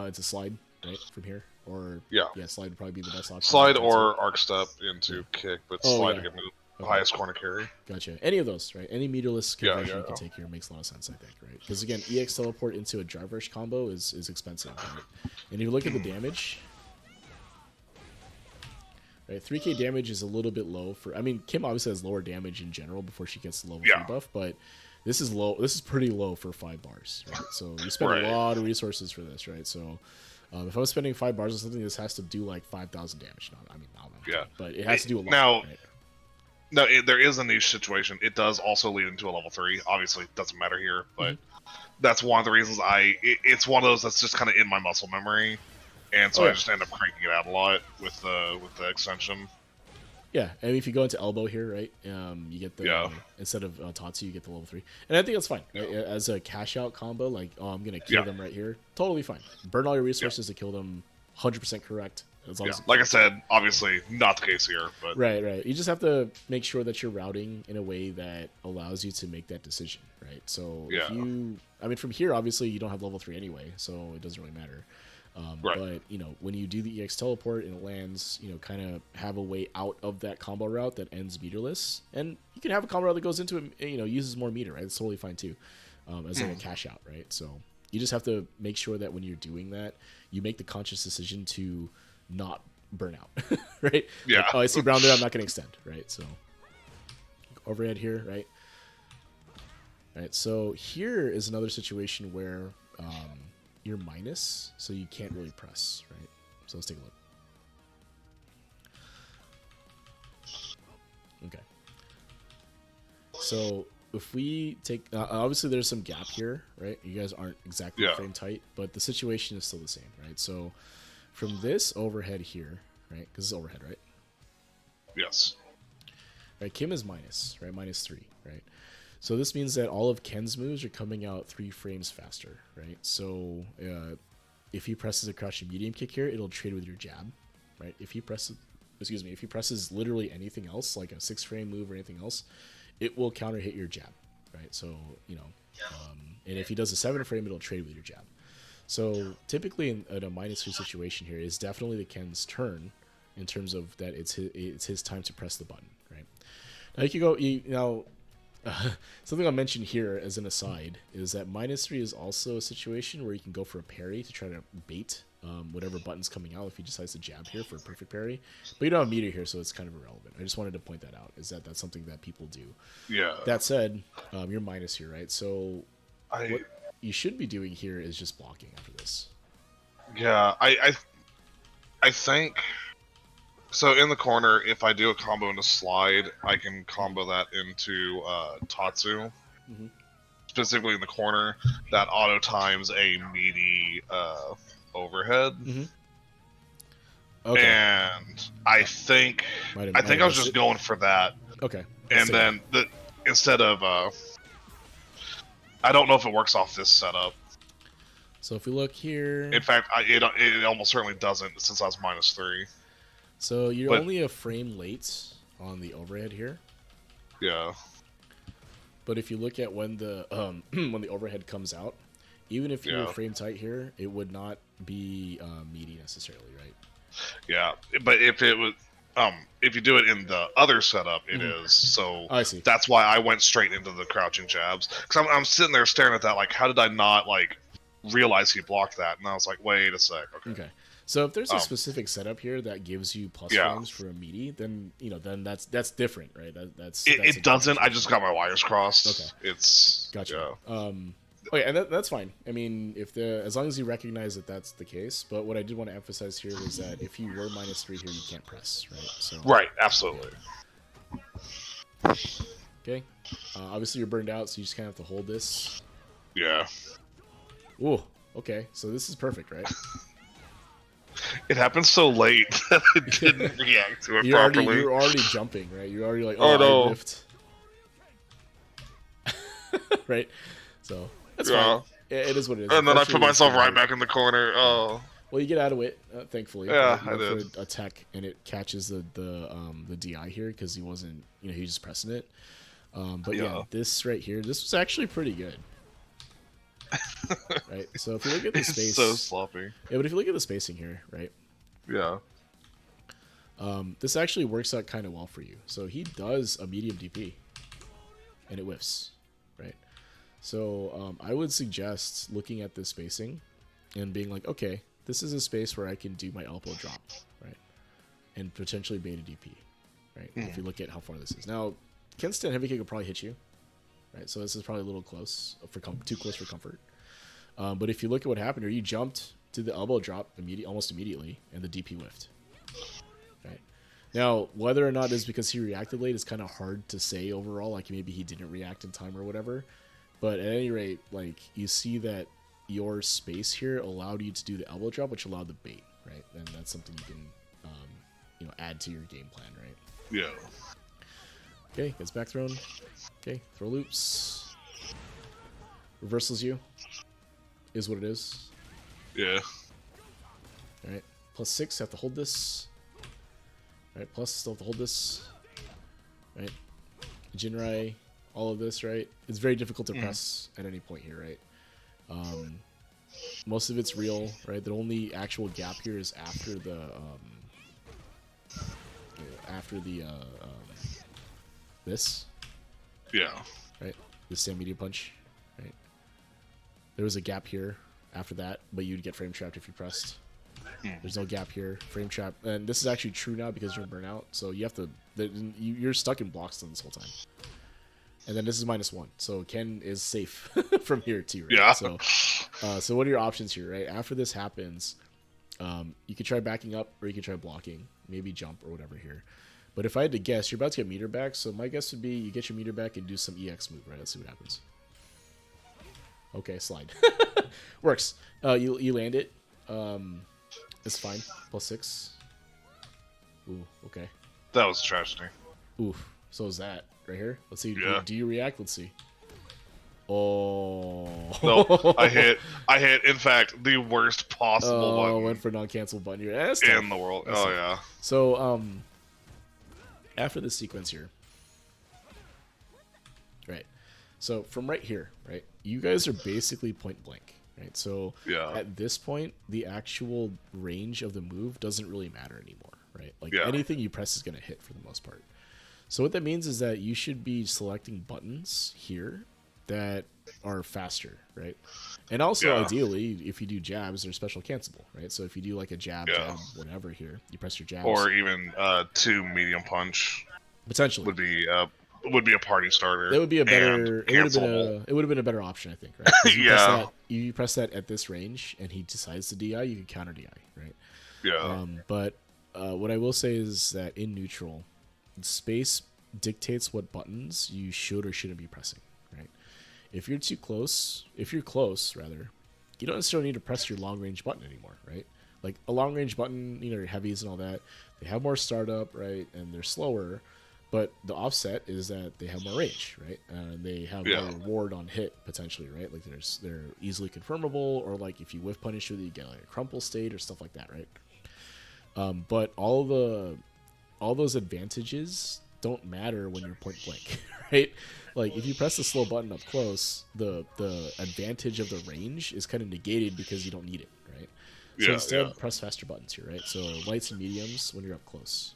It's a slide, right, from here, or slide would probably be the best option. Slide or arc step into kick, but slide to get the highest corner carry. Gotcha. Any of those, right? Any meterless conversion you can take here makes a lot of sense, I think, right? Because again, EX teleport into a drive rush combo is expensive, right? And if you look at the damage, right, 3k damage is a little bit low for. I mean, Kim obviously has lower damage in general before she gets the level 3 buff, but this is low. This is pretty low for 5 bars, right? So you spend a lot of resources for this, right? So if I was spending 5 bars on something, this has to do like 5,000 damage. I don't know. But it has to do a lot. Now, right? No, there is a niche situation. It does also lead into a level 3. Obviously, it doesn't matter here, but that's one of the reasons it's one of those that's just kind of in my muscle memory, and so I just end up cranking it out a lot with the extension. Yeah, and if you go into elbow here, right, you get the instead of Tatsu, you get the level 3, and I think that's fine as a cash out combo. Like, oh, I'm gonna kill them right here, totally fine. Burn all your resources to kill them, 100% correct. As long as like I said, obviously not the case here, but right. You just have to make sure that you're routing in a way that allows you to make that decision, right? So if I mean, from here, obviously you don't have level 3 anyway, so it doesn't really matter. But when you do the EX teleport and it lands, kind of have a way out of that combo route that ends meterless, and you can have a combo route that goes into it, uses more meter, right? It's totally fine too, as like a cash out, right? So you just have to make sure that when you're doing that, you make the conscious decision to not burn out, right? Yeah. Like, oh, I see brown there, I'm not going to extend, right? So overhead here, right? All right. So here is another situation where you're minus, so you can't really press, right? So let's take a look. Okay. So if we take, obviously there's some gap here, right? You guys aren't exactly frame tight, but the situation is still the same, right? So from this overhead here, right? Because it's overhead, right? Yes. Right. Kim is minus, right? -3, right? So this means that all of Ken's moves are coming out 3 frames faster, right? So if he presses a crouching medium kick here, it'll trade with your jab, right? If he presses literally anything else, like a 6-frame move or anything else, it will counter hit your jab, right? So, and if he does a 7-frame, it'll trade with your jab. So typically in a -3 situation here is definitely the Ken's turn in terms of that it's his time to press the button, right? Now you can go, something I'll mention here as an aside is that -3 is also a situation where you can go for a parry to try to bait whatever button's coming out if he decides to jab here for a perfect parry. But you don't have meter here, so it's kind of irrelevant. I just wanted to point that out, is that that's something that people do. Yeah. That said, you're minus here, right? So what you should be doing here is just blocking after this. Yeah, I think... So in the corner, if I do a combo into slide, I can combo that into Tatsu. Mm-hmm. Specifically in the corner, that auto times a meaty overhead. Mm-hmm. Okay. And I think I was just going for that. Okay. And then instead of I don't know if it works off this setup. So if we look here, in fact, it almost certainly doesn't since I was -3. So you're only a frame late on the overhead here. Yeah. But if you look at when the when the overhead comes out, even if you were frame tight here, it would not be meaty necessarily, right? Yeah, but if it was, if you do it in the other setup, it is. So I see. That's why I went straight into the crouching jabs, because I'm sitting there staring at that like, how did I not like realize he blocked that? And I was like, wait a sec. Okay. So if there's a specific setup here that gives you plus frames for a meaty, then then that's different, right? That's it doesn't. I just got my wires crossed. Okay. It's gotcha. Okay, and that's fine. I mean, as long as you recognize that that's the case. But what I did want to emphasize here was that if you were -3 here, you can't press, right? So right, absolutely. Yeah. Okay. Obviously, you're burned out, so you just kind of have to hold this. Yeah. Ooh. Okay. So this is perfect, right? It happened so late that it didn't react to it properly. You're already jumping, right? You're already like, oh no, I whiffed. Right? So that's fine. It is what it is. And then I put myself right back in the corner. Oh. Well, you get out of it, thankfully. Yeah, I did. For a tech, and it catches the DI here because he wasn't, he was just pressing it. But yeah, this right here, this was actually pretty good. Right, so if you look at the space, so sloppy. Yeah, but if you look at the spacing here, right? Yeah. This actually works out kind of well for you. So he does a medium DP, and it whiffs, right? So I would suggest looking at this spacing and being like, okay, this is a space where I can do my elbow drop, right? And potentially bait a DP, right? If you look at how far this is. Now, Kenston heavy kick will probably hit you, right? So this is probably a little close, too close for comfort. But if you look at what happened here, you jumped to the elbow drop almost immediately, and the DP whiffed. Right? Now, whether or not it's because he reacted late is kind of hard to say overall. Like, maybe he didn't react in time or whatever. But at any rate, like, you see that your space here allowed you to do the elbow drop, which allowed the bait, right? And that's something you can, add to your game plan, right? Yeah. Okay, gets back thrown. Okay, throw loops. Reversals you. Is what it is. Yeah. All right. +6, have to hold this. Right, plus still have to hold this. Right, Jinrai, all of this, right? It's very difficult to press at any point here, right? Most of it's real, right? The only actual gap here is after the this. Yeah. Right, the stand medium punch. Right, there was a gap here after that, but you'd get frame trapped if you pressed. There's no gap here, frame trap, and this is actually true now because you're in burnout, so you have to. You're stuck in blocks this whole time. And then this is -1, so Ken is safe from here too, right? Yeah. So what are your options here, right? After this happens, you could try backing up, or you could try blocking, maybe jump or whatever here. But if I had to guess, you're about to get meter back, so my guess would be you get your meter back and do some EX move, right? Let's see what happens. Okay, slide. Works. You land it. It's fine. +6. Ooh, okay. That was a tragedy. Ooh, so is that right here? Let's see. Yeah. Do you react? Let's see. Oh. No, I hit. In fact, the worst possible button. Went for non-cancel button here. In the world. Oh yeah. So after this sequence here, right? So from right here, right? You guys are basically point blank, right? So at this point, the actual range of the move doesn't really matter anymore, right? Like anything you press is going to hit for the most part. So what that means is that you should be selecting buttons here that are faster, right? And also, ideally, if you do jabs, they're special cancelable, right? So if you do like a jab, whatever here, you press your jabs. Or even 2 medium punch. Potentially. Would be a party starter. It would be a better. It would have been a better option, I think. Right? You press that at this range, and he decides to DI. You can counter DI, right? Yeah. But what I will say is that in neutral, space dictates what buttons you should or shouldn't be pressing, right? If you're close, rather, you don't necessarily need to press your long range button anymore, right? Like a long range button, your heavies and all that, they have more startup, right? And they're slower, but the offset is that they have more range, right? And they have more reward on hit potentially, right? Like they're easily confirmable, or like if you whiff punish with it, you get like a crumple state or stuff like that, right? But all those advantages don't matter when you're point blank, right? Like if you press the slow button up close, the advantage of the range is kind of negated because you don't need it, right? So instead, press faster buttons here, right? So lights and mediums when you're up close,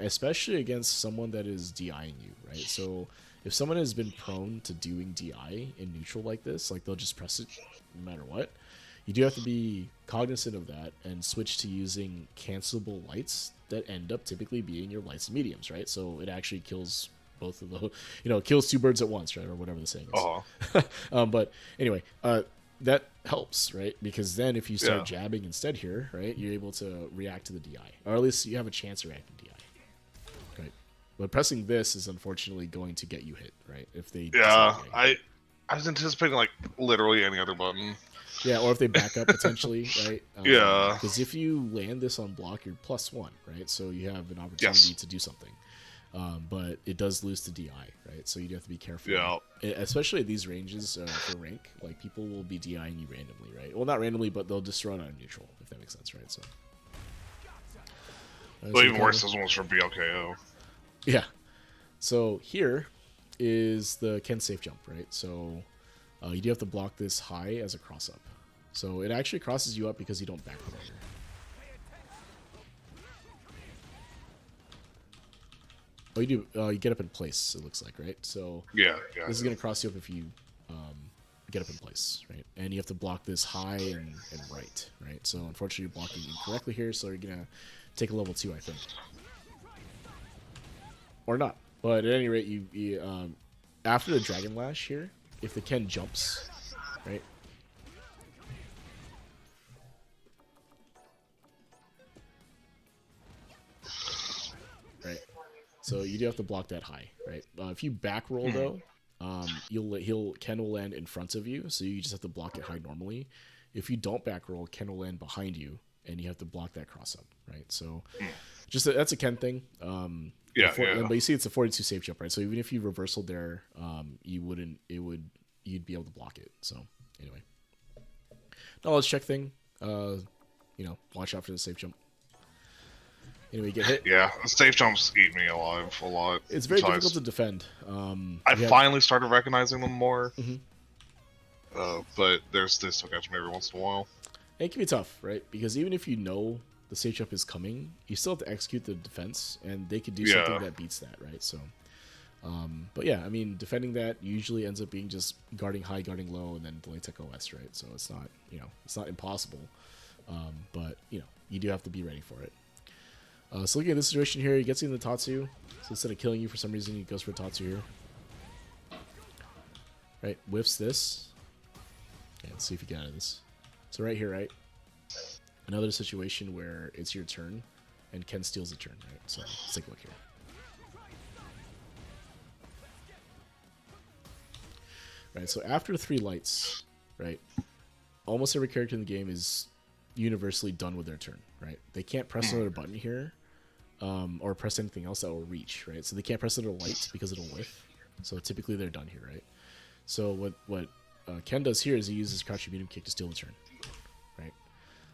especially against someone that is DIing you, right? So if someone has been prone to doing DI in neutral like this, like they'll just press it no matter what, you do have to be cognizant of that and switch to using cancelable lights that end up typically being your lights and mediums, right? So it actually kills both of the, kills two birds at once, right? Or whatever the saying is. But anyway, that helps, right? Because then if you start jabbing instead here, right, you're able to react to the DI, or at least you have a chance of reacting to DI, right? But pressing this is unfortunately going to get you hit, right? If they I was anticipating like literally any other button. Yeah, or if they back up potentially, right? Yeah. Because if you land this on block, you're +1, right? So you have an opportunity to do something. But it does lose to DI, right? So you do have to be careful. Yeah. Especially at these ranges for rank, like people will be DIing you randomly, right? Well, not randomly, but they'll just run on neutral, if that makes sense, right? So. Well, even worse, this one was from BLKO. Yeah. So here is the Ken safe jump, right? So you do have to block this high as a cross up. So it actually crosses you up because you don't back roll here. Oh, you do. You get up in place, it looks like, right? So this is going to cross you up if you get up in place, right? And you have to block this high and right, right? So unfortunately, you're blocking incorrectly here, so you're going to take a level 2, I think. Or not. But at any rate, you after the Dragon Lash here, if the Ken jumps, right? Right. So you do have to block that high, right? If you back roll though, Ken will land in front of you, so you just have to block it high normally. If you don't back roll, Ken will land behind you, and you have to block that cross up, right? So that's a Ken thing. But you see, it's a 42 safe jump, right? So even if you reversaled there, you'd be able to block it. So anyway, knowledge check thing. watch out for the safe jump. Anyway, get hit. Yeah, safe jumps eat me alive a lot. It's very difficult to defend. I finally started recognizing them more. Mm-hmm. But they still catch me every once in a while. It can be tough, right? Because even if you know the safe jump is coming, you still have to execute the defense, and they could do something that beats that, right? So, but yeah, I mean, defending that usually ends up being just guarding high, guarding low, and then delay tech OS, right? So it's not, it's not impossible, but you do have to be ready for it. So looking at this situation here, he gets in the Tatsu. So instead of killing you for some reason, he goes for a Tatsu here. Right, whiffs this. Okay, let's see if you get out of this. So right here, right? Another situation where it's your turn, and Ken steals the turn, right? So let's take a look here. Right, so after 3 lights, right, almost every character in the game is universally done with their turn, right? They can't press another button here, or press anything else that will reach, right? So they can't press another light because it'll whiff. So typically they're done here, right? So what Ken does here is he uses crouching medium kick to steal the turn, right?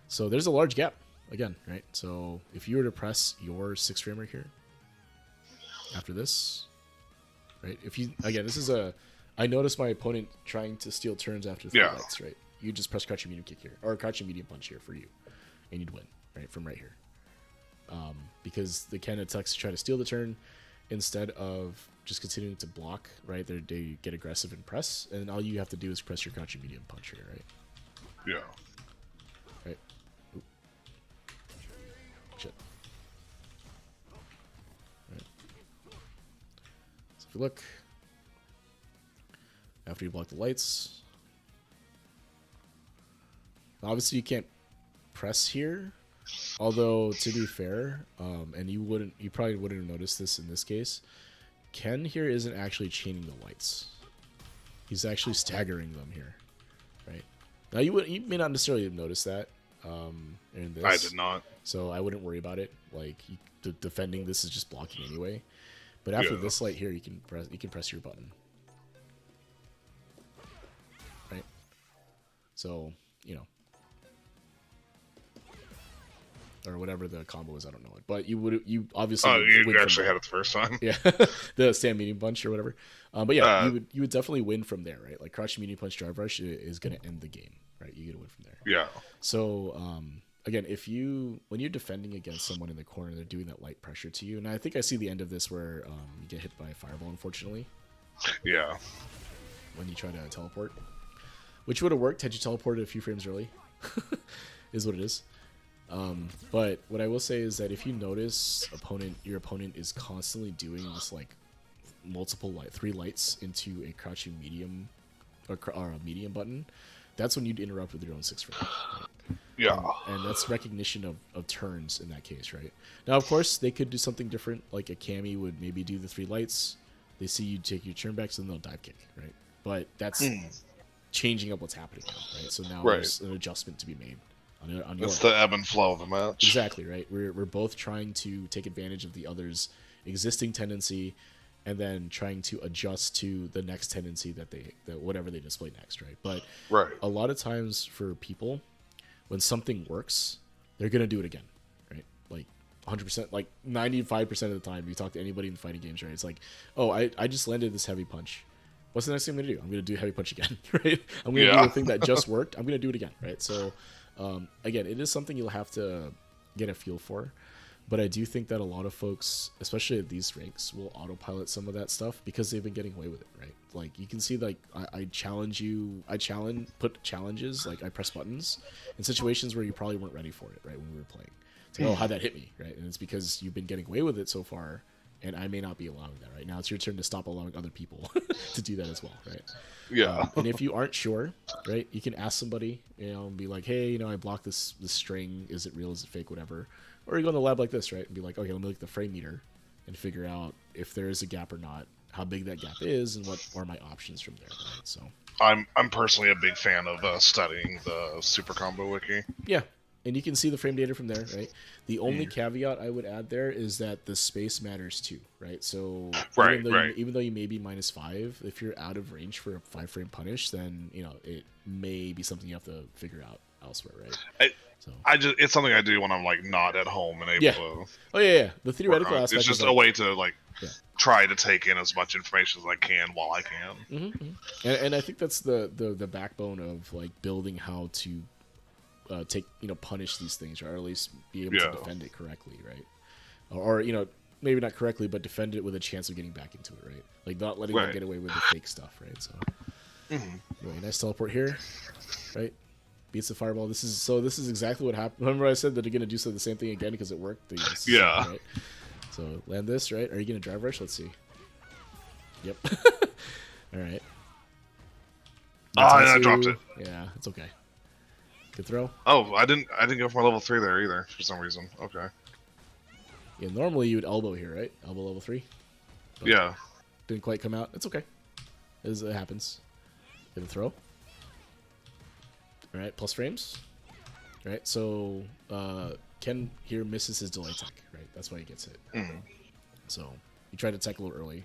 So there's a large gap again, right? So if you were to press your 6 frame right here after this, right? If you this is I noticed my opponent trying to steal turns after 3 lights, right? You just press crouching medium kick here, or crouching medium punch here for you, and you'd win, right, from right here. Because the Ken attacks to try to steal the turn instead of just continuing to block, right? They get aggressive and press, and all you have to do is press your crouching medium punch here, right? Yeah. Right. Oop. Shit. Right. So if you look, after you block the lights, obviously you can't press here. Although to be fair, and you probably wouldn't have noticed this in this case, Ken here isn't actually chaining the lights. He's actually staggering them here, right? Now you may not necessarily have noticed that in this. I did not. So I wouldn't worry about it. Like defending this is just blocking anyway. But after this light here, you can press your button, right? So or whatever the combo is, I don't know it. But you obviously. Oh, you actually had it the first time. Yeah, the stand medium punch or whatever. But yeah, you would definitely win from there, right? Like crouching medium punch drive rush is going to end the game, right? You get to win from there. Yeah. So again, when you're defending against someone in the corner, they're doing that light pressure to you, and I think I see the end of this where you get hit by a fireball, unfortunately. Yeah. When you try to teleport, which would have worked had you teleported a few frames early, is what it is. But what I will say is that if you notice your opponent is constantly doing this like multiple 3 lights into a crouching medium or a medium button, that's when you'd interrupt with your own 6 frame. Right? Yeah. And that's recognition of turns in that case, right? Now, of course, they could do something different. Like a Kami would maybe do the 3 lights. They see you take your turn back, so then they'll dive kick, right? But that's changing up what's happening now, right? So now there's an adjustment to be made. It's the ebb and flow of the match. Exactly, right? We're both trying to take advantage of the other's existing tendency and then trying to adjust to the next tendency that whatever they display next, right? But a lot of times for people, when something works, they're going to do it again, right? Like 100%, like 95% of the time, you talk to anybody in fighting games, right? It's like, oh, I just landed this heavy punch. What's the next thing I'm going to do? I'm going to do heavy punch again, right? I'm going to do the thing that just worked. I'm going to do it again, right? So again, it is something you'll have to get a feel for, but I do think that a lot of folks, especially at these ranks, will autopilot some of that stuff because they've been getting away with it, right? Like you can see, like I put challenges, like I press buttons in situations where you probably weren't ready for it, right? When we were playing, it's like, oh, how'd that hit me, right? And it's because you've been getting away with it so far, and I may not be allowing that right now. It's your turn to stop allowing other people to do that as well, right? Yeah. And if you aren't sure, right, you can ask somebody, and be like, hey, I blocked this string. Is it real? Is it fake? Whatever. Or you go in the lab like this, right, and be like, okay, let me look at the frame meter and figure out if there is a gap or not, how big that gap is, and what are my options from there. Right? So I'm personally a big fan of studying the Super Combo Wiki. Yeah. And you can see the frame data from there, right? The only caveat I would add there is that the space matters too, right? So even though you may be -5, if you're out of range for a 5 frame punish, then it may be something you have to figure out elsewhere, right? It's something I do when I'm like not at home and able to. Oh yeah. The theoretical aspect. It's just is a way to like try to take in as much information as I can while I can. And I think that's the backbone of like building how to punish these things, or at least be able to defend it correctly, right? Or maybe not correctly, but defend it with a chance of getting back into it, right? Like not letting them get away with the fake stuff, right? So anyway, nice teleport here, right? Beats the fireball. This is exactly what happened. Remember I said that they're gonna do the same thing again because it worked. Right? So land this, right? Are you gonna drive rush? Let's see. Yep. All right. I dropped it. Yeah, it's okay. Good throw. Oh, I didn't go for my level 3 there either for some reason. Okay. Yeah, normally you would elbow here, right? Elbow level 3. But didn't quite come out. It's okay. It happens. Get a throw. All right, plus frames. All right, so Ken here misses his delay tech, right? That's why he gets hit. So he tried to tech a little early,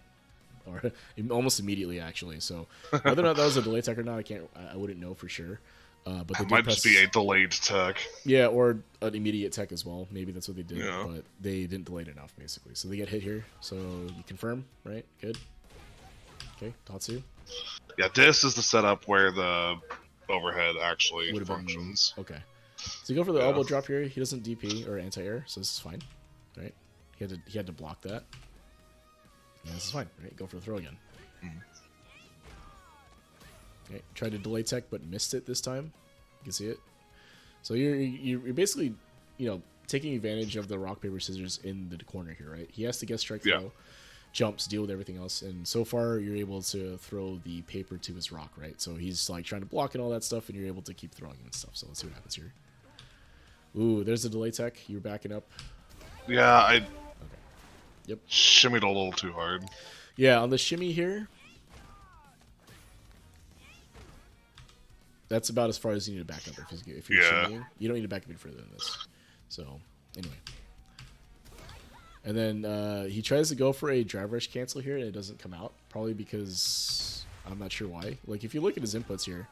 or almost immediately actually. So whether or not that was a delay tech or not, I wouldn't know for sure. But it might just be a delayed tech. Yeah, or an immediate tech as well. Maybe that's what they did, but they didn't delay it enough, basically. So they get hit here. So you confirm, right? Good. Okay, Tatsu. Yeah, this is the setup where the overhead actually functions. Okay. So you go for the elbow drop here. He doesn't DP or anti-air, so this is fine. Right? He had to block that. Yeah, this is fine. Right? Go for the throw again. Okay, tried to delay tech, but missed it this time. You can see it. So you're basically, taking advantage of the rock paper scissors in the corner here, right? He has to get strike throw, jumps, deal with everything else, and so far you're able to throw the paper to his rock, right? So he's like trying to block and all that stuff, and you're able to keep throwing and stuff. So let's see what happens here. Ooh, there's the delay tech. You're backing up. Yeah, Okay. Yep. Shimmied a little too hard. Yeah, on the shimmy here. That's about as far as you need to back up. If you're shimmying, you don't need to back up any further than this. So, anyway. And then he tries to go for a drive rush cancel here, and it doesn't come out. Probably because I'm not sure why. Like, if you look at his inputs here,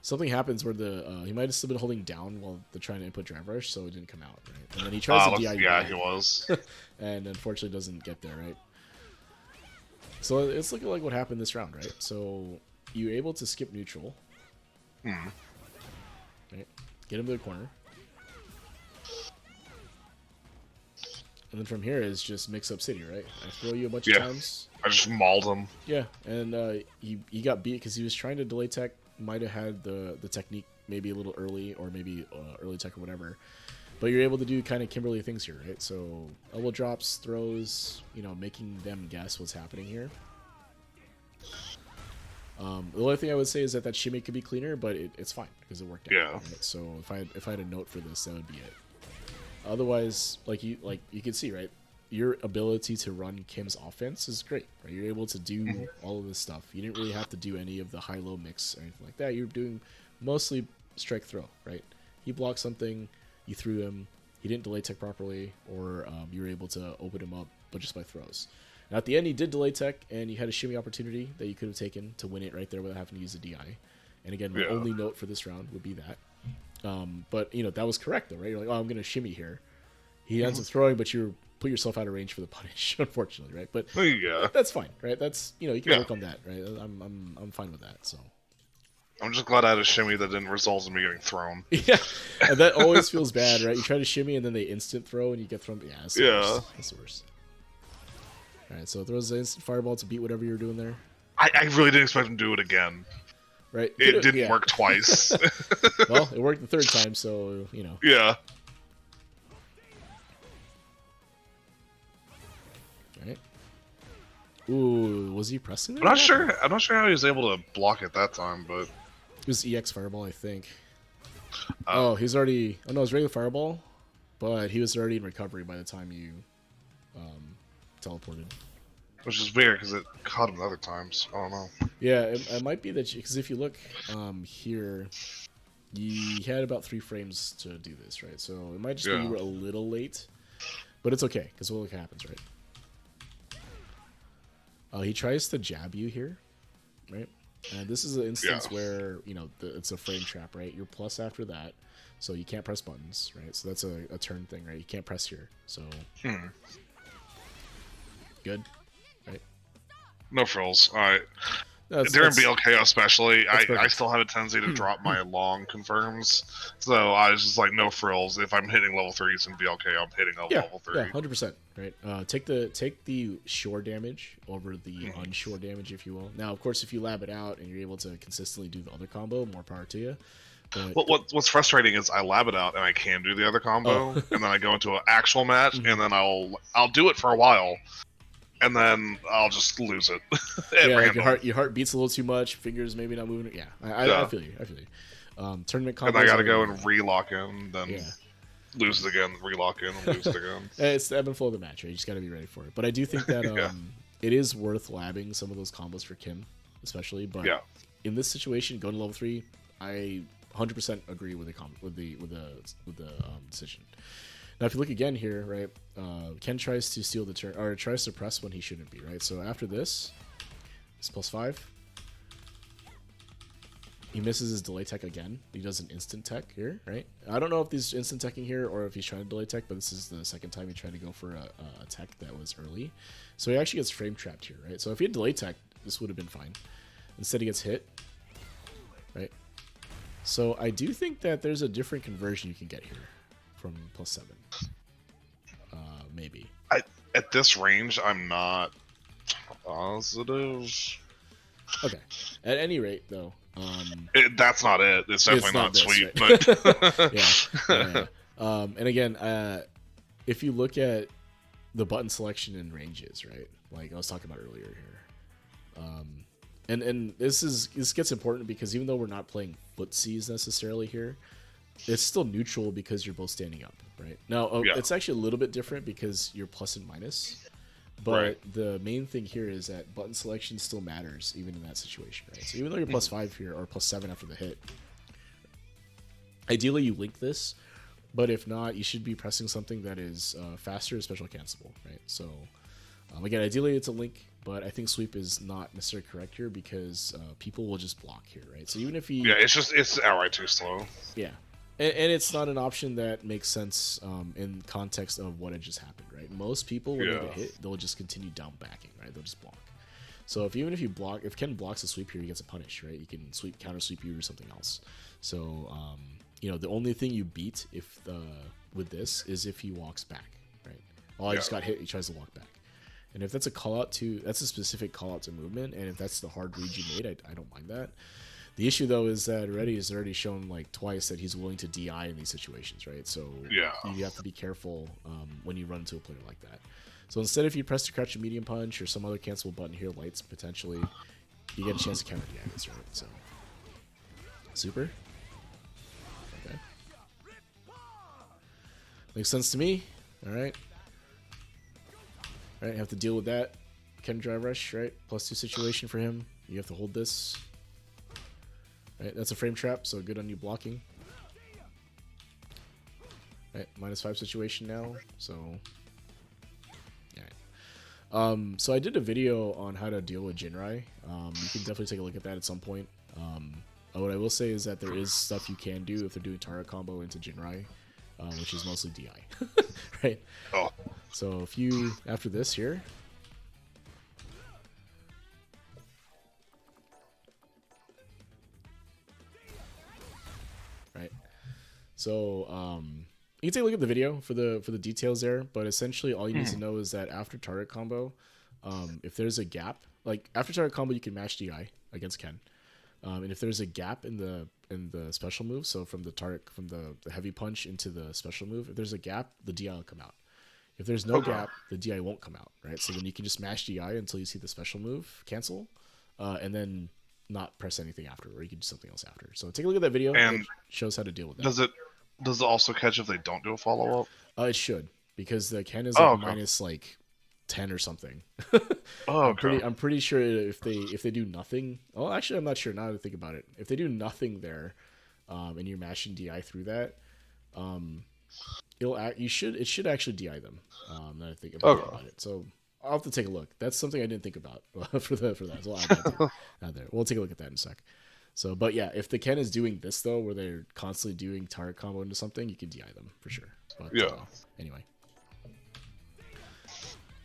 something happens where he might have still been holding down while they're trying to input drive rush, so it didn't come out, right? And then he tries to DI. Yeah, he was. And unfortunately doesn't get there, right? So it's looking like what happened this round, right? So you're able to skip neutral. Right? Get him to the corner. And then from here is just mix up city, right? I throw you a bunch of times. I just mauled him. Yeah, and he got beat because he was trying to delay tech. Might have had the technique maybe a little early, or maybe early tech or whatever. But you're able to do kind of Kimberly things here, right? So elbow drops, throws, making them guess what's happening here. The only thing I would say is that shimmy could be cleaner, but it's fine because it worked out. Yeah. Right? So if I had a note for this, that would be it. Otherwise, like you can see, right? Your ability to run Kim's offense is great, right? You're able to do all of this stuff. You didn't really have to do any of the high-low mix or anything like that. You're doing mostly strike throw, right? He blocked something. You threw him, he didn't delay tech properly, or you were able to open him up, but just by throws. Now at the end, he did delay tech, and you had a shimmy opportunity that you could have taken to win it right there without having to use a DI. And again, my only note for this round would be that. But that was correct though, right? You're like, oh, I'm gonna shimmy here. He ends up throwing, but you put yourself out of range for the punish, unfortunately, right? But that's fine, right? That's you can work on that, right? I'm fine with that. So. I'm just glad I had a shimmy that didn't result in me getting thrown. Yeah, and that always feels bad, right? You try to shimmy and then they instant throw and you get thrown. Yeah, that's the worst. That's the worst. All right, so it throws the instant fireball to beat whatever you're doing there. I really didn't expect him to do it again. Right? It didn't work twice. Well, it worked the third time, so Yeah. All right. Ooh, was he pressing it? I'm not sure how he was able to block it that time, but it was EX fireball, I think. Oh, he's already. Oh no, it was regular fireball, but he was already in recovery by the time you teleported. Which is weird because it caught him the other times. I don't know. Yeah, it might be that because if you look here, you had about 3 frames to do this, right? So it might just be you were a little late, but it's okay because we'll look what happens, right? He tries to jab you here, right? And this is an instance where, you know, it's a frame trap, right? You're plus after that, so you can't press buttons, right? So that's a turn thing, right? You can't press here, so good, right? No frills. All right. That's, During BLK especially, I perfect. still have a tendency to drop my long confirms. So I was just like, no frills. If I'm hitting level 3s in BLK, I'm hitting a level 3. Yeah, 100%. Right. Take the shore damage over the unshore damage, if you will. Now, of course, if you lab it out and you're able to consistently do the other combo, more power to you. But what's frustrating is I lab it out and I can do the other combo, and then I go into an actual match, and then I'll do it for a while, and then I'll just lose it. Like your heart beats a little too much, fingers maybe not moving. Yeah, I feel you. Tournament combos. And I gotta go and re-lock in, then lose it again, re-lock in, and lose it again. It's the ebb and flow of the match, right? You just gotta be ready for it. But I do think that it is worth labbing some of those combos for Kim, especially. But in this situation, going to level 3, I 100% agree with the decision. Now, if you look again here, right, Ken tries to steal the turn, or tries to press when he shouldn't be, right? So after this, it's +5. He misses his delay tech again. He does an instant tech here, right? I don't know if he's instant teching here or if he's trying to delay tech, but this is the second time he tried to go for a tech that was early. So he actually gets frame trapped here, right? So if he had delay tech, this would have been fine. Instead, he gets hit, right? So I do think that there's a different conversion you can get here from +7. Maybe. At this range, I'm not positive. Okay. At any rate, though, that's not it. It's definitely not this, sweet. Right? But and again, if you look at the button selection and ranges, right? Like I was talking about earlier here, and this gets important because even though we're not playing footsies necessarily here, it's still neutral because you're both standing up, right? Now, it's actually a little bit different because you're plus and minus. But the main thing here is that button selection still matters even in that situation, right? So even though you're +5 here or +7 after the hit, ideally you link this, but if not, you should be pressing something that is faster, special cancelable, right? So again, ideally it's a link, but I think sweep is not necessarily correct here because people will just block here, right? So even if he it's outright too slow. Yeah. And it's not an option that makes sense in context of what had just happened, right? Most people, when they get hit, they'll just continue down backing, right? They'll just block. So if Ken blocks a sweep here, he gets a punish, right? You can counter sweep you or something else. So, the only thing you beat with this is if he walks back, right? I just got hit, he tries to walk back. And if that's that's a specific call out to movement, and if that's the hard read you made, I don't mind that. The issue, though, is that Reddy has already shown like twice that he's willing to DI in these situations, right? So you have to be careful when you run into a player like that. So instead, if you press the crouch and medium punch or some other cancelable button here, lights potentially, you get a chance to counter DI this, right? So super. Okay. Makes sense to me. All right. All right, you have to deal with that. Ken drive rush, right? +2 situation for him. You have to hold this. Right, that's a frame trap, so good on you blocking. Right, -5 situation now, so so I did a video on how to deal with Jinrai. You can definitely take a look at that at some point. What I will say is that there is stuff you can do if they're doing Tara combo into Jinrai, which is mostly DI, right? Oh. So if you after this here. Right. So you can take a look at the video for the details there, but essentially all you need to know is that after target combo, if there's a gap, like after target combo you can match DI against Ken. And if there's a gap in the special move, so from the heavy punch into the special move, if there's a gap, the DI will come out. If there's no gap, the DI won't come out, right? So then you can just mash DI until you see the special move cancel, and then not press anything after, or you can do something else after. So take a look at that video. And it shows how to deal with that. Does it also catch if they don't do a follow up? It should, because the Ken is like minus like 10 or something. I'm pretty sure if they do nothing. Oh, actually, I'm not sure now that I think about it. If they do nothing there, and you're mashing DI through that, it should actually DI them. Now that I think about it. So I'll have to take a look. That's something I didn't think about for that. So I'll add that out there. We'll take a look at that in a sec. So, but yeah, if the Ken is doing this though, where they're constantly doing target combo into something, you can DI them for sure. But anyway,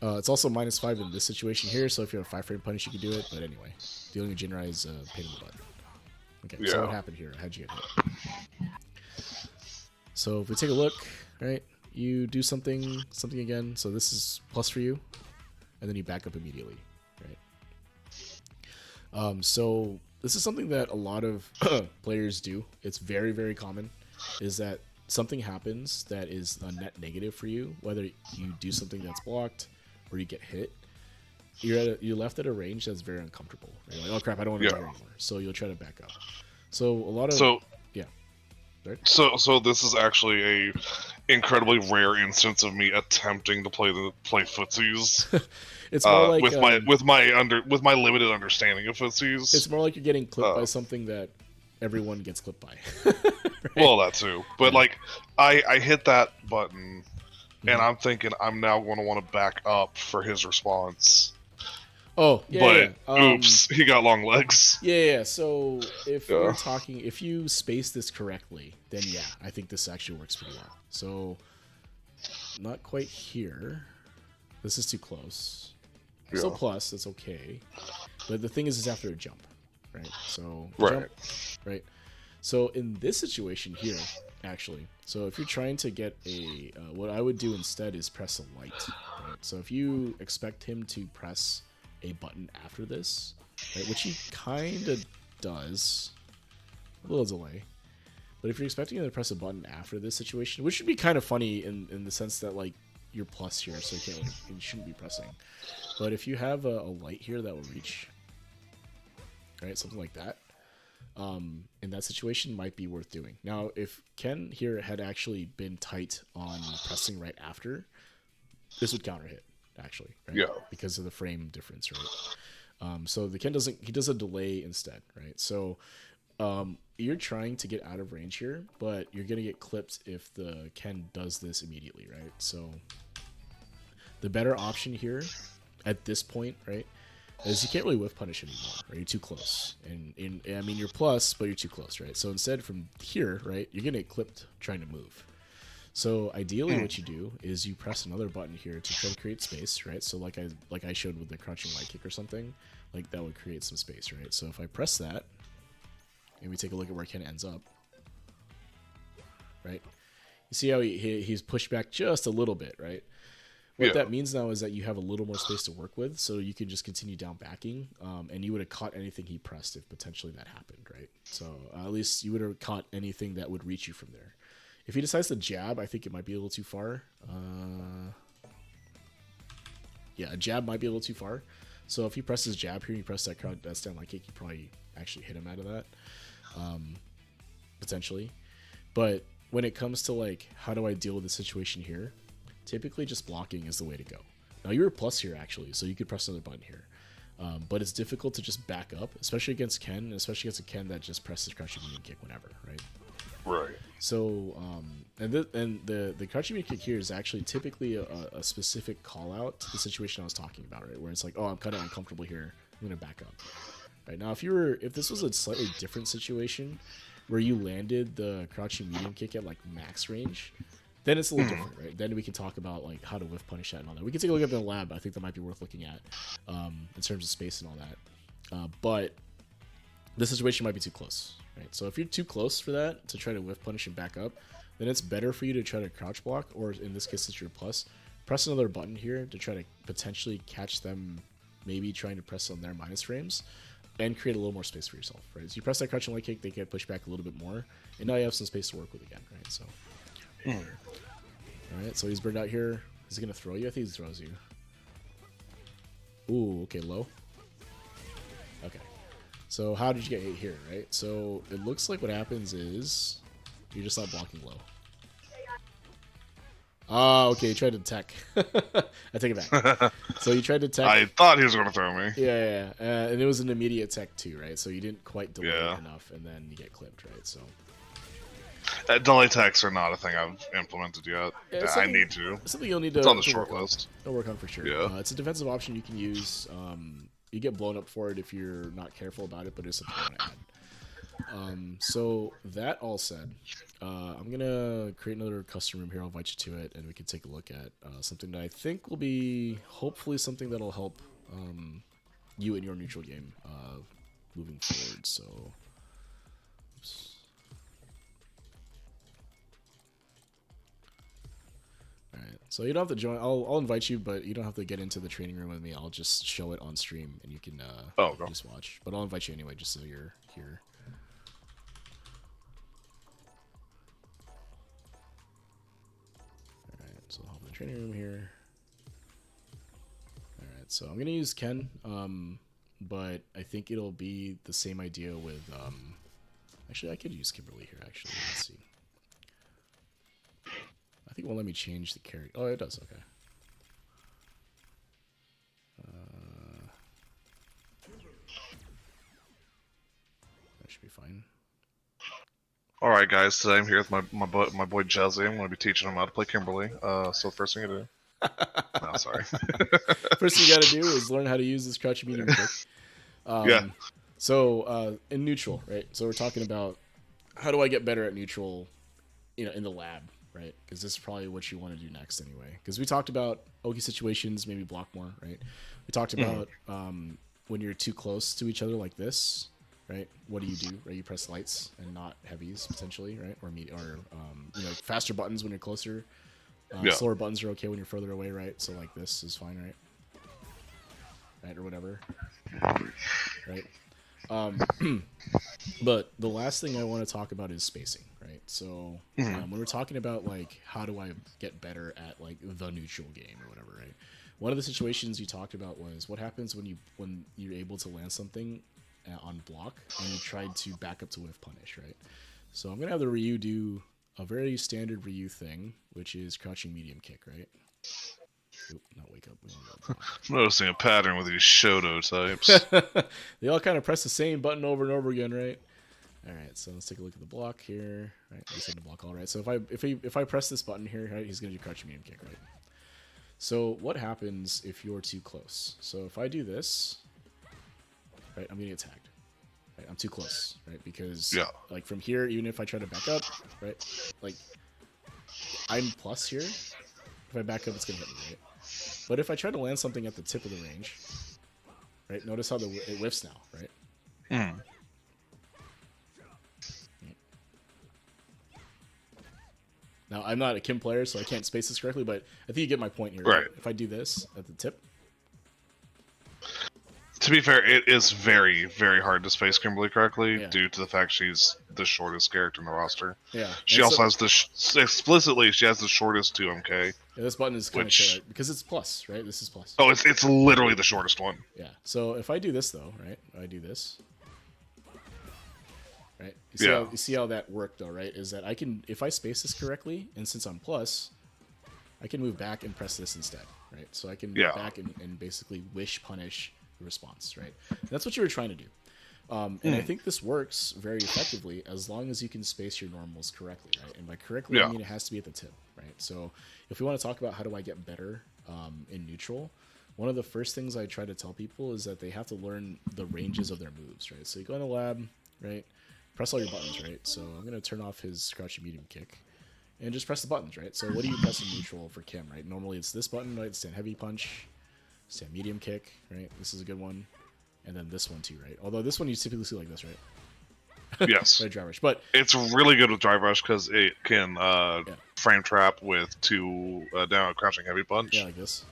it's also -5 in this situation here. So if you have a 5-frame punish, you can do it. But anyway, dealing with Jinrai is a pain in the butt. Okay, so what happened here? How'd you get hit? So if we take a look, right, you do something again. So this is plus for you, and then you back up immediately, right? So this is something that a lot of players do. It's very, very common, is that something happens that is a net negative for you, whether you do something that's blocked or you get hit. You're left at a range that's very uncomfortable. You're like, oh crap, I don't want to do it anymore. So you'll try to back up. So a lot of right? So this is actually a incredibly rare instance of me attempting to play footsies. It's more like with my limited understanding of footsies. It's more like you're getting clipped by something that everyone gets clipped by. Right? Well, that too. But like, I hit that button, and I'm thinking I'm now going to want to back up for his response. Oh, yeah. But oops, he got long legs. Yeah. So if you're talking, if you space this correctly, then yeah, I think this actually works pretty well. So not quite here. This is too close. Still plus, that's okay. But the thing is after a jump, right? So jump, right? So in this situation here, actually, so if you're trying to get a, what I would do instead is press a light, right? So if you expect him to press a button after this, right, which he kind of does, a little delay, but if you're expecting him to press a button after this situation, which should be kind of funny in the sense that like you're plus here, so you shouldn't be pressing, but if you have a light here that will reach, right, something like that, in that situation might be worth doing. Now if Ken here had actually been tight on pressing right after, this would counter hit, actually, right? Yeah, because of the frame difference, right? So the Ken he does a delay instead, right? So you're trying to get out of range here, but you're gonna get clipped if the Ken does this immediately, right? So the better option here at this point, right, is you can't really whiff punish anymore, right? You're too close, and I mean you're plus, but you're too close, right? So instead from here, right, you're gonna get clipped trying to move. So ideally what you do is you press another button here to try to create space, right? So like I showed with the crouching light kick or something, like that would create some space, right? So if I press that, and we take a look at where Ken ends up, right? You see how he's pushed back just a little bit, right? What that means now is that you have a little more space to work with, so you can just continue down backing, and you would have caught anything he pressed if potentially that happened, right? So at least you would have caught anything that would reach you from there. If he decides to jab, I think it might be a little too far. Yeah, a jab might be a little too far. So if he presses jab here, you press that stand light kick, you probably actually hit him out of that, potentially. But when it comes to like, how do I deal with the situation here? Typically just blocking is the way to go. Now you're a plus here actually, so you could press another button here. But it's difficult to just back up, especially against Ken, especially against a Ken that just presses crouching medium kick whenever, right? Right. So, the crouching medium kick here is actually typically a specific call out to the situation I was talking about, right? Where it's like, oh, I'm kind of uncomfortable here, I'm gonna back up. Right now, if this was a slightly different situation where you landed the crouching medium kick at like max range, then it's a little different, right? Then we can talk about like how to whiff punish that and all that. We can take a look at the lab. I think that might be worth looking at in terms of space and all that. But the situation might be too close, right? So if you're too close for that to try to whiff punish and back up, then it's better for you to try to crouch block, or in this case, since you're plus, press another button here to try to potentially catch them, maybe trying to press on their minus frames, and create a little more space for yourself, right? So you press that crouching light kick, they get pushed back a little bit more, and now you have some space to work with again, right? So. Alright, so he's burned out here. Is he going to throw you? I think he throws you. Ooh, okay, low. Okay. So how did you get hit here, right? So it looks like what happens is you're just not blocking low. Ah, okay, he tried to tech. I take it back. So you tried to tech. I thought he was going to throw me. Yeah. And it was an immediate tech too, right? So you didn't quite delay it enough, and then you get clipped, right? So... Delay attacks are not a thing I've implemented yet. Yeah, I need to. Something you'll need It's on the to short work list. on. Work on for sure. Yeah. It's a defensive option you can use. You get blown up for it if you're not careful about it, but it's something you want to add. So that all said, I'm gonna create another custom room here. I'll invite you to it, and we can take a look at something that I think will be hopefully something that'll help you in your neutral game moving forward. So, oops. All right. So you don't have to join. I'll invite you, but you don't have to get into the training room with me. I'll just show it on stream, and you can just watch. But I'll invite you anyway, just so you're here. So I'll have the training room here. Alright, so I'm going to use Ken, but I think it'll be the same idea with, actually I could use Kimberly here, actually. Let's see. I think it won't let me change the character. Oh, it does, okay. That should be fine. Alright guys, today I'm here with my boy Juzzy. I'm going to be teaching him how to play Kimberly. So the first thing I do... no, sorry. First thing you got to do is learn how to use this crouch medium kick. Yeah. So in neutral, right? So we're talking about how do I get better at neutral, in the lab, right? Because this is probably what you want to do next anyway. Because we talked about Oki situations, maybe block more, right? We talked about when you're too close to each other like this, right? What do? Right? You press lights and not heavies potentially, right? Or faster buttons when you're closer. Slower buttons are okay when you're further away, right? So like this is fine, right? Right, or whatever, right? But the last thing I want to talk about is spacing, right? So when we're talking about like how do I get better at like the neutral game or whatever, right? One of the situations you talked about was what happens when you're able to land something on block and you tried to back up to whiff punish, right? So I'm gonna have the Ryu do a very standard Ryu thing, which is crouching medium kick, right? Oop, not wake up. I'm noticing a pattern with these Shoto types. They all kind of press the same button over and over again, right? All right, so let's take a look at the block here. All right, he's in the block, all right. So if I press this button here, right, he's gonna do crouching medium kick, right? So what happens if you're too close? So if I do this, right, I'm gonna get tagged. Right, I'm too close, right? Because like from here, even if I try to back up, right, like I'm plus here. If I back up, it's gonna hit me, right? But if I try to land something at the tip of the range, right? Notice how it whiffs now, right? Now I'm not a Kim player, so I can't space this correctly, but I think you get my point here. Right. If I do this at the tip. To be fair, it is very, very hard to space Kimberly correctly due to the fact she's the shortest character in the roster. Yeah. She also has explicitly she has the shortest 2MK. Yeah, this button is kind of short because it's plus, right? This is plus. Oh, it's literally the shortest one. Yeah. So if I do this though, right? I do this. Right? You see how that worked though, right? Is that I can, if I space this correctly, and since I'm plus, I can move back and press this instead, right? So I can move back and basically wish punish the response, right? And that's what you were trying to do. And I think this works very effectively as long as you can space your normals correctly, right? And by correctly, I mean it has to be at the tip, right? So if we want to talk about how do I get better in neutral, one of the first things I try to tell people is that they have to learn the ranges of their moves, right? So you go in the lab, right? Press all your buttons, right? So I'm going to turn off his crouching medium kick and just press the buttons, right? So what do you press in neutral for Kim, right? Normally it's this button, right? Stand heavy punch, stand medium kick, right? This is a good one. And then this one too, right? Although this one you typically see like this, right? Yes. Right, drive rush. But it's really good with drive rush because it can frame trap with two down crouching heavy punch. Yeah, like this.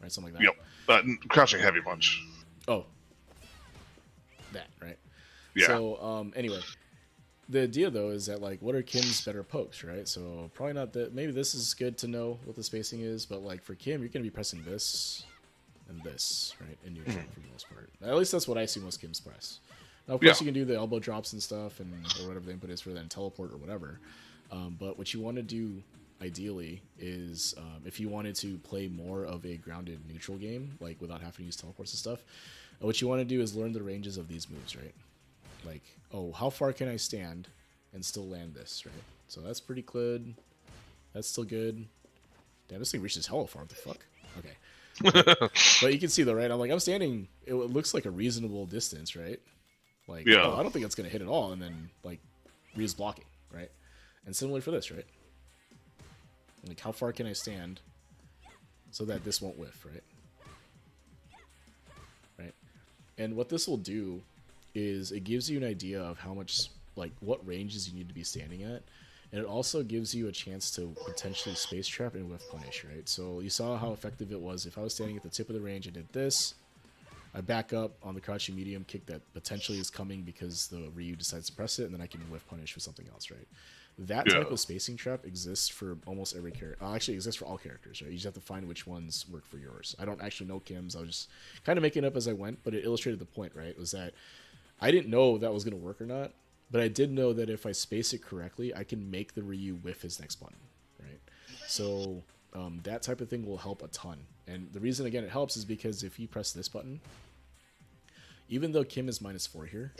Right, something like that. Yep. Crouching heavy punch. Oh. That, right? Yeah. So, anyway, the idea though is that like, what are Kim's better pokes, right? So probably not that. Maybe this is good to know what the spacing is, but like for Kim, you're gonna be pressing this and this, right, in neutral for the most part. At least that's what I see most Kim's press. Now, of course, you can do the elbow drops and stuff, and or whatever the input is for then teleport or whatever. But what you want to do ideally is if you wanted to play more of a grounded neutral game, like without having to use teleports and stuff, what you want to do is learn the ranges of these moves, right? Like, oh, how far can I stand and still land this, right? So that's pretty good. That's still good. Damn, this thing reaches hella far. What the fuck? Okay. But you can see though, right? I'm standing, it looks like a reasonable distance, right? Like, Yeah. oh, I don't think it's going to hit at all. And then, like, Ryu's blocking, right? And similarly for this, right? Like, how far can I stand so that this won't whiff, right? Right? And what this will do is it gives you an idea of how much, like, what ranges you need to be standing at. And it also gives you a chance to potentially space trap and whiff punish, right? So you saw how effective it was. If I was standing at the tip of the range and did this, I back up on the crouching medium kick that potentially is coming because the Ryu decides to press it, and then I can whiff punish with something else, right? That type of spacing trap exists for almost every character. Actually, exists for all characters, right? You just have to find which ones work for yours. I don't actually know Kim's. I was just kind of making it up as I went, but it illustrated the point, right? Was that I didn't know that was going to work or not, but I did know that if I space it correctly, I can make the Ryu whiff his next button, right? So that type of thing will help a ton. And the reason, again, it helps is because if you press this button, even though Kim is -4 here,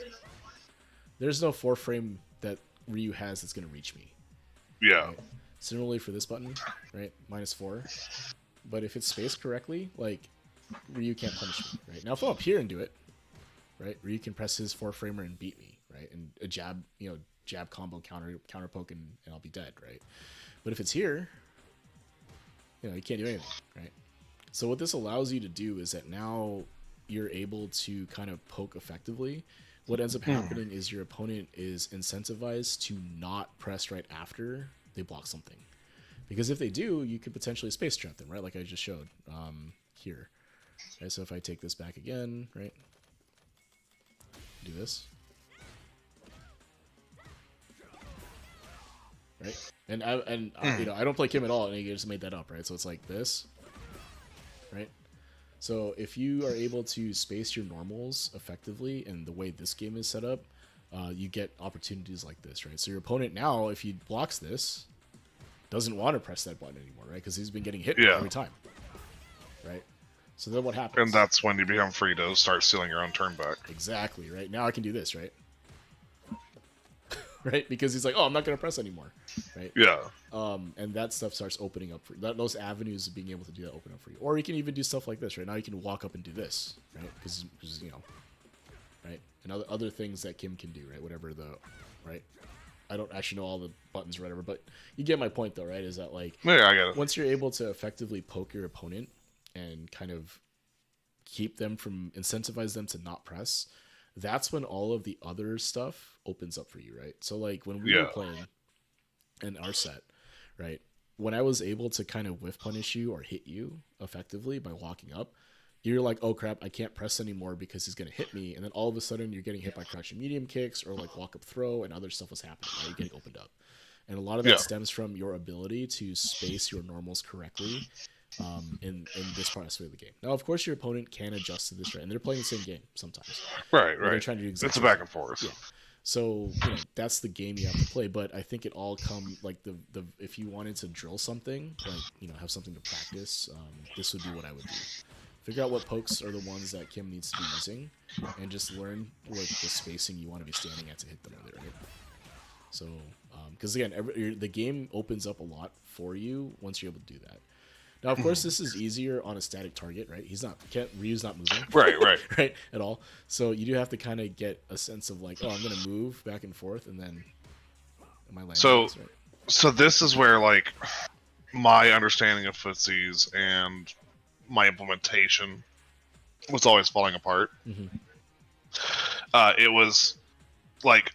there's no 4-frame that Ryu has that's going to reach me. Yeah. Right? Similarly for this button, right? -4. But if it's spaced correctly, like, Ryu can't punish me, right? Now if I'm up here and do it, right? Ryu can press his 4-framer and beat me, right? And a jab, jab combo counter poke and I'll be dead, right? But if it's here, you can't do anything, right? So what this allows you to do is that now you're able to kind of poke effectively. What ends up happening is your opponent is incentivized to not press right after they block something. Because if they do, you could potentially space trap them, right? Like I just showed here. Okay, so if I take this back again, right? Do this. Right? And I don't play Kim at all, and he just made that up, right? So it's like this, right? So if you are able to space your normals effectively, and the way this game is set up, you get opportunities like this, right? So your opponent now, if he blocks this, doesn't want to press that button anymore, right? Because he's been getting hit every time, right? So then what happens? And that's when you become free to start stealing your own turn back. Exactly, right? Now I can do this, right? Right? Because he's like, oh, I'm not going to press anymore, right? Yeah. And that stuff starts opening up for you. Those avenues of being able to do that open up for you. Or you can even do stuff like this, right? Now you can walk up and do this, right? Because right? And other things that Kim can do, right? Whatever right? I don't actually know all the buttons or whatever, but you get my point though, right? Is that like, yeah, I get it. Once you're able to effectively poke your opponent and kind of keep them from, incentivize them to not press, that's when all of the other stuff opens up for you, right? So like when we were playing in our set, right? When I was able to kind of whiff punish you or hit you effectively by walking up, you're like, oh crap, I can't press anymore because he's going to hit me. And then all of a sudden you're getting hit by crouching medium kicks or like walk up throw, and other stuff was happening, right? You're getting opened up. And a lot of that stems from your ability to space your normals correctly in this process of the game. Now, of course, your opponent can adjust to this, right? And they're playing the same game sometimes. Right. They're trying to do exactly it's a back and forth. Yeah. So that's the game you have to play. But I think it all like the if you wanted to drill something, like have something to practice, this would be what I would do. Figure out what pokes are the ones that Kim needs to be using, and just learn what the spacing you want to be standing at to hit them with it, right? So, because again, the game opens up a lot for you once you're able to do that. Now, of course, this is easier on a static target, right? Ryu's not moving. Right. Right, at all. So you do have to kind of get a sense of like, oh, I'm going to move back and forth, and then am I landing this, right? So this is where, like, my understanding of footsies and my implementation was always falling apart. Mm-hmm. It was, like,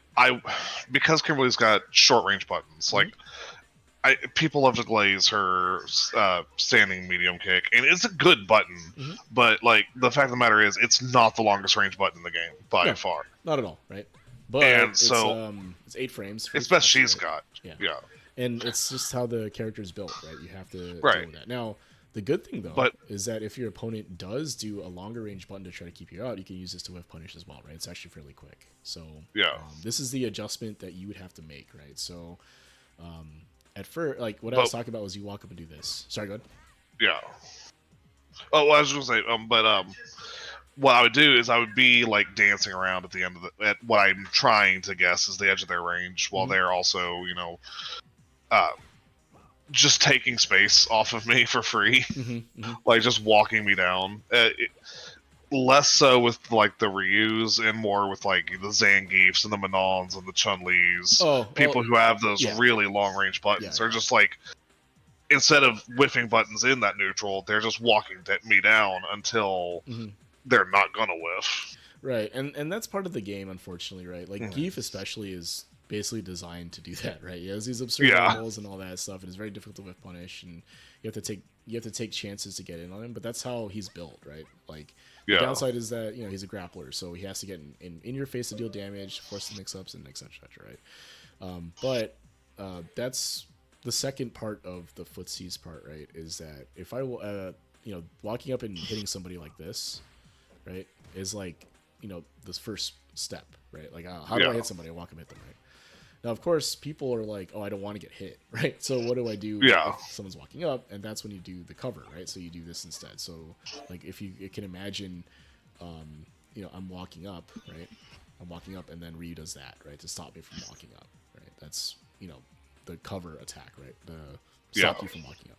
because Kimberly's got short range buttons, like, people love to glaze her standing medium kick, and it's a good button, but like the fact of the matter is, it's not the longest range button in the game by far. Not at all, right? But it's 8 frames. It's best she's got. Yeah, and it's just how the character's built, right? You have to deal with that. Now, the good thing though is that if your opponent does do a longer range button to try to keep you out, you can use this to whiff punish as well, right? It's actually fairly quick. So this is the adjustment that you would have to make, right? So. At first, like what I was talking about was you walk up and do this. Sorry, go ahead. Yeah. Oh, well, I was going to say, what I would do is I would be like dancing around at the end of at what I'm trying to guess is the edge of their range, while they're also, uh, just taking space off of me for free, like just walking me down. Less so with like the Ryus and more with like the Zangiefs and the Manons and the Chun-Lis. People who have those really long range buttons are just like, instead of whiffing buttons in that neutral, they're just walking me down until they're not gonna whiff. Right, and that's part of the game, unfortunately, right? Like Geef especially is basically designed to do that, right? He has these absurd angles and all that stuff, and it's very difficult to whiff punish, and you have to take chances to get in on him. But that's how he's built, right? Like the downside is that he's a grappler, so he has to get in your face to deal damage, force the mix-ups, and etc. Right? But that's the second part of the footsies part, right? Is that if I will, walking up and hitting somebody like this, right, is like this first step, right? Like how do I hit somebody? I walk up and hit them, right? Now, of course, people are like, oh, I don't want to get hit, right? So what do I do if someone's walking up? And that's when you do the cover, right? So you do this instead. So like if you can imagine, I'm walking up, right? I'm walking up, and then Ryu does that, right, to stop me from walking up, right? That's the cover attack, right? The stop you from walking up.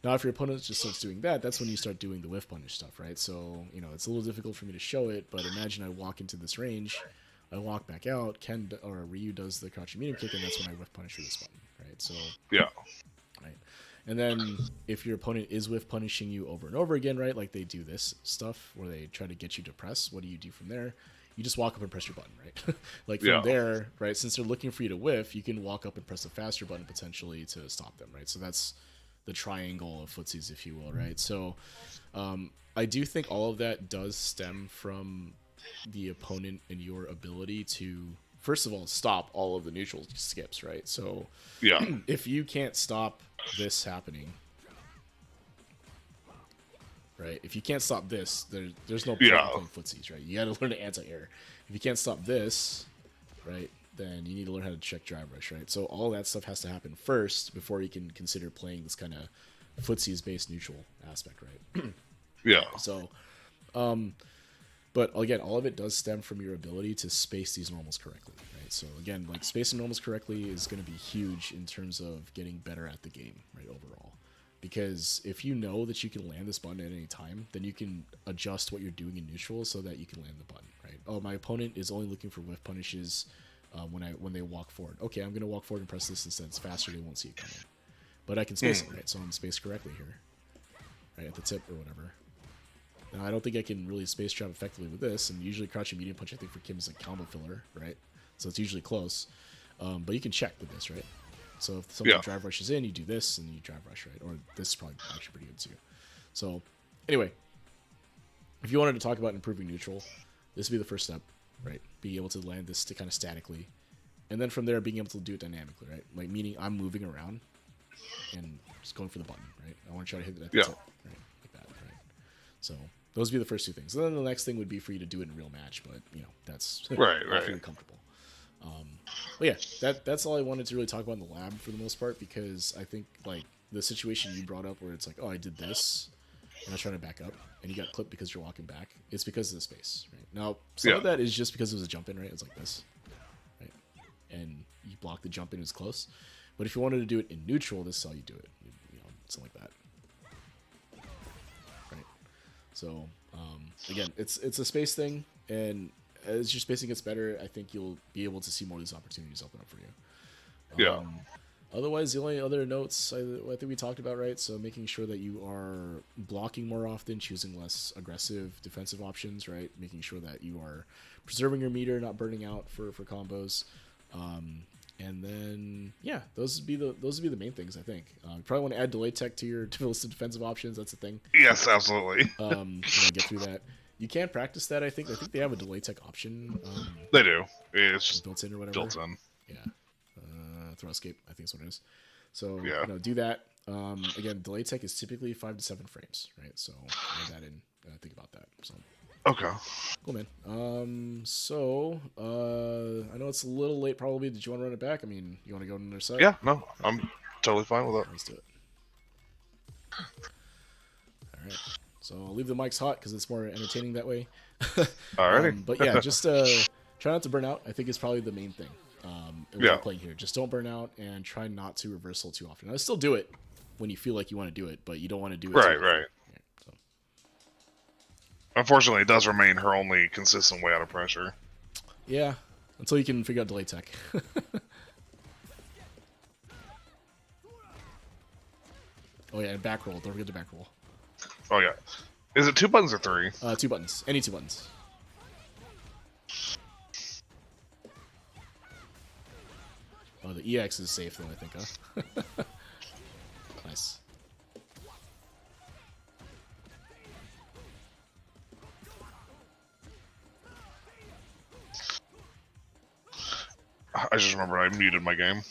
Now, if your opponent just starts doing that, that's when you start doing the whiff punish stuff, right? So, it's a little difficult for me to show it, but imagine I walk into this range, I walk back out, Ken or Ryu does the crouching medium kick, and that's when I whiff punish with this button, right? So, right. And then if your opponent is whiff punishing you over and over again, right, like they do this stuff where they try to get you to press, what do you do from there? You just walk up and press your button, right? Like from there, right, since they're looking for you to whiff, you can walk up and press a faster button potentially to stop them, right? So that's the triangle of footsies, if you will, right? So I do think all of that does stem from the opponent and your ability to, first of all, stop all of the neutral skips, right? So if you can't stop this happening, right? If you can't stop this, there's no point in playing footsies, right? You got to learn to anti-air. If you can't stop this, right, then you need to learn how to check drive rush, right? So all that stuff has to happen first before you can consider playing this kind of footsies-based neutral aspect, right? So, but again, all of it does stem from your ability to space these normals correctly, right? So again, like spacing normals correctly is going to be huge in terms of getting better at the game, right, overall. Because if you know that you can land this button at any time, then you can adjust what you're doing in neutral so that you can land the button, right? Oh, my opponent is only looking for whiff punishes when they walk forward. Okay, I'm going to walk forward and press this instead. It's faster, they won't see it coming. But I can space it, right? So I'm spaced correctly here, right, at the tip or whatever. Now, I don't think I can really space trap effectively with this, and usually crouching medium punch, I think, for Kim is a combo filler, right? So it's usually close. But you can check with this, right? So if someone drive rushes in, you do this, and you drive rush, right? Or this is probably actually pretty good, too. So, anyway, if you wanted to talk about improving neutral, this would be the first step, right? Being able to land this to kind of statically. And then from there, being able to do it dynamically, right? Like, meaning I'm moving around and just going for the button, right? I want to try to hit it at the tip, right? Like that, right? So, those would be the first two things. And then the next thing would be for you to do it in real match, but, that's right. You're comfortable. But yeah, that's all I wanted to really talk about in the lab for the most part, because I think like the situation you brought up where it's like, oh, I did this and I was trying to back up and you got clipped because you're walking back. It's because of the space, right? Now, some of that is just because it was a jump in, right? It's like this, right? And you block the jump in, it's close. But if you wanted to do it in neutral, this is how you do it, something like that, right? So again, it's a space thing, and as your spacing gets better, I think you'll be able to see more of these opportunities open up for you. Otherwise, the only other notes I think we talked about, right? So making sure that you are blocking more often, choosing less aggressive defensive options, right? Making sure that you are preserving your meter, not burning out for combos. And then, those would be the main things, I think. You probably want to add delay tech to your list of defensive options. That's the thing. Yes, absolutely. Get through that. You can practice that, I think. I think they have a delay tech option. They do. It's just built in or whatever. Built in. Yeah. Throw escape, I think is what it is. So, do that. Again, delay tech is typically 5 to 7 frames, right? So, add that in. Think about that. So. Okay. Cool, man. I know it's a little late probably. Did you want to run it back? I mean, you want to go to another side? Yeah, no. I'm totally fine with that. Let's do it. All right. So I'll leave the mics hot because it's more entertaining that way. Alrighty. But yeah, just try not to burn out. I think is probably the main thing. When playing here, just don't burn out and try not to reversal too often. I still do it when you feel like you want to do it, but you don't want to do it. Right. Yeah, so. Unfortunately, it does remain her only consistent way out of pressure. Yeah, until you can figure out delay tech. Oh yeah, and back roll. Don't forget the back roll. Oh yeah. Is it 2 buttons or 3? 2 buttons. Any 2 buttons. Oh, the EX is safe though, I think, huh? Nice. I just remember I muted my game.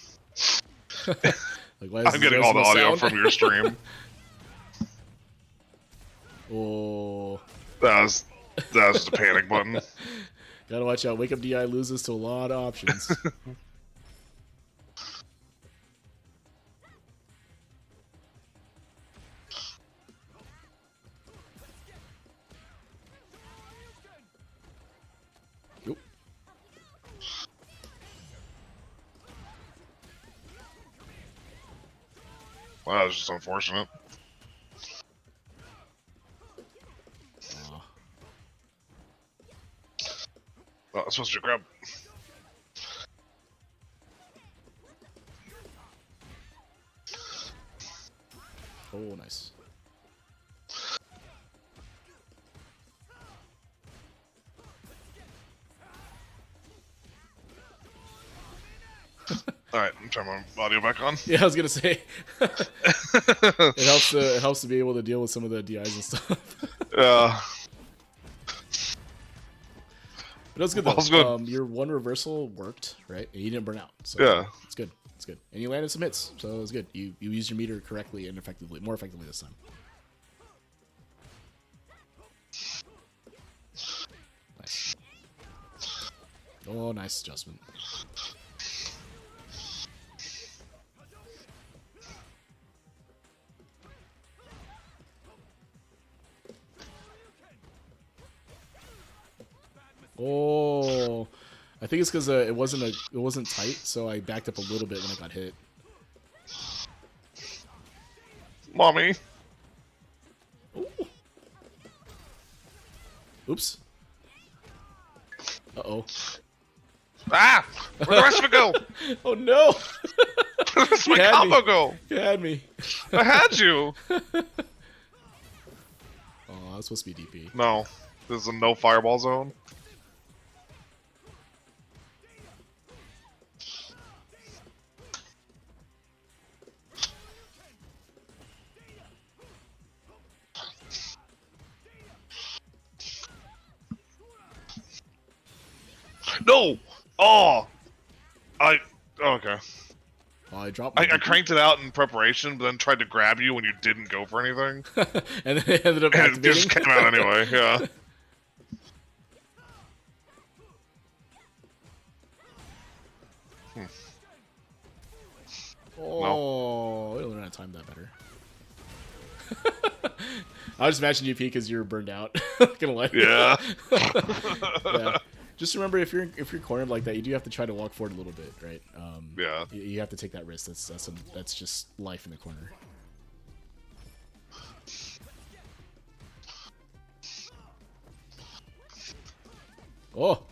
Like, I'm getting all the audio from your stream. Oh. That was just a panic button. Gotta watch out. Wake Up DI loses to a lot of options. Yep. Wow, that was just unfortunate. Oh, I'm supposed to grab. Oh, nice. Alright, I'm turning my audio back on. Yeah, I was gonna say it helps to be able to deal with some of the DIs and stuff. Yeah. But that was good though. Good. Your one reversal worked, right? And you didn't burn out. So yeah. It's good. It's good. And you landed some hits, so it was good. You used your meter correctly and effectively, more effectively this time. Nice. Oh, nice adjustment. Oh, I think it's because it wasn't tight, so I backed up a little bit when I got hit. Mommy. Ooh. Oops. Uh-oh. Ah! Where'd the rest of it go? Oh no! Where'd the rest of my combo go? You had me. I had you. Oh, that's supposed to be DP. No, this is a no fireball zone. No! Oh! Okay. Oh, I dropped. I cranked it out in preparation, but then tried to grab you when you didn't go for anything. And then it ended up and it just came out anyway, yeah. Oh, I learned how to time that better. I was just matching GP because you're burned out. Not gonna lie. Yeah. Yeah. Just remember, if you're cornered like that, you do have to try to walk forward a little bit, right? Yeah. You have to take that risk. That's just life in the corner. Oh.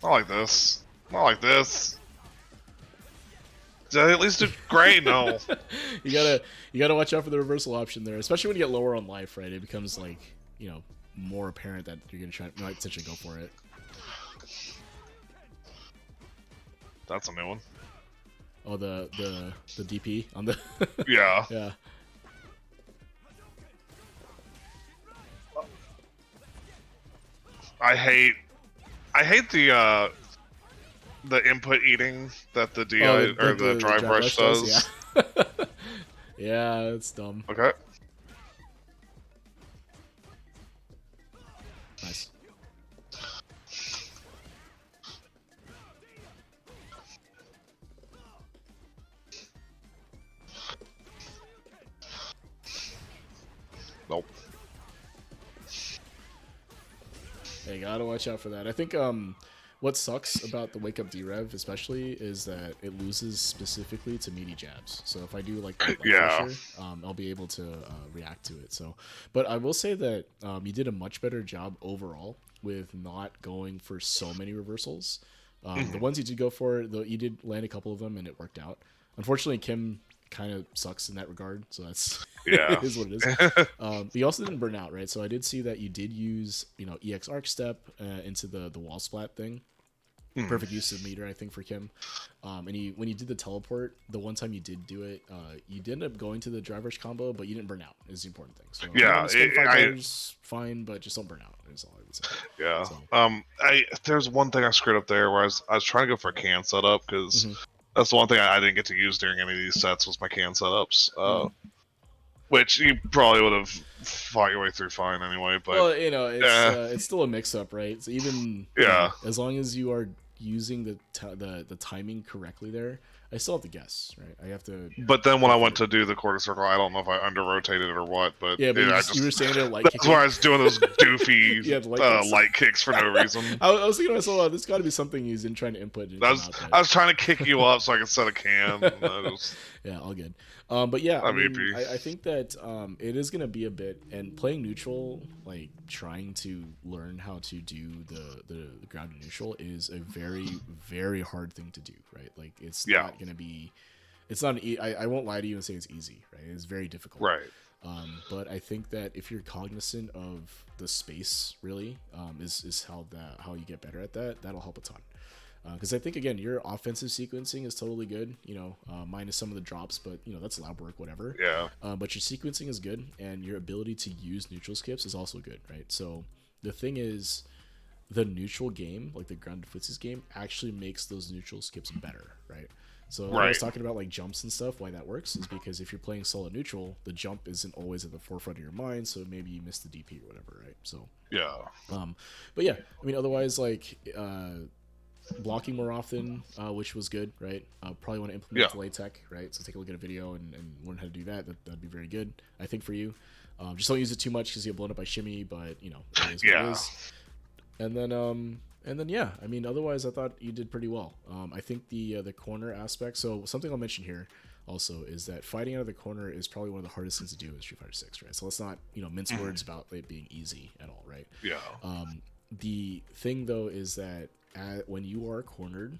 Not like this. Not like this. Did I at least do great? No. You gotta watch out for the reversal option there, especially when you get lower on life, right? It becomes like, you know, more apparent that you're gonna might potentially go for it. That's a new one. Oh, the DP on the Yeah. Yeah. I hate the input eating that the DI the drive rush does. Yeah. Yeah, it's dumb. Okay. Nice. Nope. Hey, gotta watch out for that. I think what sucks about the wake up derev especially is that it loses specifically to meaty jabs. So if I do like the light pressure, I'll be able to react to it. So, but I will say that you did a much better job overall with not going for so many reversals. The ones you did go for, though, you did land a couple of them and it worked out. Unfortunately, Kim kind of sucks in that regard, so that's it is what it is. But you also didn't burn out, right? So I did see that you did use EX arc step into the wall splat thing. Perfect use of meter, I think, for Kim. And when you did the teleport, the one time you did do it, you did end up going to the driver's combo, but you didn't burn out. Is the important thing. So $5, fine, but just don't burn out. Is all I would say. Yeah. So. There's one thing I screwed up there where I was trying to go for a can setup because that's the one thing I didn't get to use during any of these sets was my can setups. Which you probably would have fought your way through fine anyway. But well, it's still a mix-up, right? So even as long as you are using the timing correctly there, I still have to guess, right? I have to. But then when I went to do the quarter circle, I don't know if I under rotated it or what. But yeah, but you were standing there light that's kicking. where I was doing those goofy light kicks for no reason. I was thinking to myself, oh, this got to be something he's in trying to input. I was trying to kick you up so I could set a can. Yeah, all good. But yeah, I think that it is gonna be a bit, and playing neutral, like trying to learn how to do the grounded neutral is a very, very hard thing to do, right? Like it's not gonna be, it's not. I won't lie to you and say it's easy, right? It's very difficult, right? But I think that if you're cognizant of the space, really, is how you get better at that. That'll help a ton. Because I think, again, your offensive sequencing is totally good, minus some of the drops, but, that's lab work, whatever. Yeah. But your sequencing is good, and your ability to use neutral skips is also good, right? So the thing is, the neutral game, like the grounded footsies game, actually makes those neutral skips better, right? So when I was talking about, like, jumps and stuff, why that works is because if you're playing solo neutral, the jump isn't always at the forefront of your mind, so maybe you miss the DP or whatever, right? So yeah. But yeah, otherwise, like... blocking more often, which was good, right? Probably want to implement delay tech, right? So take a look at a video and learn how to do that. That'd be very good, I think, for you. Just don't use it too much because you get blown up by shimmy, but it is what it is. And then yeah, otherwise I thought you did pretty well. I think the corner aspect. So something I'll mention here also is that fighting out of the corner is probably one of the hardest things to do in Street Fighter 6, right? So let's not mince words about it being easy at all, right? Yeah. The thing though is that when you are cornered,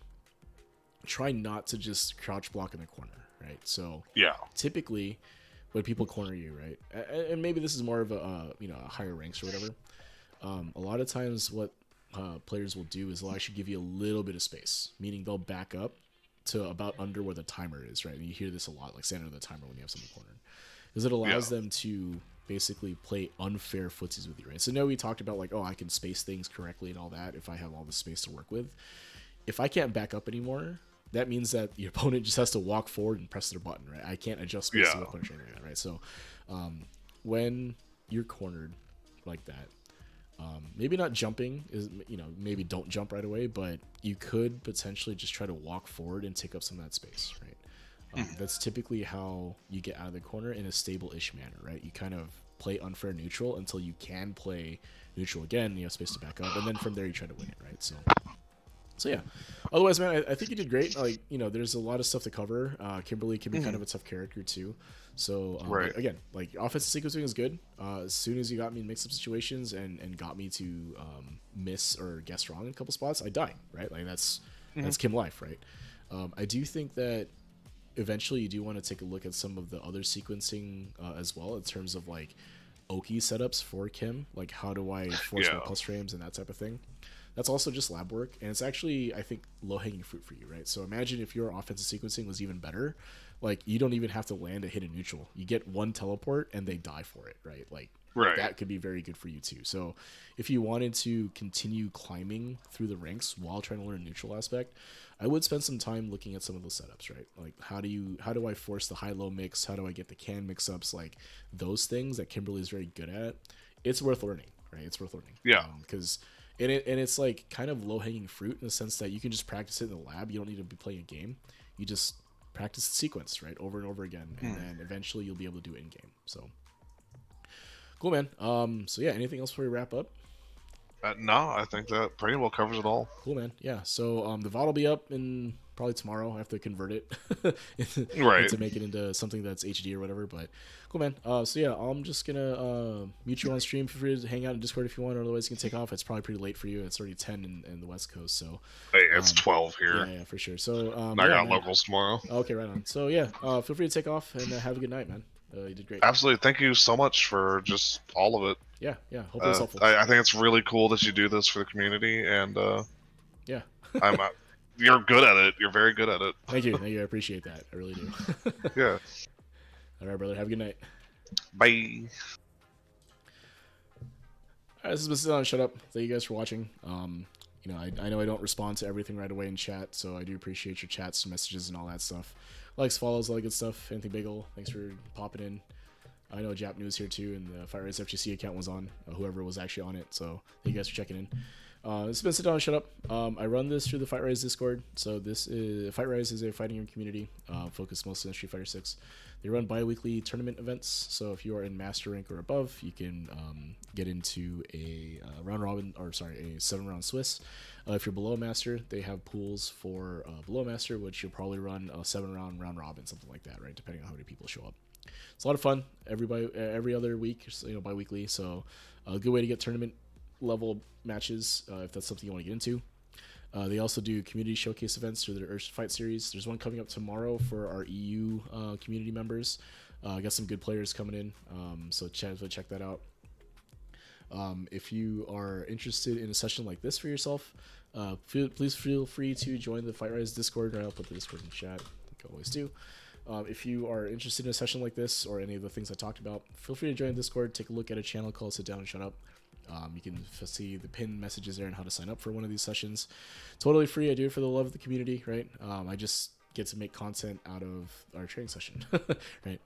try not to just crouch block in the corner, right? So typically when people corner you, right, and maybe this is more of a higher ranks or whatever, a lot of times what players will do is they'll actually give you a little bit of space, meaning they'll back up to about under where the timer is, right? And you hear this a lot, like stand under the timer when you have someone cornered, because it allows them to basically play unfair footsies with you, right? So now we talked about like, I can space things correctly and all that if I have all the space to work with. If I can't back up anymore, that means that the opponent just has to walk forward and press their button, right? I can't adjust space to the opponent or anything, right? So when you're cornered like that, maybe not jumping is, maybe don't jump right away, but you could potentially just try to walk forward and take up some of that space, right? That's typically how you get out of the corner in a stable-ish manner, right? You kind of play unfair neutral until you can play neutral again, you have space to back up, and then from there you try to win it, right? So yeah. Otherwise, man, I think you did great. Like, there's a lot of stuff to cover. Kimberly can be kind of a tough character too. So again, like offensive sequencing is good. As soon as you got me in mix-up situations and got me to miss or guess wrong in a couple spots, I die, right? Like that's Kim life, right? I do think that eventually you do want to take a look at some of the other sequencing as well in terms of like Oki setups for Kim, like how do I force more plus frames and that type of thing. That's also just lab work, and it's actually, I think, low-hanging fruit for you, right? So imagine if your offensive sequencing was even better, like you don't even have to land a hidden neutral. You get one teleport and they die for it, right? Like that could be very good for you too. So if you wanted to continue climbing through the ranks while trying to learn a neutral aspect, I would spend some time looking at some of those setups, right? Like how do I force the high-low mix? How do I get the can mix-ups? Like those things that Kimberly is very good at. It's worth learning, right? It's worth learning. Yeah. Because it's like kind of low-hanging fruit in the sense that you can just practice it in the lab. You don't need to be playing a game. You just practice the sequence, right, over and over again, and then eventually you'll be able to do it in game. So Cool, man. So yeah, anything else before we wrap up? No, I think that pretty well covers it all. Cool, man. Yeah. So the VOD will be up in probably tomorrow. I have to convert it Right. to make it into something that's HD or whatever. But cool, man. So yeah, I'm just gonna mute you on stream. Feel free to hang out in Discord if you want, or otherwise you can take off. It's probably pretty late for you. It's already 10 in the West Coast. So Hey, it's 12 here. yeah, for sure. So I yeah, got man. locals tomorrow. Okay, right on. So yeah, feel free to take off and have a good night, man. You did great. Absolutely. Thank you so much for just all of it. Yeah, yeah. Hopefully it's helpful. I think it's really cool that you do this for the community, and Yeah. I'm. You're good at it. You're very good at it. Thank you. I appreciate that. I really do. Yeah. All right, brother. Have a good night. Bye. All right, this has been Sit Down and Shut Up. Thank you guys for watching. You know, I know I don't respond to everything right away in chat, so I do appreciate your chats and messages and all that stuff. Likes, follows, all that good stuff. Anything Bagel, thanks for popping in. I know Jap News here too, and the Fire Rise FGC account was on. Whoever was actually on it, so thank you guys for checking in. This has been Sit Down and Shut Up. I run this through the Fight Rise Discord. So this is Fight Rise is a fighting game community focused mostly on Street Fighter 6. They run bi-weekly tournament events. So if you are in Master Rank or above, you can get into a round robin, or sorry, a 7-round Swiss. If you're below Master, they have pools for below Master, which you'll probably run a 7-round round robin, something like that, right? Depending on how many people show up. It's a lot of fun. Every other week, bi-weekly. So a good way to get tournament level matches if that's something you want to get into. They also do community showcase events through their Urge to Fight series. There's one coming up tomorrow for our EU community members. Got some good players coming in, so check that out. If you are interested in a session like this for yourself, please feel free to join the Fight Rise Discord. I'll put the Discord in chat, like I always do. If you are interested in a session like this or any of the things I talked about, feel free to join Discord. Take a look at a channel called Sit Down and Shut Up. You can see the pinned messages there and how to sign up for one of these sessions. Totally free. I do it for the love of the community, right? I just get to make content out of our training session, right?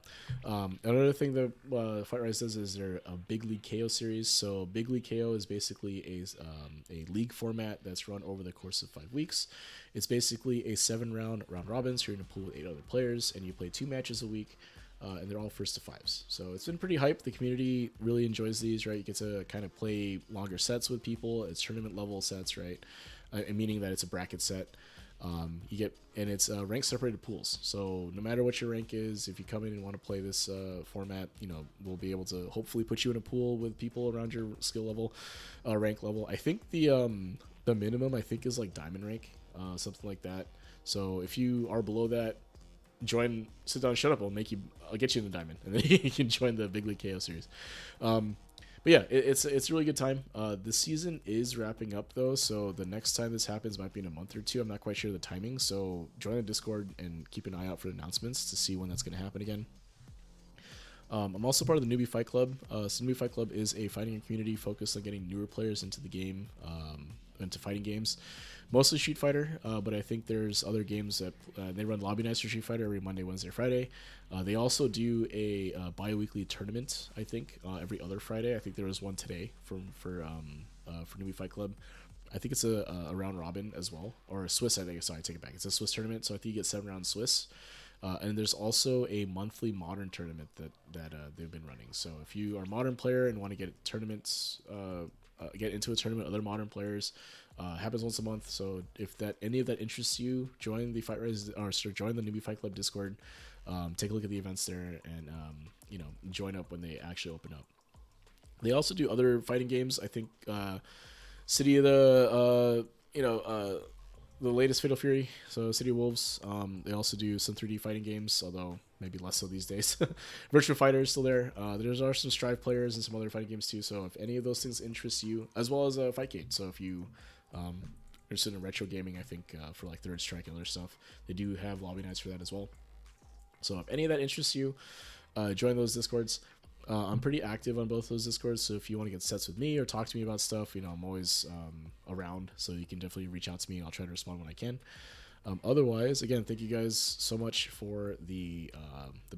Another thing that Fight Rise does is they're a Big League KO series. So Big League KO is basically a league format that's run over the course of 5 weeks. It's basically a 7-round round robin. So you're in a pool with 8 other players, and you play 2 matches a week. And they're all 1st to 5s. So it's been pretty hype. The community really enjoys these, right? You get to kind of play longer sets with people. It's tournament level sets, right? Meaning that it's a bracket set. And it's rank separated pools. So no matter what your rank is, if you come in and want to play this format, we'll be able to hopefully put you in a pool with people around your skill level, rank level. I think the minimum is like diamond rank, something like that. So if you are below that, join Sit Down and Shut Up. I'll get you in the diamond, and then you can join the Big League KO series. But yeah, it's a really good time. The season is wrapping up though, so the next time this happens might be in a month or 2. I'm not quite sure the timing, so join the Discord and keep an eye out for announcements to see when that's going to happen again. I'm also part of the Newbie Fight Club. So Newbie Fight Club is a fighting community focused on getting newer players into the game, into fighting games. Mostly Street Fighter, but I think there's other games that they run lobby nights for Street Fighter every Monday, Wednesday, Friday. They also do a bi-weekly tournament, I think, every other Friday. I think there was one today for Newbie Fight Club. I think it's a round robin as well, or a Swiss. I take it back. It's a Swiss tournament, so I think you get 7 round Swiss. And there's also a monthly modern tournament that they've been running. So if you are a modern player and want to get tournaments, get into a tournament, other modern players, happens once a month. So if any of that interests you, join the Fight Rise or join the Newbie Fight Club Discord. Take a look at the events there, and join up when they actually open up. They also do other fighting games. I think City of the latest Fatal Fury, so City of Wolves. They also do some 3D fighting games, although maybe less so these days. Virtua Fighter is still there. There are some Strive players and some other fighting games too. So if any of those things interest you, as well as Fightgate. So if you are interested in retro gaming, I think for like Third Strike and other stuff, they do have lobby nights for that as well. So if any of that interests you, join those Discords. I'm pretty active on both those Discords, so if you want to get sets with me or talk to me about stuff, I'm always around, so you can definitely reach out to me and I'll try to respond when I can. Otherwise, again, thank you guys so much for the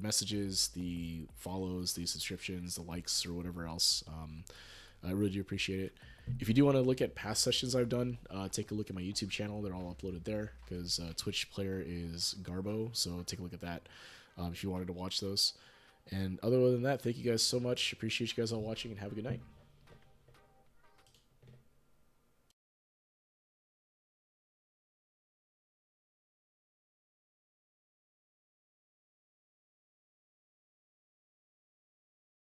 messages, the follows, the subscriptions, the likes, or whatever else. I really do appreciate it. If you do want to look at past sessions I've done, take a look at my YouTube channel. They're all uploaded there because Twitch player is Garbo, so take a look at that if you wanted to watch those. And other than that, thank you guys so much. Appreciate you guys all watching, and have a good night.